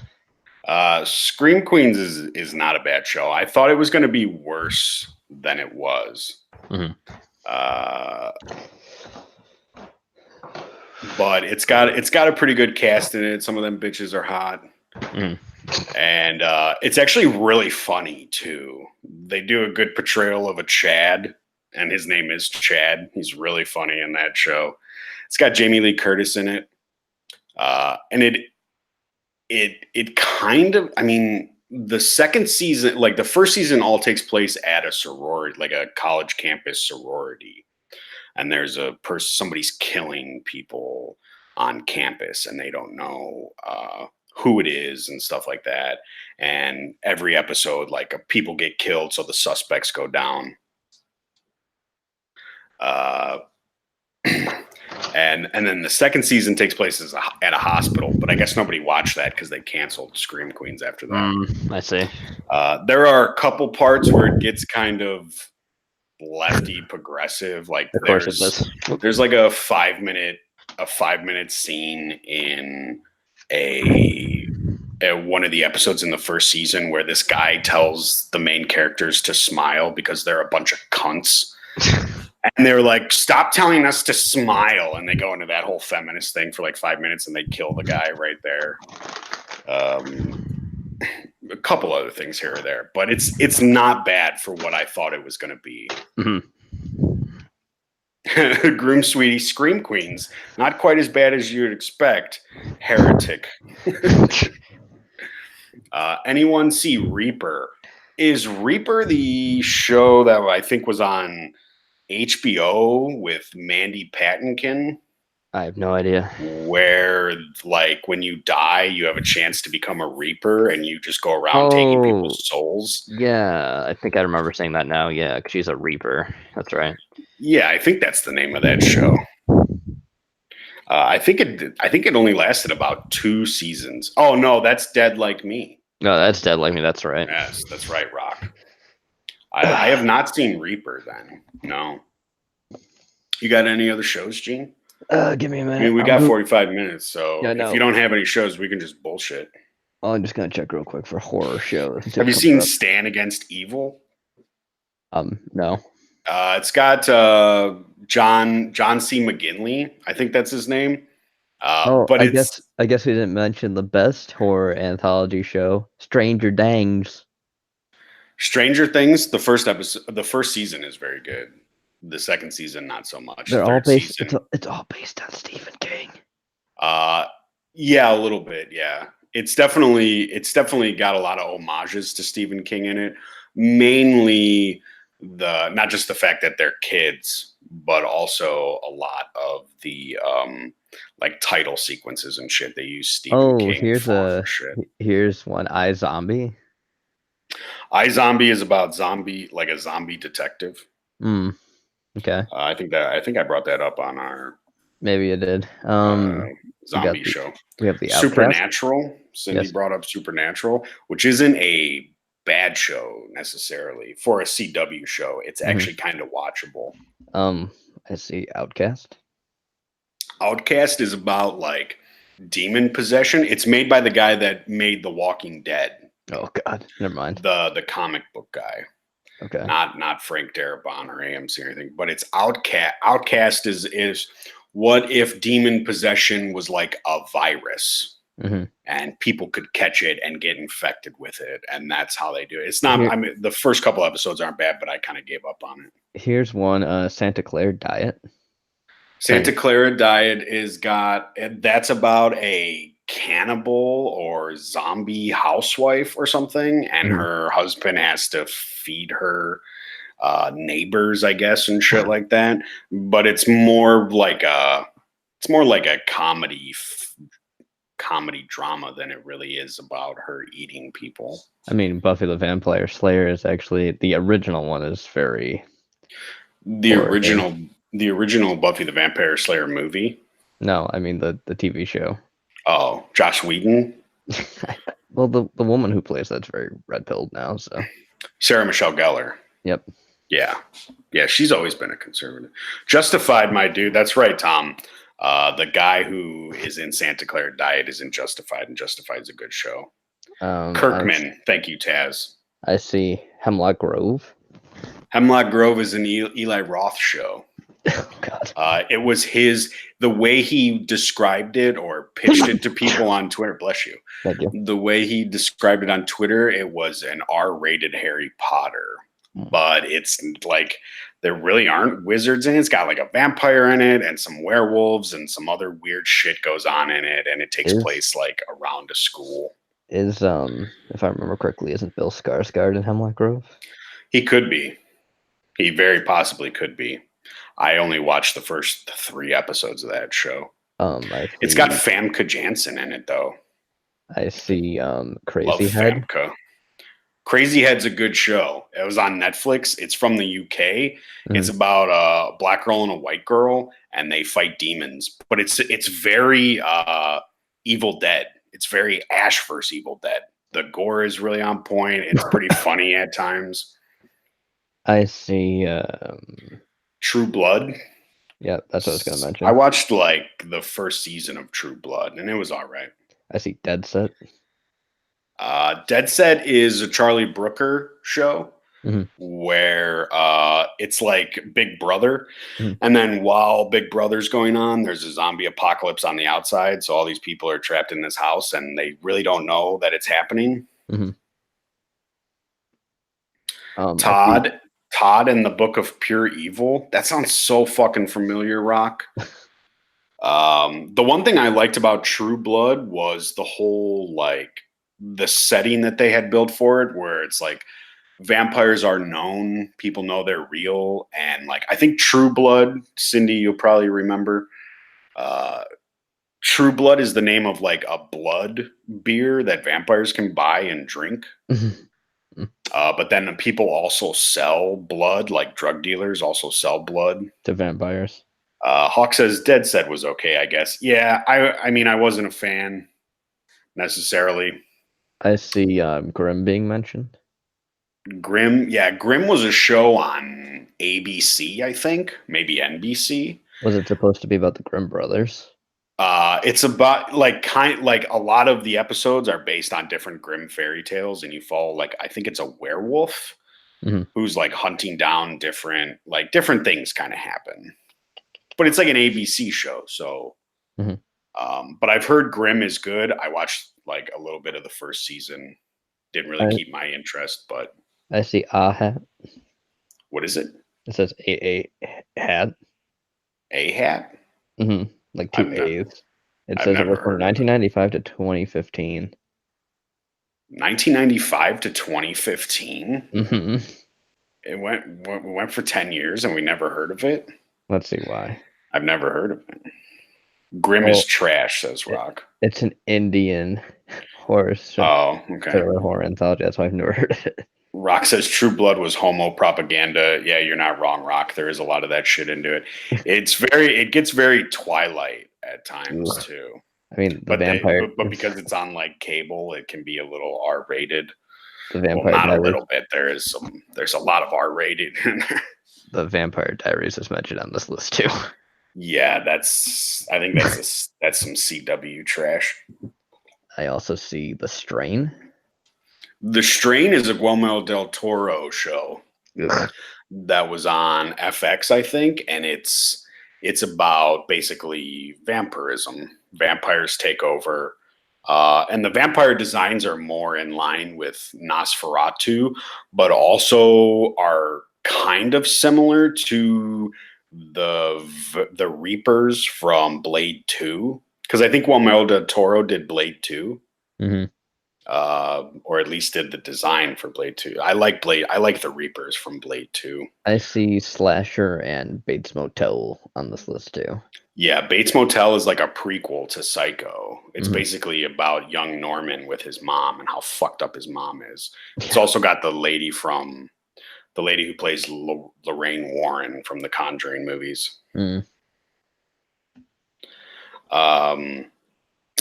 Scream Queens is not a bad show. I thought it was going to be worse than it was. but it's got a pretty good cast in it. Some of them bitches are hot. Mm. And it's actually really funny too. They do a good portrayal of a Chad, and his name is Chad. He's really funny in that show. It's got Jamie Lee Curtis in it, and it kind of. I mean, the second season, like the first season, all takes place at a sorority, like a college campus sorority, and there's a person, somebody's killing people on campus, and they don't know who it is and stuff like that. And every episode, like people get killed, so the suspects go down. Uh, and then the second season takes place at a hospital, but I guess nobody watched that because they canceled Scream Queens after that. I see. There are a couple parts where it gets kind of lefty progressive. Like Of course it does. there's like a 5 minute scene in a one of the episodes in the first season where this guy tells the main characters to smile because they're a bunch of cunts. And they're like, stop telling us to smile. And they go into that whole feminist thing for like 5 minutes and they kill the guy right there. A couple other things here or there, but it's not bad for what I thought it was going to be. Mm-hmm. Groom Sweetie, Scream Queens, not quite as bad as you'd expect. Heretic. Anyone see Reaper? Is Reaper the show that I think was on HBO with Mandy Patinkin? I have no idea. Where, like, when you die, you have a chance to become a Reaper, and you just go around taking people's souls. Yeah, I think I remember saying that now. Yeah, because she's a Reaper. That's right. Yeah, I think that's the name of that show. I think it only lasted about 2 seasons. Oh no, that's Dead Like Me. No, that's Dead Like Me. That's right. Yes, that's right, Rock. I have not seen Reaper then. No. You got any other shows, Gene? Give me a minute. I mean, we got 45 minutes, so Yeah, if you don't have any shows, we can just bullshit. I'm just gonna check real quick for horror shows. Have you seen Stan Against Evil? No. It's got John C. McGinley. I think that's his name. But I guess we didn't mention the best horror anthology show, Stranger Things. Stranger Things. The first season is very good. The second season, not so much. They're all based. It's all based on Stephen King. Yeah, a little bit. Yeah, it's definitely got a lot of homages to Stephen King in it. Mainly not just the fact that they're kids, but also a lot of the like title sequences and shit. They use Stephen King for shit. Here's one. iZombie. iZombie is about a zombie detective. Okay. I think I brought that up on our. Maybe you did. Zombie show. We have the Supernatural. Cindy brought up Supernatural, which isn't a bad show necessarily for a CW show. It's actually kind of watchable. I see Outcast. Outcast is about like demon possession. It's made by the guy that made The Walking Dead. Oh God, never mind. The comic book guy. Okay. Not Frank Darabont or AMC or anything, but it's Outcast. Outcast is what if demon possession was like a virus, and people could catch it and get infected with it, and that's how they do it. It's not. I mean, the first couple episodes aren't bad, but I kind of gave up on it. Here's one. Santa Clara Diet. Santa Clara Diet that's about a cannibal or zombie housewife or something, and her husband has to feed her neighbors, I guess, and shit like that. But it's more like a comedy drama than it really is about her eating people. I mean, Buffy the Vampire Slayer is actually the original one. Is very the original Buffy the Vampire Slayer movie. No, I mean the TV show. Oh, Joss Whedon. Well, the woman who plays that's very red-pilled now. So Sarah Michelle Gellar. Yep. Yeah, she's always been a conservative. Justified, my dude. That's right, Tom. The guy who is in Santa Clara Diet is in Justified, and Justified is a good show. Kirkman. Thank you, Taz. I see Hemlock Grove. Hemlock Grove is an Eli Roth show. Oh, God. It was the way he described it or pitched it to people on Twitter. Bless you. Thank you. The way he described it on Twitter, it was an R-rated Harry Potter, but it's like there really aren't wizards in it. It's got like a vampire in it and some werewolves and some other weird shit goes on in it, and it takes place like around a school. If I remember correctly, isn't Bill Skarsgård in Hemlock Grove? He could be. He very possibly could be. I only watched the first 3 episodes of that show. It's got Famke Janssen in it, though. I see. Crazy Love Head. Famke. Crazy Head's a good show. It was on Netflix. It's from the UK. It's about a black girl and a white girl, and they fight demons. But it's very Evil Dead. It's very Ash vs. Evil Dead. The gore is really on point. It's pretty funny at times. I see. True Blood. Yeah, that's what I was going to mention. I watched like the first season of True Blood, and it was all right. I see Dead Set. Dead Set is a Charlie Brooker show where it's like Big Brother. And then while Big Brother's going on, there's a zombie apocalypse on the outside. So all these people are trapped in this house and they really don't know that it's happening. Todd and the Book of Pure Evil. That sounds so fucking familiar, Rock. The one thing I liked about True Blood was the whole like the setting that they had built for it, where it's like vampires are known, people know they're real, and like I think True Blood, Cindy, you'll probably remember. True Blood is the name of like a blood beer that vampires can buy and drink. But then people also sell blood, like drug dealers also sell blood to vampires. Hawk says Dead Set was okay, I guess. Yeah, I mean, I wasn't a fan necessarily. I see Grimm being mentioned. Grimm was a show on ABC, I think, maybe NBC. Was it supposed to be about the Grimm brothers? It's about like a lot of the episodes are based on different Grimm fairy tales, and you follow like I think it's a werewolf who's like hunting down different things kind of happen. But it's like an ABC show, so. But I've heard Grimm is good. I watched like a little bit of the first season. Didn't really keep my interest, but I see a hat. What is it? It says a hat. A hat. Like 2 A's. It says it was from 1995 to 2015. 1995 to 2015. It went for 10 years, and we never heard of it. Let's see why. I've never heard of it. Grimm is trash, says Rock. It's an Indian horror show. Oh, okay. Horror anthology. That's why I've never heard of it. Rock says True Blood was homo propaganda. Yeah, you're not wrong, Rock. There is a lot of that shit into it. It gets very Twilight at times too. I mean, but because it's on like cable, it can be a little R-rated. The Vampire not Diaries. A little bit. There's a lot of R-rated in there. The Vampire Diaries is mentioned on this list too. Yeah, I think that's some CW trash. I also see The Strain. The Strain is a Guillermo del Toro show that was on FX, I think, and it's about basically vampirism. Vampires take over, and the vampire designs are more in line with Nosferatu, but also are kind of similar to the Reapers from Blade 2, because I think Guillermo del Toro did Blade 2. Or at least did the design for Blade 2. I like the Reapers from Blade 2. I see Slasher and Bates Motel on this list too. Yeah, Bates Motel is like a prequel to Psycho. It's basically about young Norman with his mom and how fucked up his mom is. It's also got the lady who plays Lorraine Warren from the Conjuring movies.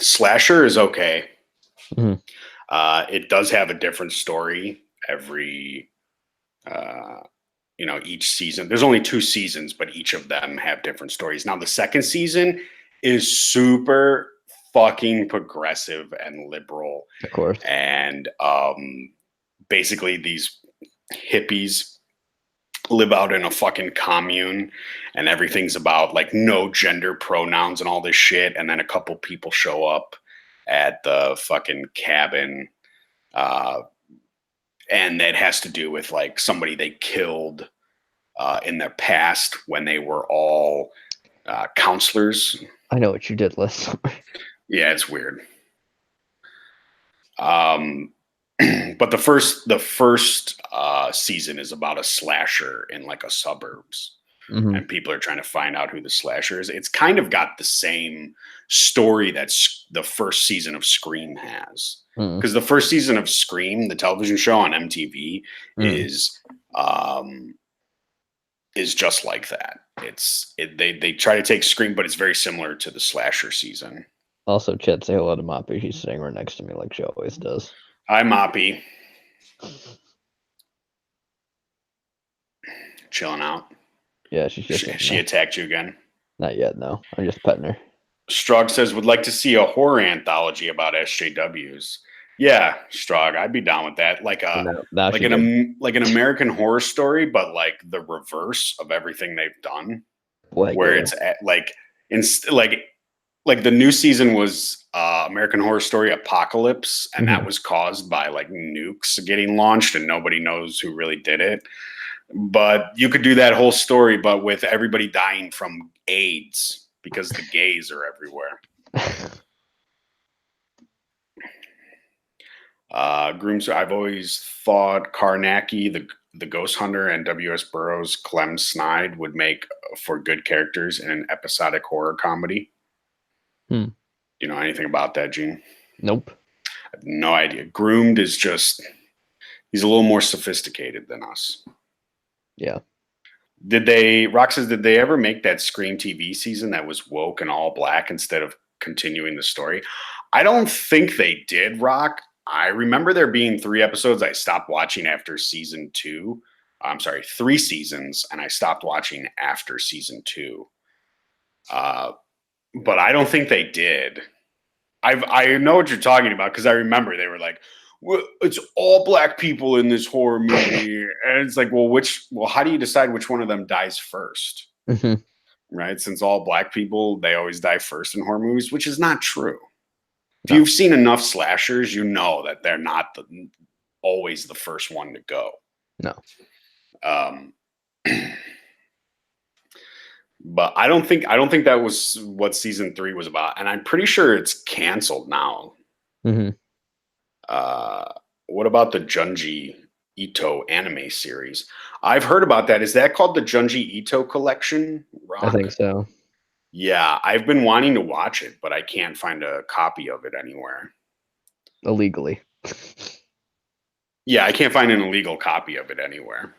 Slasher is okay. It does have a different story every, each season. There's only 2 seasons, but each of them have different stories. Now, the second season is super fucking progressive and liberal. Of course. And basically these hippies live out in a fucking commune, and everything's about like no gender pronouns and all this shit. And then a couple people show up at the fucking cabin, and that has to do with like somebody they killed in their past when they were all counselors. I know what you did last summer. Yeah, it's weird. But the first season is about a slasher in like a suburbs, and people are trying to find out who the slasher is. It's kind of got the same story that's the first season of Scream has, because the first season of Scream, the television show on MTV, is just like that. They try to take Scream, but it's very similar to the slasher season. Also, Chet, say hello to Moppy. She's sitting right next to me like she always does. Hi, Moppy. Chilling out. Yeah, she's just she attacked you again. Not yet, no. I'm just petting her. Strog says would like to see a horror anthology about SJWs. Yeah, Strog, I'd be down with that. Like an American Horror Story, but like the reverse of everything they've done. Where it's like the new season was American Horror Story Apocalypse, and that was caused by like nukes getting launched, and nobody knows who really did it. But you could do that whole story, but with everybody dying from AIDS because the gays are everywhere. Grooms. I've always thought Karnacki, the Ghost Hunter, and W.S. Burroughs' Clem Snide would make for good characters in an episodic horror comedy. You know anything about that, Gene? Nope. I have no idea. Groomed is just, he's a little more sophisticated than us. Yeah. Rock says, did they ever make that Scream TV season that was woke and all black instead of continuing the story? I don't think they did, Rock. I remember there being 3 episodes I stopped watching after season 2. I'm sorry, 3 seasons, and I stopped watching after season 2. But I don't think they did. I know what you're talking about because I remember they were like, well, it's all black people in this horror movie, and it's like, well, how do you decide which one of them dies first? Right? Since all black people, they always die first in horror movies, which is not true. If you've seen enough slashers, you know that they're not always the first one to go. No. But I don't think that was what season 3 was about, and I'm pretty sure it's canceled now. What about the Junji Ito anime series? I've heard about that. Is that called the Junji Ito collection? Rock? I think so. Yeah, I've been wanting to watch it, but I can't find a copy of it anywhere. Illegally. Yeah, I can't find an illegal copy of it anywhere.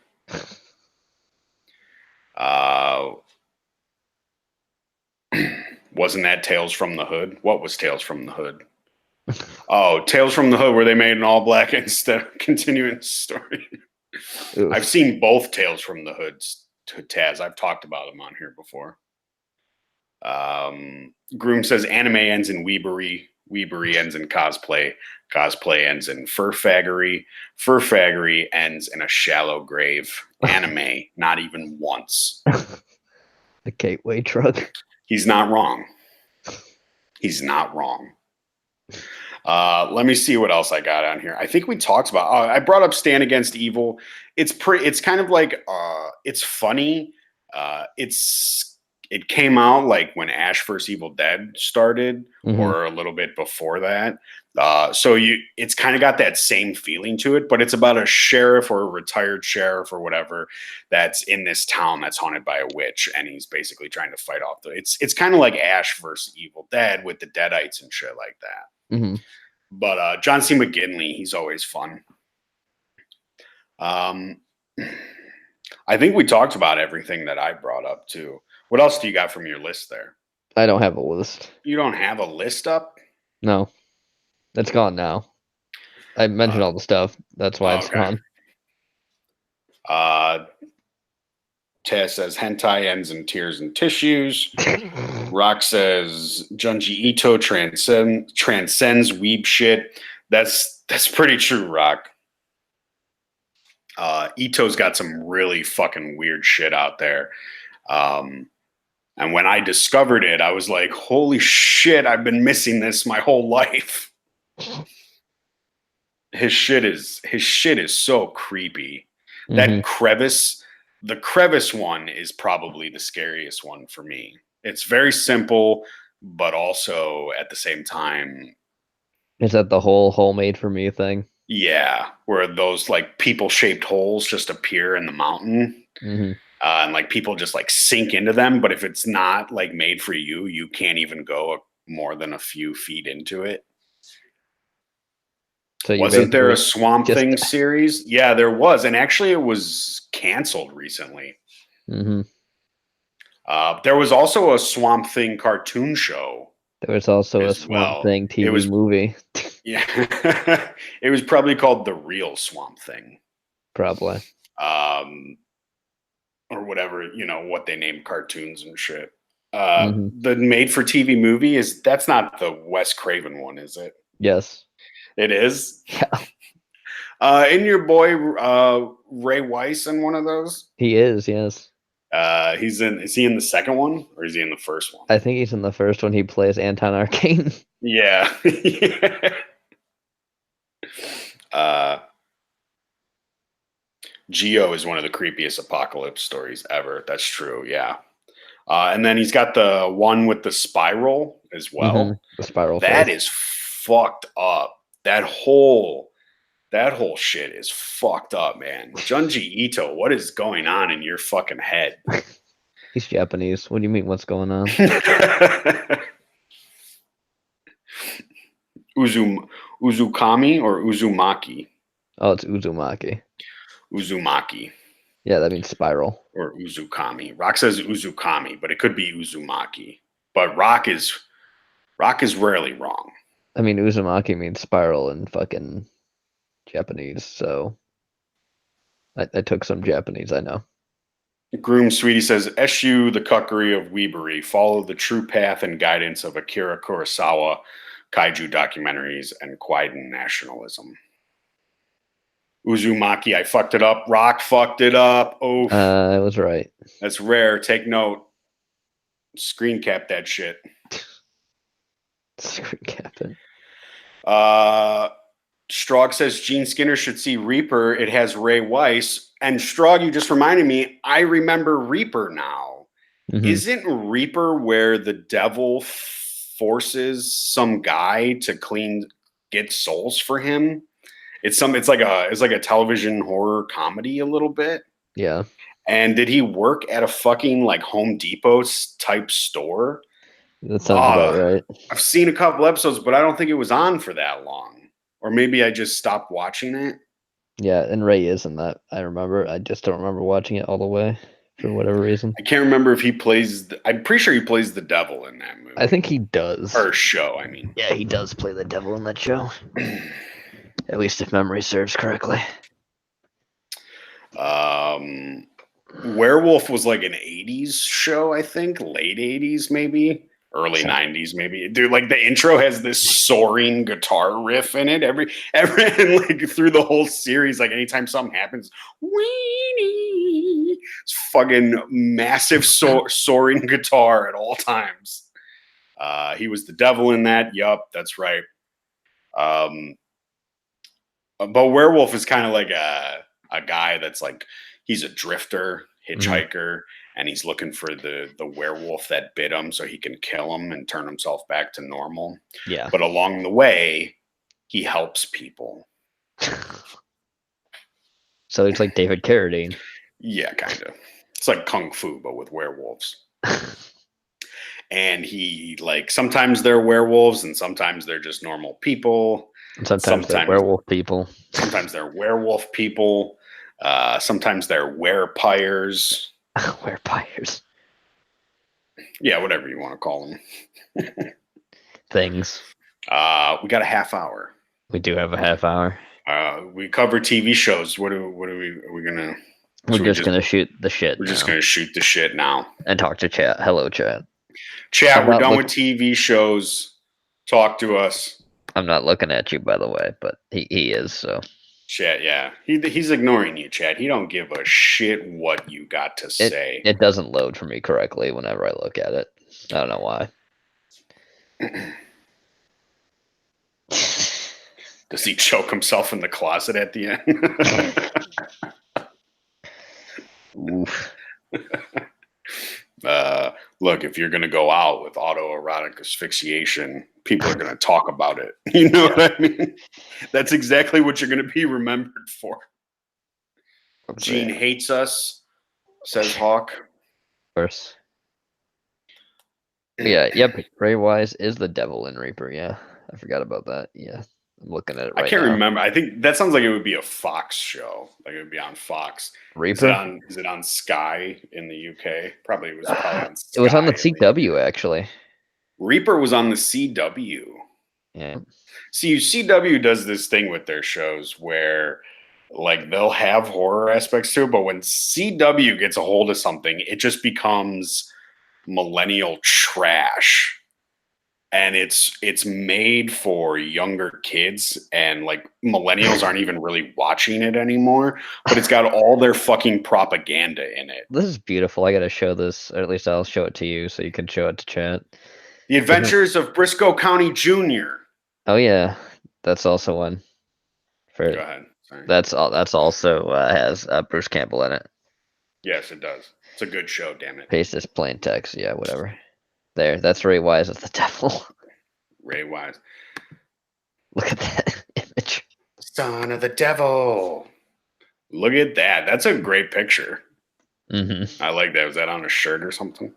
Wasn't that Tales from the Hood? What was Tales from the Hood? Oh, Tales from the Hood, where they made an all black instead of continuing the story. I've seen both Tales from the Hoods, Taz. I've talked about them on here before. Groom says anime ends in weebery. Weebery ends in cosplay. Cosplay ends in furfaggery. Furfaggery ends in a shallow grave. Anime, not even once. The gateway drug. He's not wrong. He's not wrong. Let me see what else I got on here. I think we talked about. I brought up Stand Against Evil. It's kind of like it's funny. It came out like when Ash vs. Evil Dead started, or a little bit before that. So it's kind of got that same feeling to it, but it's about a sheriff or a retired sheriff or whatever that's in this town that's haunted by a witch, and he's basically trying to fight off it's kind of like Ash vs. Evil Dead with the Deadites and shit like that. But John C. McGinley, he's always fun. I think we talked about everything that I brought up too. What else do you got from your list there? I don't have a list. You don't have a list up? No. It's gone now. I mentioned all the stuff. That's why it's gone. Taz says hentai ends in tears and tissues. Rock says Junji Ito transcends weeb shit. That's pretty true, Rock. Ito's got some really fucking weird shit out there. And when I discovered it, I was like, holy shit, I've been missing this my whole life. His shit is so creepy. That crevice, the crevice one is probably the scariest one for me. It's very simple, but also at the same time, Is that the whole hole made for me thing? yeah, where those like people shaped holes just appear in the mountain. And like people just like sink into them. But if it's not like made for you, you can't even go more than a few feet into it. So you Wasn't there a basically Swamp just Thing series? Yeah, there was. And actually, it was canceled recently. There was also a Swamp Thing cartoon show. There was also a as Swamp well. Thing TV movie. Yeah. It was probably called The Real Swamp Thing. Probably. Or whatever, what they named cartoons and shit. The made for TV movie that's not the Wes Craven one, is it? Yes. It is? Yeah. Isn't your boy Ray Weiss in one of those? He is, yes. Is he in the second one or is he in the first one? I think he's in the first one. He plays Anton Arcane. Yeah. Geo is one of the creepiest apocalypse stories ever. That's true, yeah. And then he's got the one with the spiral as well. The spiral That face. is fucked up. That whole shit is fucked up, man. Junji Ito, what is going on in your fucking head? He's Japanese. What do you mean? What's going on? Uzukami or Uzumaki? Oh, it's Uzumaki. Uzumaki. Yeah, that means spiral. Or Uzukami. Rock says Uzukami, but it could be Uzumaki. But Rock is rarely wrong. I mean, Uzumaki means spiral in fucking Japanese, so I took some Japanese, I know. Groom Sweetie says, eschew the cuckery of weebery. Follow the true path and guidance of Akira Kurosawa, kaiju documentaries, and Kwaidan nationalism. Uzumaki, I fucked it up. Rock fucked it up. Oh, I was right. That's rare. Take note. Screen cap that shit. Screen cap it. Strog says Gene Skinner should see Reaper. It has Ray Weiss. And Strog, you just reminded me, I remember Reaper now. Isn't Reaper where the devil forces some guy to get souls for him? It's like a television horror comedy a little bit. Yeah. And did he work at a fucking like Home Depot type store? That sounds about right. I've seen a couple episodes, but I don't think it was on for that long. Or maybe I just stopped watching it. Yeah, and Ray is in that. I remember. I just don't remember watching it all the way for whatever reason. I can't remember if he plays. I'm pretty sure he plays the devil in that movie. I think he does. Or show, I mean. Yeah, he does play the devil in that show. At least if memory serves correctly. Werewolf was like an 80s show, I think. Late 80s, maybe. Early 90s, maybe. Dude, like the intro has this soaring guitar riff in it. Every like through the whole series, like anytime something happens, weenie, it's fucking massive soaring guitar at all times. He was the devil in that. Yup, that's right. But Werewolf is kind of like a guy that's like, he's a drifter, hitchhiker, and he's looking for the werewolf that bit him so he can kill him and turn himself back to normal. Yeah. But along the way, he helps people. So it's like David Carradine. Yeah, kind of. It's like Kung Fu, but with werewolves. And he, like, sometimes they're werewolves and sometimes they're just normal people. Sometimes they're werewolf people. Sometimes they're werewolf people. Sometimes they're werepires. Werepires. Yeah, whatever you want to call them. Things. We got a half hour. We do have a half hour. We cover TV shows. Are we gonna? We're just gonna shoot the shit. We're just gonna shoot the shit now. And talk to chat. Hello, chat. Chat, we're done with TV shows. Talk to us. I'm not looking at you, by the way, but he is, so. Chat, yeah. He's ignoring you, Chad. He don't give a shit what you got to say. It doesn't load for me correctly whenever I look at it. I don't know why. Does he choke himself in the closet at the end? Oof. Look, if you're going to go out with autoerotic asphyxiation, people are going to talk about it. You know what I mean? That's exactly what you're going to be remembered for. Gene hates us, says Hawk. Of course. Yeah, yep. Ray Wise is the devil in Reaper. Yeah, I forgot about that. Yeah, I'm looking at it right now. I can't remember. I think that sounds like it would be a Fox show. Like it would be on Fox. Reaper? Is it on Sky in the UK? Probably on Sky. It was on the CW actually. Reaper was on the CW. Yeah. See, CW does this thing with their shows where like they'll have horror aspects to it, but when CW gets a hold of something, it just becomes millennial trash. And it's made for younger kids, and like millennials aren't even really watching it anymore, but it's got all their fucking propaganda in it. This is beautiful. I gotta show this, or at least I'll show it to you so you can show it to chat. The Adventures of Briscoe County Jr. Oh yeah, that's also one. Go ahead. Sorry. That's also has Bruce Campbell in it. Yes, it does. It's a good show, damn it. Paste this plain text. Yeah, whatever. There, that's Ray Wise as the devil. Ray Wise. Look at that image. Son of the devil. Look at that. That's a great picture. Mm-hmm. I like that. Was that on a shirt or something?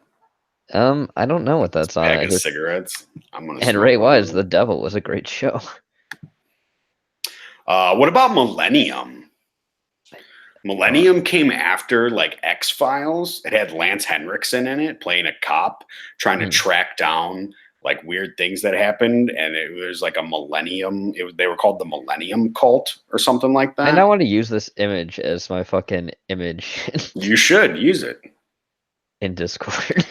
I don't know what that's on. Bag of cigarettes. And Ray Wise, the devil, was a great show. What about Millennium? Millennium came after like X-Files. It had Lance Henriksen in it, playing a cop, trying to track down like weird things that happened. And it was like a Millennium. They were called the Millennium Cult or something like that. And I want to use this image as my fucking image. You should use it in Discord.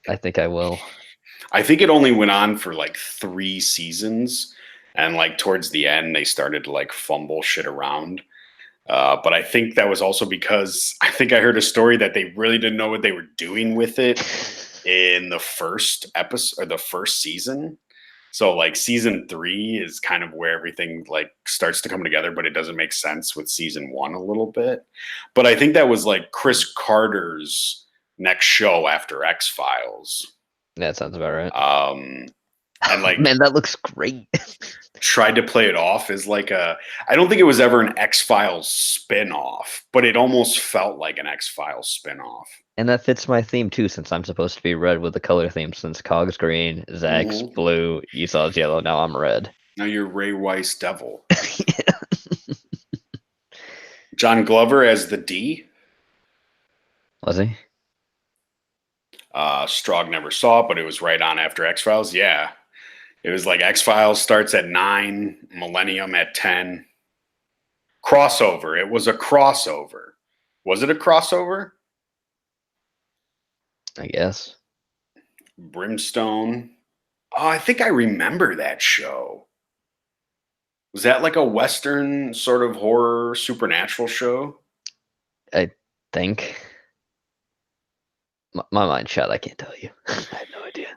I think I will. I think it only went on for like 3 seasons. And like towards the end, they started to like fumble shit around. But I think that was also because I think I heard a story that they really didn't know what they were doing with it in the first episode or the first season. So like season 3 is kind of where everything like starts to come together, but it doesn't make sense with season 1 a little bit. But I think that was like Chris Carter's next show after X-Files. That sounds about right. And like, man, that looks great. Tried to play it off as like I don't think it was ever an X-Files spin-off, but it almost felt like an X-Files spin-off. And that fits my theme too, since I'm supposed to be red with the color theme, since Cog's green, Zach's blue, Esau's yellow, now I'm red. Now you're Ray Weiss Devil. John Glover as the D. Was he? Strog never saw it, but it was right on after X-Files. Yeah. It was like X-Files starts at 9, Millennium at 10. Crossover. It was a crossover. Was it a crossover? I guess. Brimstone. Oh, I think I remember that show. Was that like a Western sort of horror supernatural show? I think. My mind's shut. I can't tell you. I have no idea.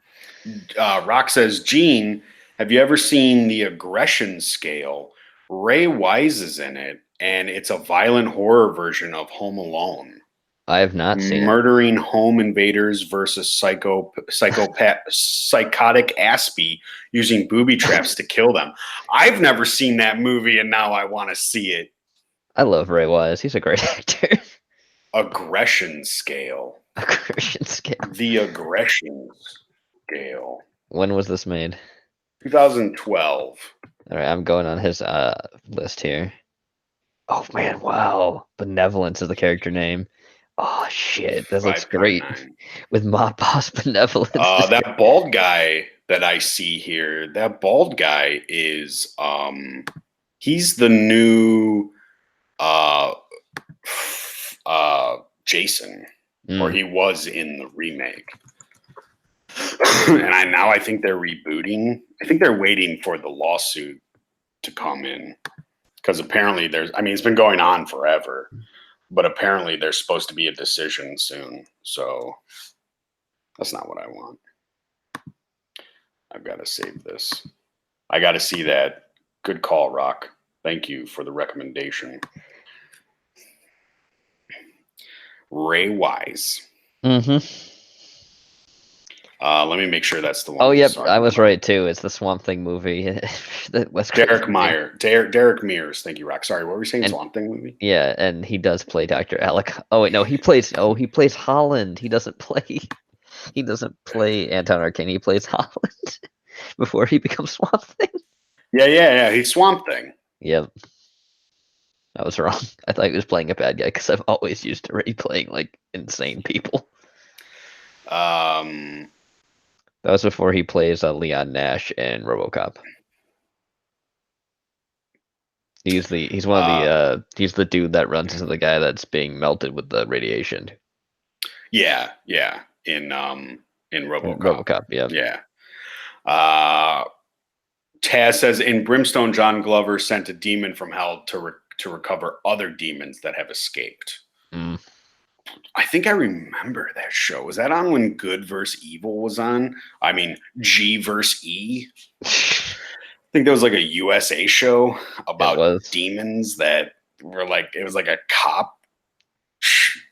Rock says, Gene, have you ever seen The Aggression Scale? Ray Wise is in it, and it's a violent horror version of Home Alone. I have not seen it. Murdering home invaders versus psychotic Aspie using booby traps to kill them. I've never seen that movie, and now I want to see it. I love Ray Wise. He's a great actor. Aggression Scale. Aggression Scale. The Aggression Scale. When was this made? 2012. All right, I'm going on his list here. Oh man, wow! Benevolence is the character name. Oh shit, this looks great. With Mob Boss Benevolence. That bald guy that I see here, that bald guy is he's the new Jason, or he was in the remake. And I think they're rebooting. I think they're waiting for the lawsuit to come in, because apparently it's been going on forever, but apparently there's supposed to be a decision soon. So that's not what I want. I've got to save this. I got to see that. Good call, Rock. Thank you for the recommendation. Ray Wise. Mm-hmm. Let me make sure that's the one. Oh, yep, I was right too. It's the Swamp Thing movie. Derek Mears. Thank you, Rock. Sorry, what were we saying? Swamp Thing movie? Yeah, and he does play Dr. Alec. Oh wait, no, he plays Holland. He doesn't play Anton Arcane. He plays Holland before he becomes Swamp Thing. Yeah. He's Swamp Thing. Yep. I was wrong. I thought he was playing a bad guy because I've always used to Ray playing like insane people. That was before he plays Leon Nash in RoboCop. He's the dude that runs into the guy that's being melted with the radiation. Yeah, in RoboCop. RoboCop, yeah. Yeah. Taz says in Brimstone, John Glover sent a demon from hell to recover other demons that have escaped. Mm. I think I remember that show. Was that on when Good vs. Evil was on? I mean, G vs. E. I think there was like a USA show about demons that were like, it was like a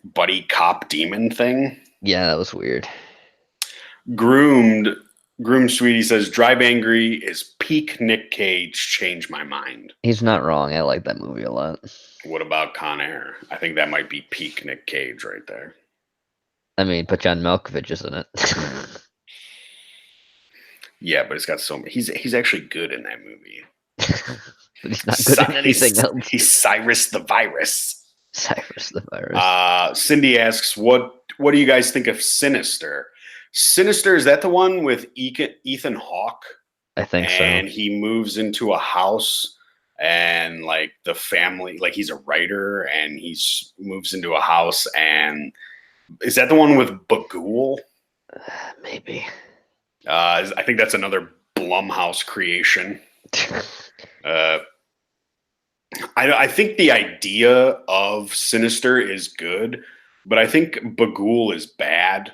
buddy cop demon thing. Yeah, that was weird. Groom Sweetie says Drive Angry is peak Nick Cage. Change my mind. He's not wrong. I like that movie a lot. What about Con Air? I think that might be peak Nick Cage right there. I mean, but John Malkovich is in it. Yeah, but it's got so many. He's actually good in that movie. But he's not good in anything else. He's Cyrus the Virus. Cyrus the Virus. Cindy asks, what do you guys think of Sinister? Sinister, is that the one with Ethan Hawke? I think so. And he moves into a house, and like the family, like he's a writer, and he moves into a house, and is that the one with Bagul? Maybe. I think that's another Blumhouse creation. I think the idea of Sinister is good, but I think Bagul is bad.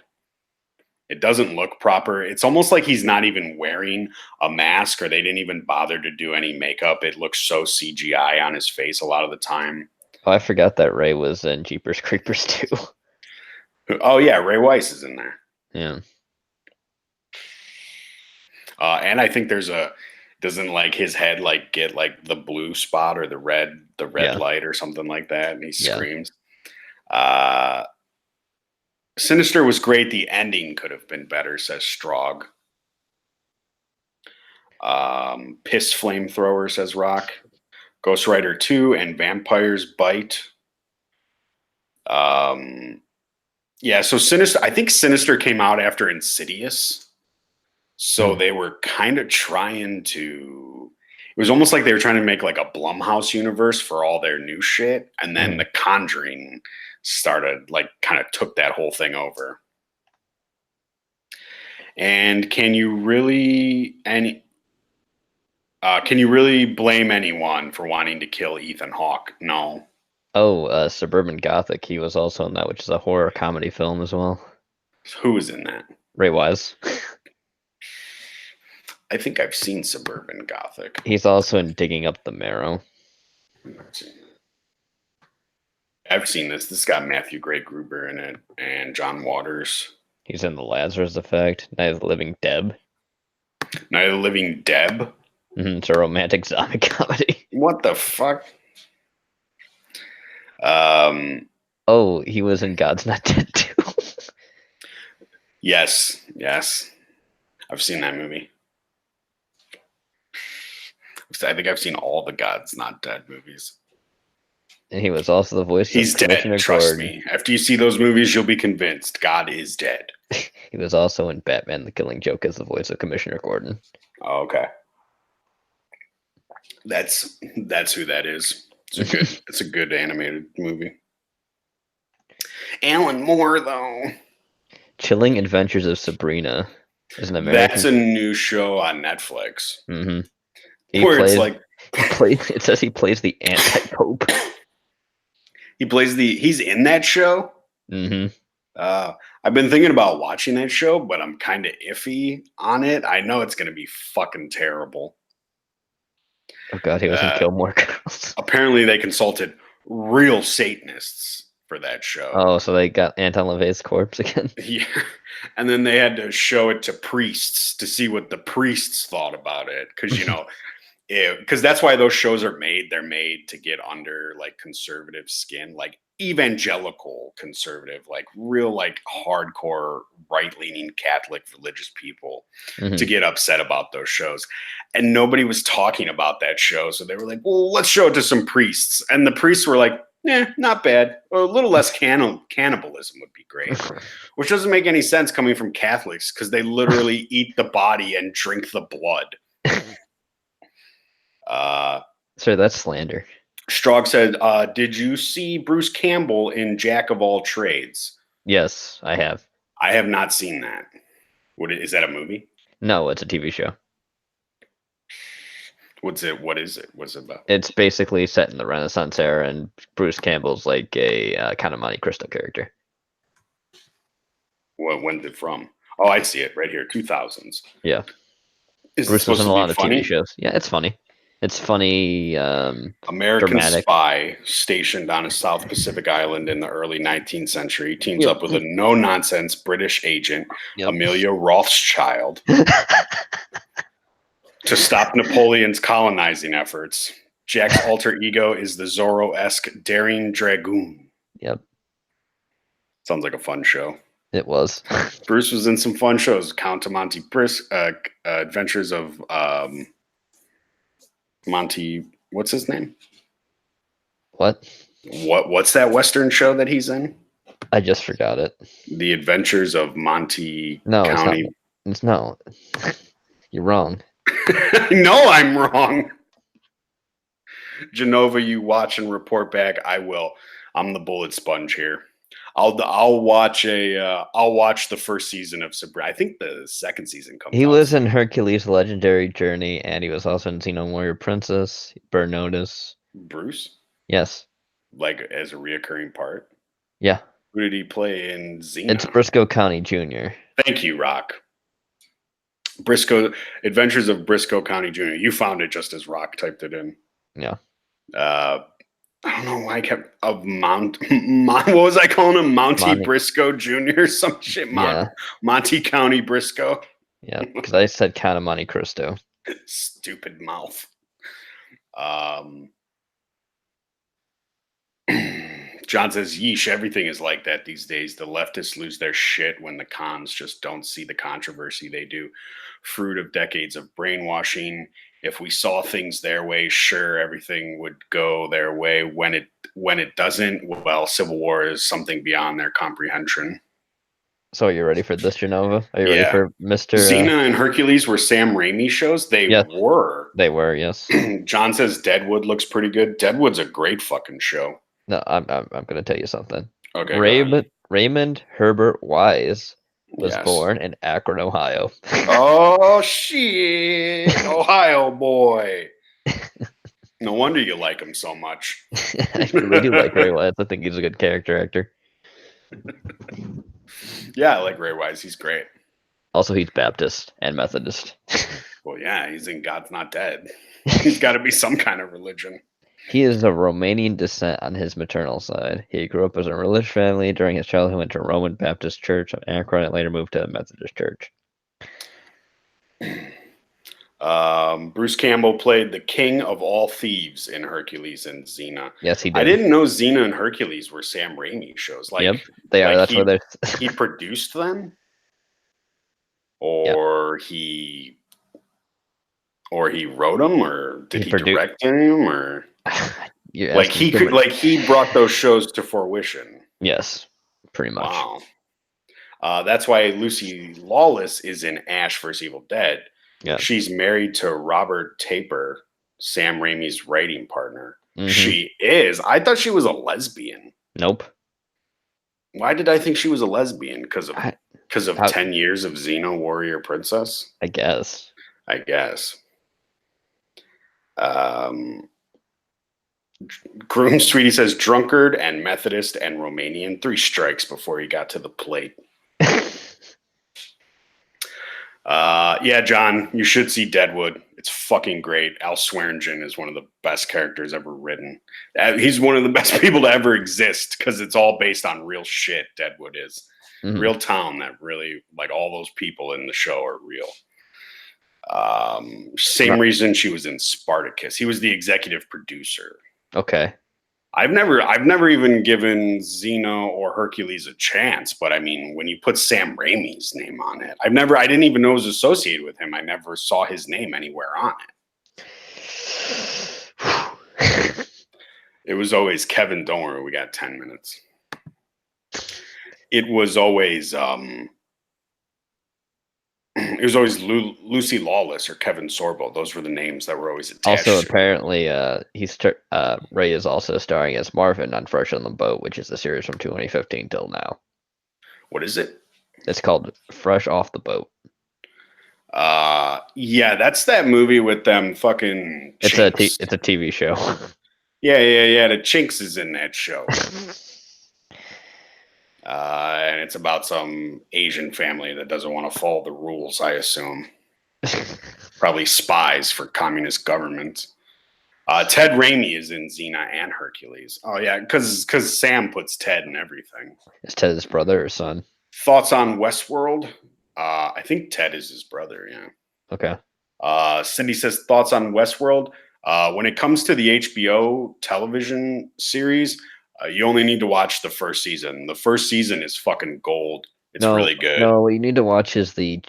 It doesn't look proper. It's almost like he's not even wearing a mask, or they didn't even bother to do any makeup. It looks so CGI on his face a lot of the time. Oh, I forgot that Ray was in Jeepers Creepers too. Oh yeah, Ray Weiss is in there. Yeah. And I think doesn't like his head like get like the blue spot or the red light or something like that, and he screams. Sinister was great. The ending could have been better, says Strog. Piss Flamethrower, says Rock. Ghost Rider 2 and Vampires Bite. Yeah, so Sinister, I think Sinister came out after Insidious. So they were kind of trying to, it was almost like they were trying to make like a Blumhouse universe for all their new shit. And then The Conjuring started, like, kind of took that whole thing over. And can you really blame anyone for wanting to kill Ethan Hawke? No. Oh, Suburban Gothic. He was also in that, which is a horror comedy film as well. Who was in that? Ray Wise. I think I've seen Suburban Gothic. He's also in Digging Up the Marrow. I've seen this. This got Matthew Gray Gruber in it and John Waters. He's in The Lazarus Effect, Night of the Living Deb. Night of the Living Deb? It's a romantic zombie comedy. What the fuck? Oh, he was in God's Not Dead too. Yes. I've seen that movie. I think I've seen all the God's Not Dead movies. And he was also the voice He's of Commissioner dead, trust Gordon. me. After you see those movies, you'll be convinced God is dead. He was also in Batman the Killing Joke as the voice of Commissioner Gordon. Oh, okay. That's who that is. It's a good animated movie. Alan Moore, though. Chilling Adventures of Sabrina is an American. That's a new show on Netflix. Mm-hmm. It says he plays the anti-pope. He's in that show. Mm-hmm. I've been thinking about watching that show, but I'm kind of iffy on it. I know it's going to be fucking terrible. Oh god, he was in Gilmore Girls. Apparently, they consulted real Satanists for that show. Oh, so they got Anton LaVey's corpse again? Yeah, and then they had to show it to priests to see what the priests thought about it, because because that's why those shows are made. They're made to get under like conservative skin, like evangelical conservative, like real like hardcore right-leaning Catholic religious people to get upset about those shows. And nobody was talking about that show. So they were like, well, let's show it to some priests. And the priests were like, not bad. A little less cannibalism would be great. Which doesn't make any sense coming from Catholics, because they literally eat the body and drink the blood. Sir, that's slander. Strog said, did you see Bruce Campbell in Jack of All Trades? Yes, I have. I have not seen that. Is that a movie? No, it's a TV show. What is it? What's it about? It's basically set in the Renaissance era, and Bruce Campbell's like a kind of Monte Cristo character. When's it from? Oh, I see it right here, 2000s. Yeah. Bruce was in a lot of TV shows. Yeah, it's funny. It's funny. American dramatic. spy stationed on a South Pacific island in the early 19th century teams up with a no-nonsense British agent, Amelia Rothschild, to stop Napoleon's colonizing efforts. Jack's alter ego is the Zorro-esque Daring Dragoon. Yep. Sounds like a fun show. It was. Bruce was in some fun shows. Count of Monte Adventures of Monty, what's his name? What's that Western show that he's in? I just forgot it. The Adventures of Monty County. No. You're wrong. No, I'm wrong. Jenova, you watch and report back. I will. I'm the bullet sponge here. I'll watch the first season of Sabrina. I think the second season comes out. He was in Hercules' Legendary Journey, and he was also in Xeno Warrior Princess, Burn Notice. Bruce? Yes. Like as a reoccurring part? Yeah. Who did he play in Xena? It's Briscoe County Jr. Thank you, Rock. Adventures of Briscoe County Jr. You found it just as Rock typed it in. Yeah. I don't know why I kept what was I calling him? Monty Briscoe Jr. Some shit. Monty County Briscoe. Yeah, because I said Count of Monte Cristo. Stupid mouth. John says, yeesh, everything is like that these days. The leftists lose their shit when the cons just don't see the controversy they do. Fruit of decades of brainwashing. If we saw things their way, sure, everything would go their way. When it doesn't, well, civil war is something beyond their comprehension. So are you ready for this, Jenova? Are you ready for Mr. Xena and Hercules were Sam Raimi shows? They were. They were, yes. John says Deadwood looks pretty good. Deadwood's a great fucking show. No, I'm going to tell you something. Okay. Raymond Herbert Wise was born in Akron, Ohio. Oh, shit. Ohio boy. No wonder you like him so much. I really do like Ray Wise. I think he's a good character actor. Yeah, I like Ray Wise. He's great. Also, he's Baptist and Methodist. Well, yeah, he's in God's Not Dead. He's got to be some kind of religion. He is of Romanian descent on his maternal side. He grew up as a religious family. During his childhood, he went to Roman Baptist Church of Akron and later moved to the Methodist Church. Bruce Campbell played the king of all thieves in Hercules and Xena. Yes, he did. I didn't know Xena and Hercules were Sam Raimi shows. Yep, they are. That's why they're. He produced them, or he wrote them, or did he direct them, or he brought those shows to fruition. Yes, pretty much. Wow. That's why Lucy Lawless is in Ash vs. Evil Dead. Yeah. She's married to Robert Taper, Sam Raimi's writing partner. Mm-hmm. She is. I thought she was a lesbian. Nope. Why did I think she was a lesbian? Because of 10 years of Xena Warrior Princess? I guess. Groom Sweetie says drunkard and Methodist and Romanian. 3 strikes before he got to the plate. Yeah, John, you should see Deadwood. It's fucking great. Al Swearingen is one of the best characters ever written. He's one of the best people to ever exist because it's all based on real shit. Deadwood is real town that really, like, all those people in the show are real. Same reason she was in Spartacus. He was the executive producer. Okay. I've never even given Xena or Hercules a chance, but I mean, when you put Sam Raimi's name on it, I didn't even know it was associated with him. I never saw his name anywhere on it. It was always Kevin. Don't worry, we got 10 minutes. It was always Lucy Lawless or Kevin Sorbo. Those were the names that were always attached. Also, apparently, Ray is also starring as Marvin on Fresh on the Boat, which is the series from 2015 till now. What is it? It's called Fresh Off the Boat. Yeah, that's that movie with them fucking Chinks. It's a TV show. Yeah. The Chinks is in that show. And it's about some Asian family that doesn't want to follow the rules, I assume. Probably spies for communist government. Ted Raimi is in Xena and Hercules. Oh, yeah, because Sam puts Ted in everything. Is Ted his brother or son? Thoughts on Westworld? I think Ted is his brother, yeah. Okay. Cindy says, thoughts on Westworld? When it comes to the HBO television series, you only need to watch the first season. The first season is fucking gold. It's really good. No, what you need to watch is the...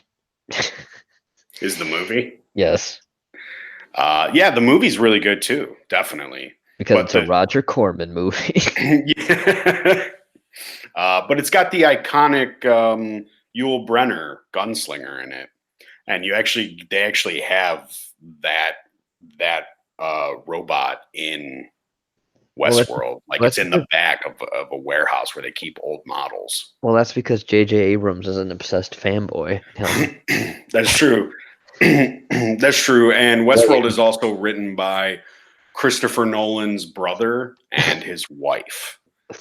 Is the movie? Yes. Yeah, the movie's really good too, definitely. Because it's a Roger Corman movie. Yeah. But it's got the iconic Yul Brynner gunslinger in it. And they actually have that robot in Westworld. It's in the back of a warehouse where they keep old models. Well, that's because J.J. Abrams is an obsessed fanboy. That's true. That's true. And Westworld is also written by Christopher Nolan's brother and his wife.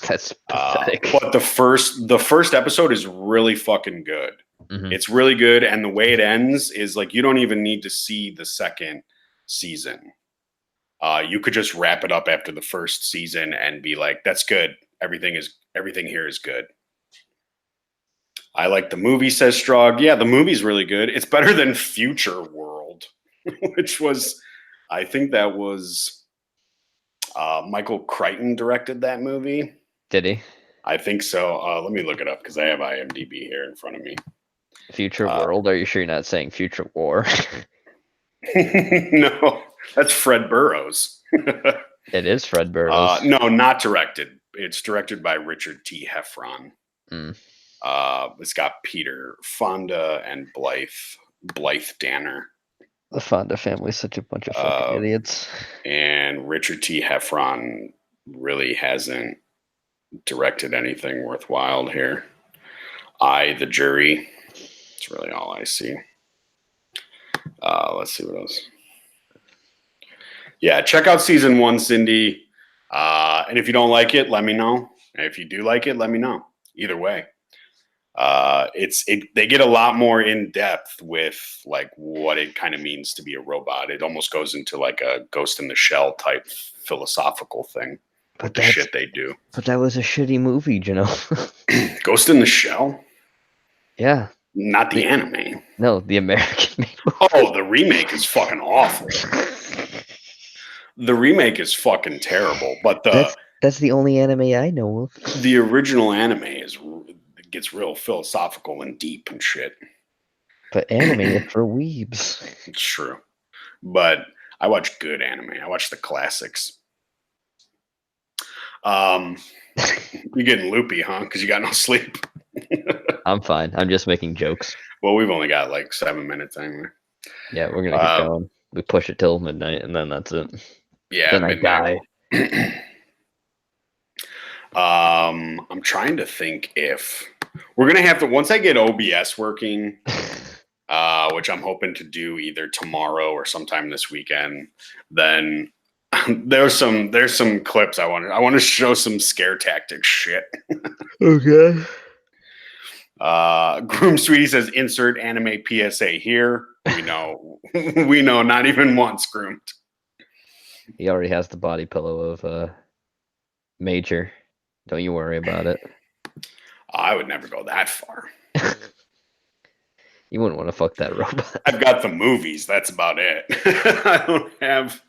That's pathetic. But the first episode is really fucking good. Mm-hmm. It's really good, and the way it ends is like you don't even need to see the second season. You could just wrap it up after the first season and be like, "That's good. Everything here is good." I like the movie, says Strog. Yeah, the movie's really good. It's better than Future World, which was, I think that was Michael Crichton directed that movie. Did he? I think so. Let me look it up because I have IMDb here in front of me. Future World? Are you sure you're not saying Future War? No, that's Fred Burrows. It is Fred Burrows. No, not directed. It's directed by Richard T. Heffron. It's got Peter Fonda and Blythe Danner. The Fonda family's such a bunch of fucking idiots. And Richard T. Heffron really hasn't directed anything worthwhile here. The Jury. That's really all I see. Let's see what else. Yeah, check out season 1, Cindy. And if you don't like it, let me know. And if you do like it, let me know. Either way. They get a lot more in depth with like what it kind of means to be a robot. It almost goes into like a Ghost in the Shell type philosophical thing. But the shit they do. But that was a shitty movie, Jenova. Ghost in the Shell? Yeah. Not the anime. No, the American movie. Oh, the remake is fucking awful. The remake is fucking terrible. But that's the only anime I know of. The original anime gets real philosophical and deep and shit. But anime is for weebs. It's true. But I watch good anime. I watch the classics. You're getting loopy, huh? Because you got no sleep. I'm fine. I'm just making jokes. Well, we've only got like 7 minutes anyway. Yeah, we're gonna keep going. We push it till midnight, and then that's it. Yeah, then midnight. I die. I'm trying to think if we're gonna have to once I get OBS working. which I'm hoping to do either tomorrow or sometime this weekend. Then there's some clips I want to show some scare tactics shit. Okay. Groom Sweetie says insert anime PSA here. We know not even once groomed. He already has the body pillow of Major. Don't you worry about it. I would never go that far. You wouldn't want to fuck that robot. I've got the movies. That's about it. I don't have.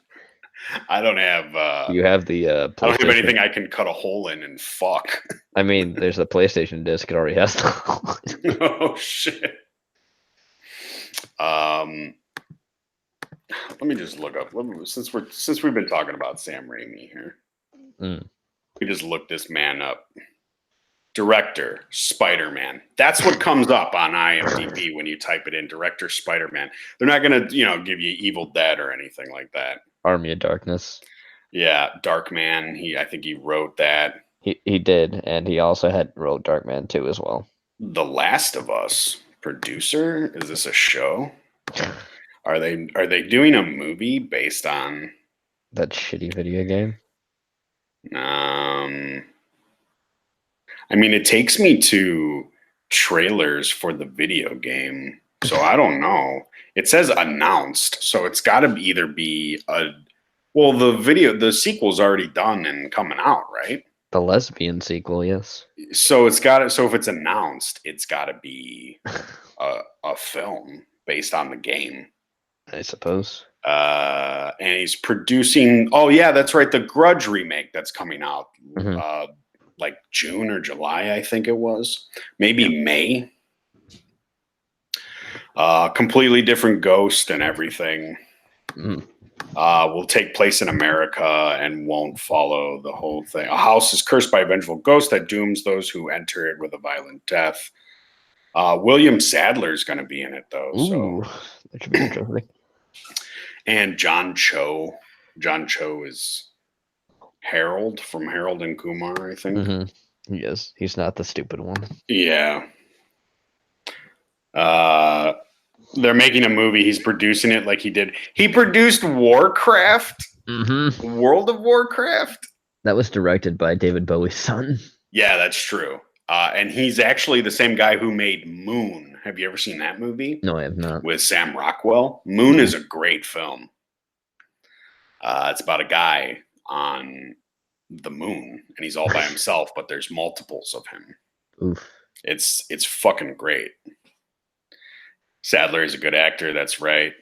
You have the PlayStation. I don't have anything I can cut a hole in and fuck. I mean, there's a PlayStation disc. It already has the. Oh shit. Let me just look up. Since we've been talking about Sam Raimi here, we just look this man up. Director, Spider-Man. That's what comes up on IMDb when you type it in. Director, Spider-Man. They're not gonna, give you Evil Dead or anything like that. Army of Darkness. Yeah, Darkman. I think he wrote that. He did, and he also wrote Darkman 2 as well. The Last of Us. Producer? Is this a show? Are they doing a movie based on that shitty video game? I mean, it takes me to trailers for the video game, so I don't know. It says announced, so it's got to either be the sequel's already done and coming out, right? The lesbian sequel, yes. So if it's announced, it's got to be a film based on the game, I suppose. And he's producing. Oh yeah, that's right. The Grudge remake that's coming out. Like June or July, I think it was. Maybe May. Completely different ghost and everything. Will take place in America and won't follow the whole thing. A house is cursed by a vengeful ghost that dooms those who enter it with a violent death. William Sadler's going to be in it, though. Ooh, so that should be interesting. And John Cho. John Cho is Harold from Harold and Kumar, I think. Yes, he's not the stupid one. Yeah. They're making a movie. He's producing it like he did. He produced Warcraft. World of Warcraft. That was directed by David Bowie's son. Yeah, that's true. And he's actually the same guy who made Moon. Have you ever seen that movie? No, I have not. With Sam Rockwell. Moon is a great film. It's about a guy on the moon, and he's all by himself, but there's multiples of him. Oof. It's fucking great. Sadler is a good actor. That's right.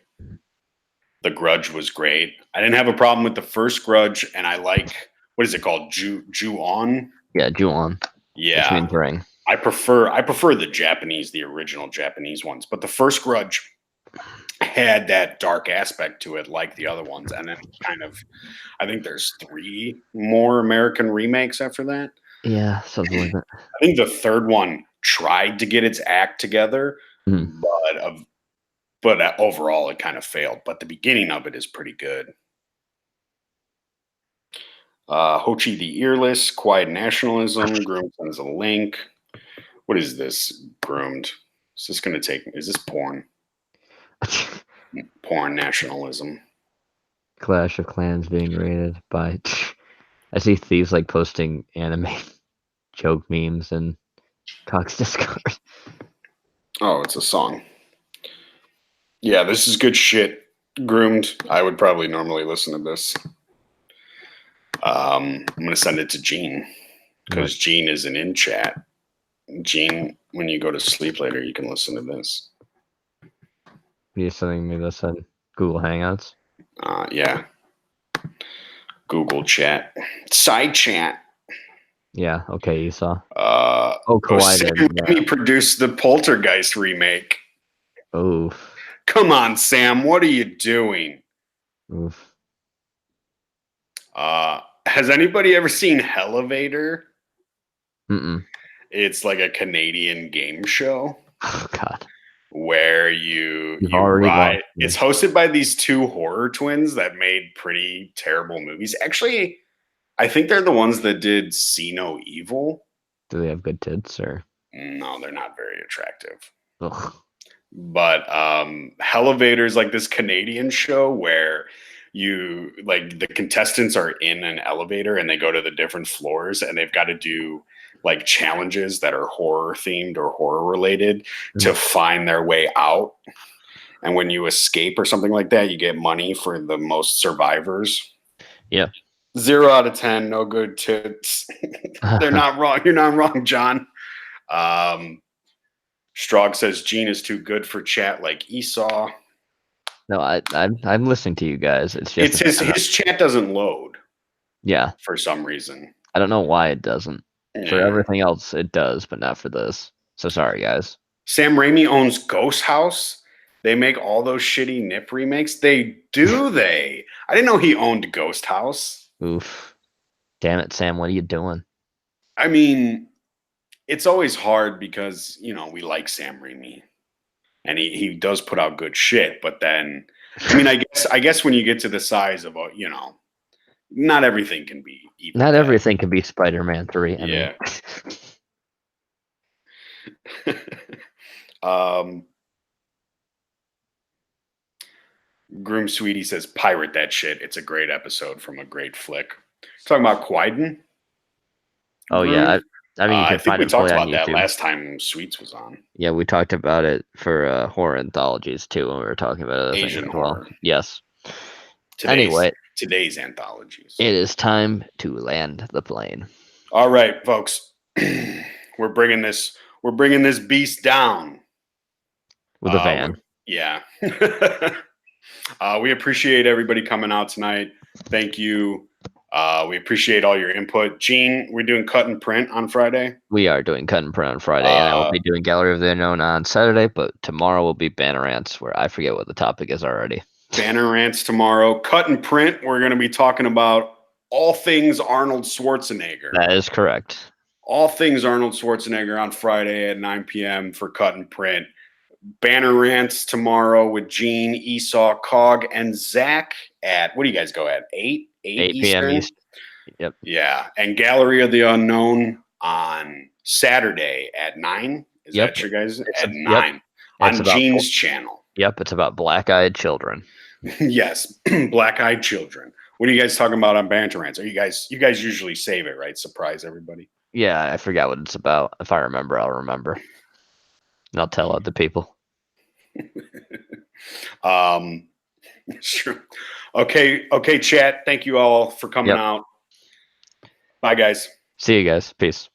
The Grudge was great. I didn't have a problem with the first Grudge, and I like, what is it called? Ju-on? Yeah, Ju-on. Yeah. I prefer the original Japanese ones, but the first Grudge had that dark aspect to it like the other ones, and then I think there's 3 more American remakes after that. Yeah, something like that. I think the third one tried to get its act together, but overall it kind of failed, but the beginning of it is pretty good. Ho-Chi the Earless, Quiet Nationalism, Groomed sends a link. What is this? Groomed. Is this porn? Porn nationalism. Clash of Clans being rated by. I see thieves like posting anime joke memes and Cox Discord. Oh, it's a song. Yeah, this is good shit. Groomed. I would probably normally listen to this. I'm gonna send it to Gene because Gene isn't in chat. Gene, when you go to sleep later, you can listen to this. You're sending me this on Google Hangouts? Yeah. Google chat. Side chat. Yeah, okay, you saw. Sam Raimi produced the Poltergeist remake. Oof. Come on, Sam, what are you doing? Oof. Has anybody ever seen Hellevator? Mm-mm. It's like a Canadian game show. Oh, God. Where you ride. It's hosted by these 2 horror twins that made pretty terrible movies. Actually, I think they're the ones that did See No Evil. Do they have good tits or? No, they're not very attractive. Ugh. But Elevator's like this Canadian show where you like the contestants are in an elevator and they go to the different floors and they've got to do like challenges that are horror themed or horror related to find their way out. And when you escape or something like that, you get money for the most survivors. Yeah. 0 out of 10, no good tits. They're not wrong. You're not wrong, John. Strog says Gene is too good for chat like Esau. No, I'm listening to you guys. It's just his chat doesn't load. Yeah. For some reason. I don't know why it doesn't. Yeah. For everything else, it does, but not for this. So sorry, guys. Sam Raimi owns Ghost House. They make all those shitty Nip remakes. They do, they. I didn't know he owned Ghost House. Oof. Damn it, Sam. What are you doing? I mean, it's always hard because, you know, we like Sam Raimi. And he does put out good shit. But then, I mean, I guess when you get to the size of, you know, not everything can be Evil Not Dead. everything can be Spider-Man 3. I mean. Groom Sweetie says, pirate that shit. It's a great episode from a great flick. Talking about Quiden. Oh, Groom? Yeah. I mean, you can I think find we it talked about on that YouTube. last time Sweets was on. Yeah, we talked about it for horror anthologies too when we were talking about other Asian things as well. horror. Yes. Today's anthologies. It is time to land the plane. All right, folks. We're bringing this beast down with a van. Yeah. We appreciate everybody coming out tonight. Thank you. We appreciate all your input. Gene, we're doing cut and print on Friday. We are doing cut and print on Friday, and I will be doing Gallery of the Unknown on Saturday, but tomorrow will be Banner Rants, where I forget what the topic is already. Banner Rants tomorrow. Cut and print, we're going to be talking about all things Arnold Schwarzenegger. That is correct. All things Arnold Schwarzenegger on Friday at 9 p.m. for cut and print. Banner Rants tomorrow with Gene, Esau, Cog, and Zach at, what do you guys go at? 8 p.m. East. Yep. Yeah. And Gallery of the Unknown on Saturday at 9. Is that your guys? At 9. Yep. On Gene's channel. Yep. It's about black-eyed children. Yes. Black-eyed children. What are you guys talking about on Banter Rants? You guys usually save it, right? Surprise everybody. Yeah, I forgot what it's about. If I remember, I'll remember. And I'll tell other people. Sure. Okay, chat. Thank you all for coming out. Bye, guys. See you guys. Peace.